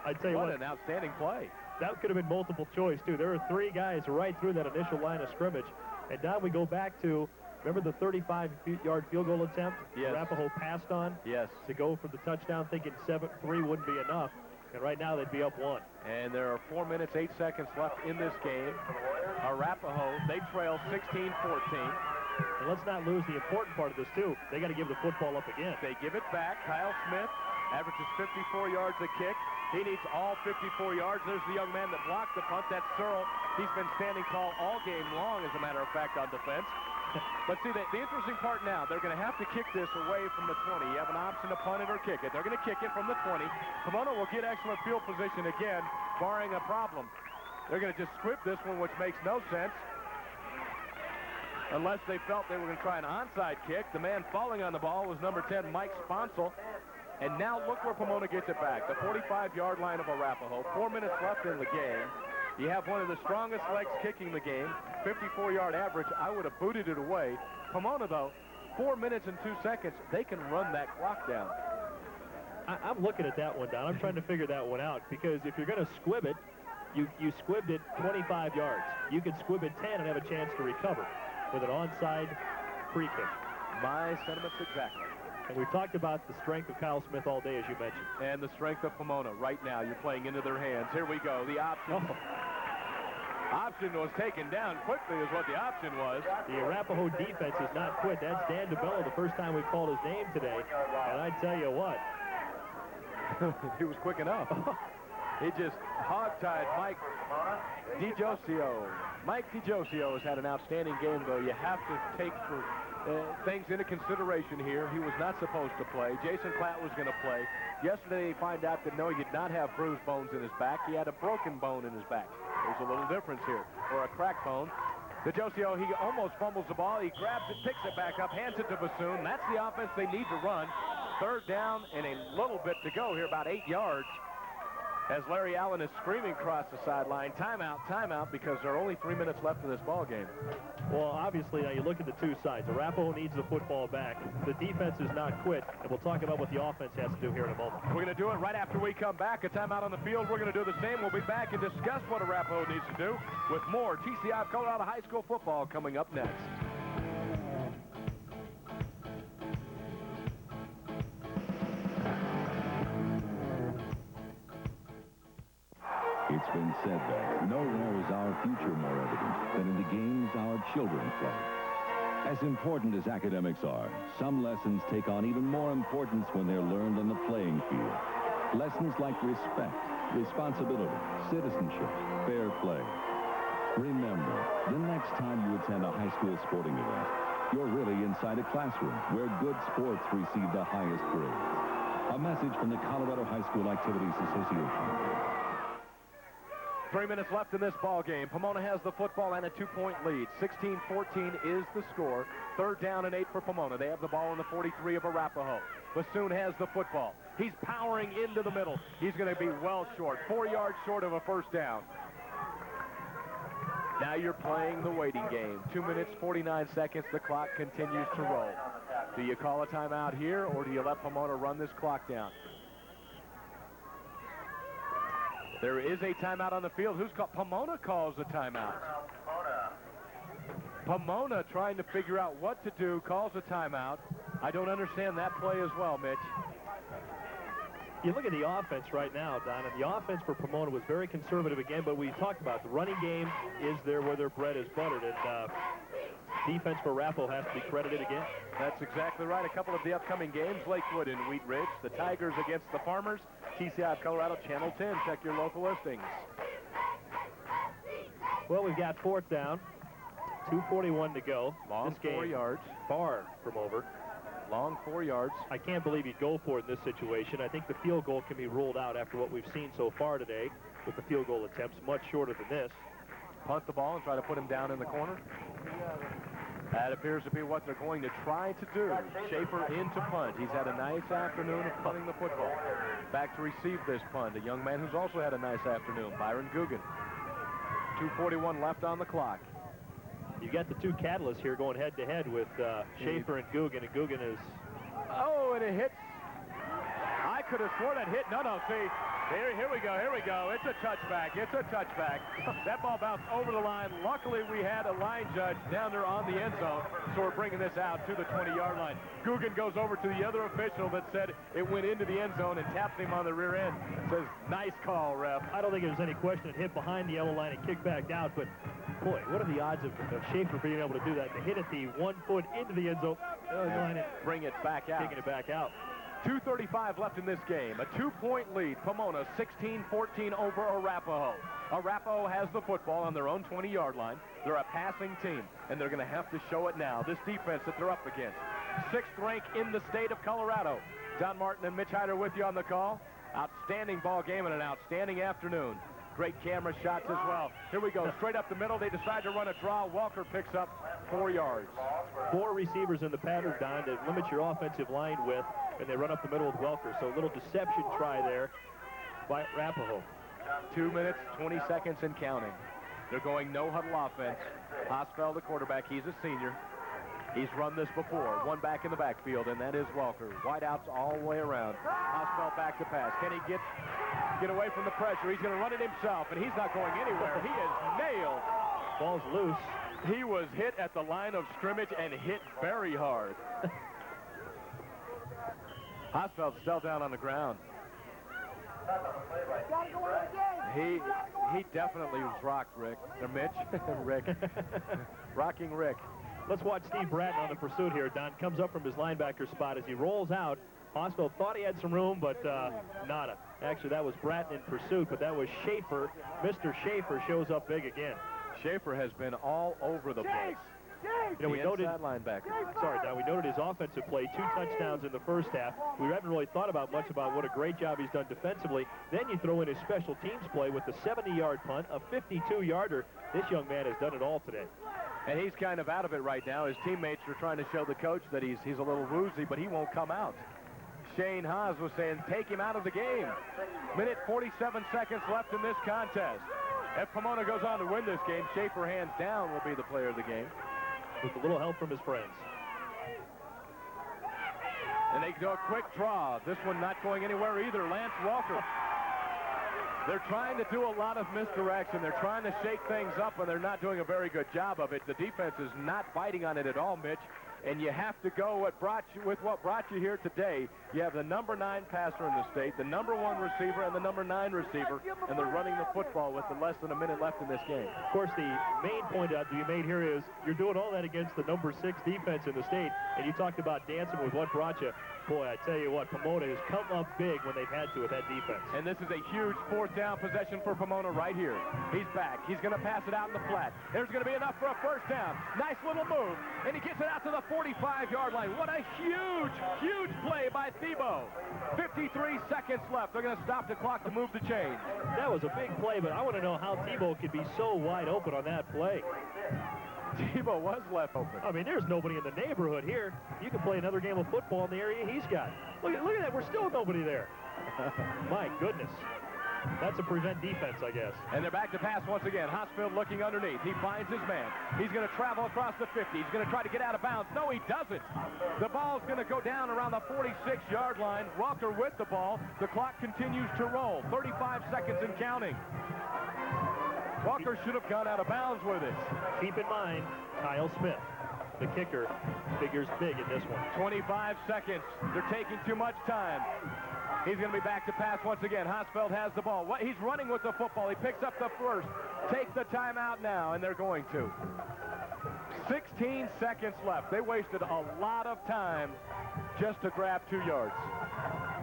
I tell you what, an outstanding play. That could have been multiple choice, too. There were 3 guys right through that initial line of scrimmage. And now we go back to, remember the 35-yard field goal attempt? Yes. Arapahoe passed on? Yes. To go for the touchdown, thinking 7-3 wouldn't be enough. And right now they'd be up 1. And there are 4 minutes, 8 seconds left in this game. Arapahoe, they trail 16-14. And let's not lose the important part of this, too. They got to give the football up again. They give it back. Kyle Smith averages 54 yards a kick. He needs all 54 yards. There's the young man that blocked the punt. That's Searle. He's been standing tall all game long, as a matter of fact, on defense. But see, the interesting part now, they're going to have to kick this away from the 20. You have an option to punt it or kick it. They're going to kick it from the 20. Pomona will get excellent field position again, barring a problem. They're going to just script this one, which makes no sense. Unless they felt they were going to try an onside kick. The man falling on the ball was number 10, Mike Sponsel. And now look where Pomona gets it back. The 45-yard line of Arapahoe. 4 minutes left in the game. You have one of the strongest legs kicking the game. 54-yard average. I would have booted it away. Pomona, though, 4 minutes and 2 seconds. They can run that clock down. I'm looking at that one, Don. I'm trying to figure that one out. Because if you're going to squib it, you squibbed it 25 yards. You could squib it 10 and have a chance to recover with an onside free kick. My sentiments exactly. And we've talked about the strength of Kyle Smith all day, as you mentioned. And the strength of Pomona right now. You're playing into their hands. Here we go. The option. Option was taken down quickly is what the option was. The Arapahoe defense is not quit. That's Dan DeBello, the first time we've called his name today. And I tell you what. He was quick enough. He just hog-tied Mike DiGiosio. Mike DiGiosio has had an outstanding game, though. You have to take things into consideration here. He was not supposed to play. Jason Platt was going to play. Yesterday, they find out that, no, he did not have bruised bones in his back. He had a broken bone in his back. There's a little difference here, or a cracked bone. DiGiosio, he almost fumbles the ball. He grabs it, picks it back up, hands it to Bassoon. That's the offense they need to run. Third down and a little bit to go here, about 8 yards. As Larry Allen is screaming across the sideline, timeout, timeout, because there are only 3 minutes left in this ball game. Well, obviously, now you look at the two sides. Arapahoe needs the football back. The defense is not quit, and we'll talk about what the offense has to do here in a moment. We're going to do it right after we come back. A timeout on the field. We're going to do the same. We'll be back and discuss what Arapahoe needs to do with more TCI of Colorado High School football coming up next. It's been said that nowhere is our future more evident than in the games our children play. As important as academics are, some lessons take on even more importance when they're learned on the playing field. Lessons like respect, responsibility, citizenship, fair play. Remember, the next time you attend a high school sporting event, you're really inside a classroom where good sports receive the highest grades. A message from the Colorado High School Activities Association. 3 minutes left in this ball game. Pomona has the football and a 2-point lead. 16-14 is the score. 3rd down and 8 for Pomona. They have the ball in the 43 of Arapahoe. Bassoon has the football. He's powering into the middle. He's going to be well short. 4 yards short of a first down. Now you're playing the waiting game. 2 minutes, 49 seconds. The clock continues to roll. Do you call a timeout here, or do you let Pomona run this clock down? There is a timeout on the field. Who's called? Pomona calls the timeout. Pomona trying to figure out what to do, calls a timeout. I don't understand that play as well, Mitch. You look at the offense right now, Don, and the offense for Pomona was very conservative again, but we talked about the running game is there where their bread is buttered, and defense for Arapahoe has to be credited again. That's exactly right. A couple of the upcoming games, Lakewood and Wheat Ridge, the Tigers against the Farmers, TCI of Colorado, Channel 10. Check your local listings. Well, we've got 4th down, 2:41 to go. Long this game 4 yards. Far from over. Long 4 yards. I can't believe you'd go for it in this situation. I think the field goal can be ruled out after what we've seen so far today with the field goal attempts, much shorter than this. Punt the ball and try to put him down in the corner. That appears to be what they're going to try to do. Schaefer into punt. He's had a nice afternoon of punting the football. Back to receive this punt, a young man who's also had a nice afternoon, Byron Guggen. 2:41 left on the clock. You got the two catalysts here going head-to-head with Schaefer and Guggen is... Oh, and it hits. I could have sworn that hit. No, see. Here we go. It's a touchback. That ball bounced over the line. Luckily, we had a line judge down there on the end zone, so we're bringing this out to the 20-yard line. Guggen goes over to the other official that said it went into the end zone and taps him on the rear end. Says, nice call, ref. I don't think there's any question it hit behind the yellow line and kicked back out, but boy, what are the odds of Schaefer being able to do that? To hit it the 1 foot into the end zone, line it, bring it back out. Taking it back out. 2:35 left in this game. A 2-point lead. Pomona 16-14 over Arapahoe. Arapahoe has the football on their own 20-yard line. They're a passing team, and they're going to have to show it now. This defense that they're up against. 6th rank in the state of Colorado. John Martin and Mitch Hyder with you on the call. Outstanding ball game and an outstanding afternoon. Great camera shots as well. Here we go. Straight up the middle. They decide to run a draw. Walker picks up 4 yards. 4 receivers in the pattern, Don, to limit your offensive line width, and they run up the middle with Welker. So a little deception try there by Arapahoe. 2 minutes, 20 seconds and counting. They're going no-huddle offense. Hosfeld, the quarterback, he's a senior. He's run this before. One back in the backfield, and that is Welker. Wideouts all the way around. Hosfeld back to pass. Can he get away from the pressure? He's going to run it himself, and he's not going anywhere. He is nailed. Ball's loose. He was hit at the line of scrimmage and hit very hard. Hosfeld still down on the ground. He definitely was rocked, Rick. Or Mitch. Rick. Rocking Rick. Let's watch Steve Bratton on the pursuit here. Don comes up from his linebacker spot as he rolls out. Hosfeld thought he had some room, but nada. Actually, that was Bratton in pursuit, but that was Schaefer. Mr. Schaefer shows up big again. Schaefer has been all over the place. You know, we noted linebacker. Sorry, Don. We noted his offensive play, 2 touchdowns in the first half. We haven't really thought about much about what a great job he's done defensively. Then you throw in his special teams play with the 70-yard punt, a 52-yarder. This young man has done it all today. And he's kind of out of it right now. His teammates are trying to show the coach that he's a little woozy, but he won't come out. Shane Haas was saying, take him out of the game. Minute 47 seconds left in this contest. If Pomona goes on to win this game, Schaefer, hands down, will be the player of the game. With a little help from his friends. And they do a quick draw. This one not going anywhere either. Lance Walker. They're trying to do a lot of misdirection. They're trying to shake things up, and they're not doing a very good job of it. The defense is not biting on it at all, Mitch. And you have to go with what brought you here today. You have the number 9 passer in the state, the number 1 receiver, and the number 9 receiver, and they're running the football with less than a minute left in this game. Of course, the main point out to be made here is you're doing all that against the number 6 defense in the state, and you talked about dancing with what brought you. Boy, I tell you what, Pomona has come up big when they've had to with that defense. And this is a huge 4th down possession for Pomona right here. He's back. He's going to pass it out in the flat. There's going to be enough for a 1st down. Nice little move, and he gets it out to the 45-yard line. What a huge, huge play by Thibault. 53 seconds left. They're going to stop the clock to move the chains. That was a big play, but I want to know how Thibault could be so wide open on that play. Thibault was left open. I mean, there's nobody in the neighborhood here. You can play another game of football in the area he's got. Look at that. We're still nobody there. My goodness. That's a prevent defense, I guess. And they're back to pass once again. Hosfield looking underneath. He finds his man. He's going to travel across the 50. He's going to try to get out of bounds. No, he doesn't. The ball's going to go down around the 46-yard line. Walker with the ball. The clock continues to roll. 35 seconds and counting. Walker should have gone out of bounds with it. Keep in mind, Kyle Smith, the kicker, figures big in this one. 25 seconds. They're taking too much time. He's going to be back to pass once again. Hosfeld has the ball. He's running with the football. He picks up the 1st. Take the timeout now, and they're going to. 16 seconds left. They wasted a lot of time just to grab 2 yards.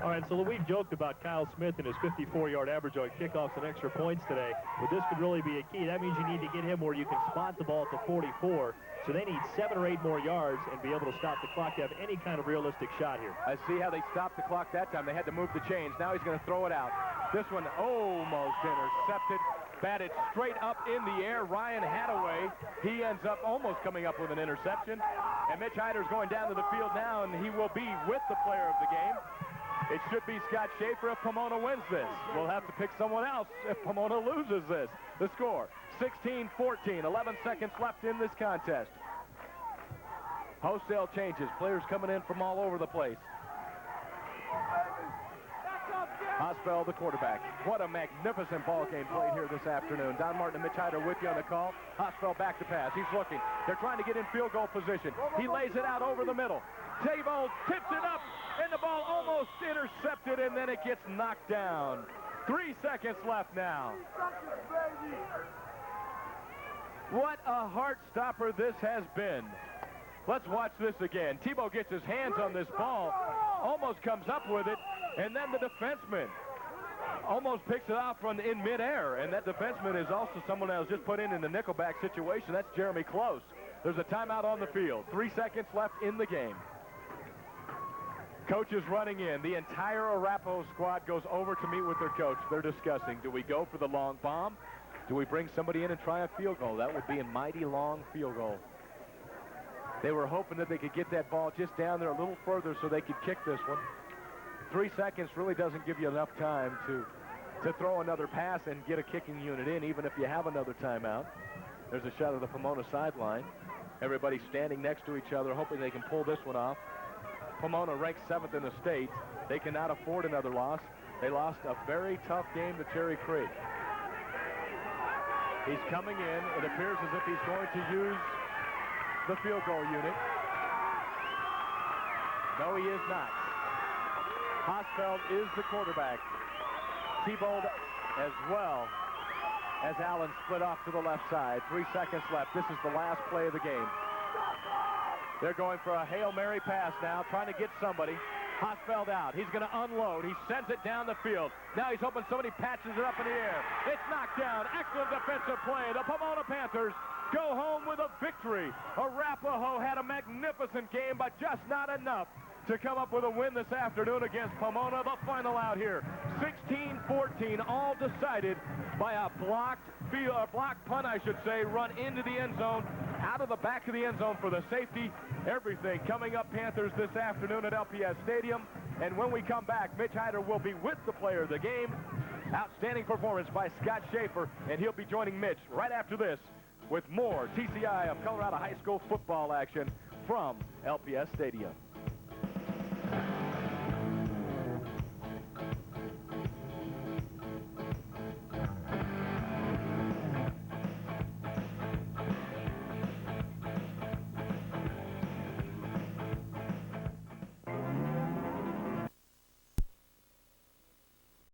All right, so we've joked about Kyle Smith and his 54-yard average on kickoffs and extra points today, but this could really be a key. That means you need to get him where you can spot the ball at the 44, so they need 7 or 8 more yards and be able to stop the clock to have any kind of realistic shot here. I see how they stopped the clock that time. They had to move the chains. Now he's going to throw it out. This one almost intercepted. Batted straight up in the air. Ryan Hadaway, he ends up almost coming up with an interception. And Mitch Hyder's going down to the field now, and he will be with the player of the game. It should be Scott Schaefer if Pomona wins this. We'll have to pick someone else if Pomona loses this. The score, 16-14, 11 seconds left in this contest. Wholesale changes. Players coming in from all over the place. Hosfeld, the quarterback. What a magnificent ball game played here this afternoon. Don Martin and Mitch Hyder with you on the call. Hosfeld back to pass. He's looking. They're trying to get in field goal position. He lays it out over the middle. Tavo tips it up, and the ball almost intercepted, and then it gets knocked down. 3 seconds left now. What a heart stopper this has been. Let's watch this again. Tebow gets his hands on this ball, almost comes up with it, and then the defenseman almost picks it off from in midair. And that defenseman is also someone that was just put in the nickelback situation. That's Jeremy Close. There's a timeout on the field. 3 seconds left in the game. Coach is running in. The entire Arapahoe squad goes over to meet with their coach. They're discussing, do we go for the long bomb? Do we bring somebody in and try a field goal? That would be a mighty long field goal. They were hoping that they could get that ball just down there a little further so they could kick this one. 3 seconds really doesn't give you enough time to throw another pass and get a kicking unit in, even if you have another timeout. There's a shot of the Pomona sideline. Everybody standing next to each other, hoping they can pull this one off. Pomona ranks 7th in the state. They cannot afford another loss. They lost a very tough game to Cherry Creek. He's coming in. It appears as if he's going to use the field goal unit. No, he is not. Hosfeld is the quarterback. T-Bold as well as Allen split off to the left side. 3 seconds left. This is the last play of the game. They're going for a Hail Mary pass now, trying to get somebody. Hosfeld out. He's going to unload. He sends it down the field. Now he's hoping somebody patches it up in the air. It's knocked down. Excellent defensive play. The Pomona Panthers go home with a victory. Arapahoe had a magnificent game, but just not enough to come up with a win this afternoon against Pomona. The final out here, 16-14, all decided by a blocked punt, I should say, run into the end zone, out of the back of the end zone for the safety. Everything coming up Panthers this afternoon at LPS Stadium. And when we come back, Mitch Hyder will be with the player of the game. Outstanding performance by Scott Schaefer, and he'll be joining Mitch right after this with more TCI of Colorado High School football action from LPS Stadium.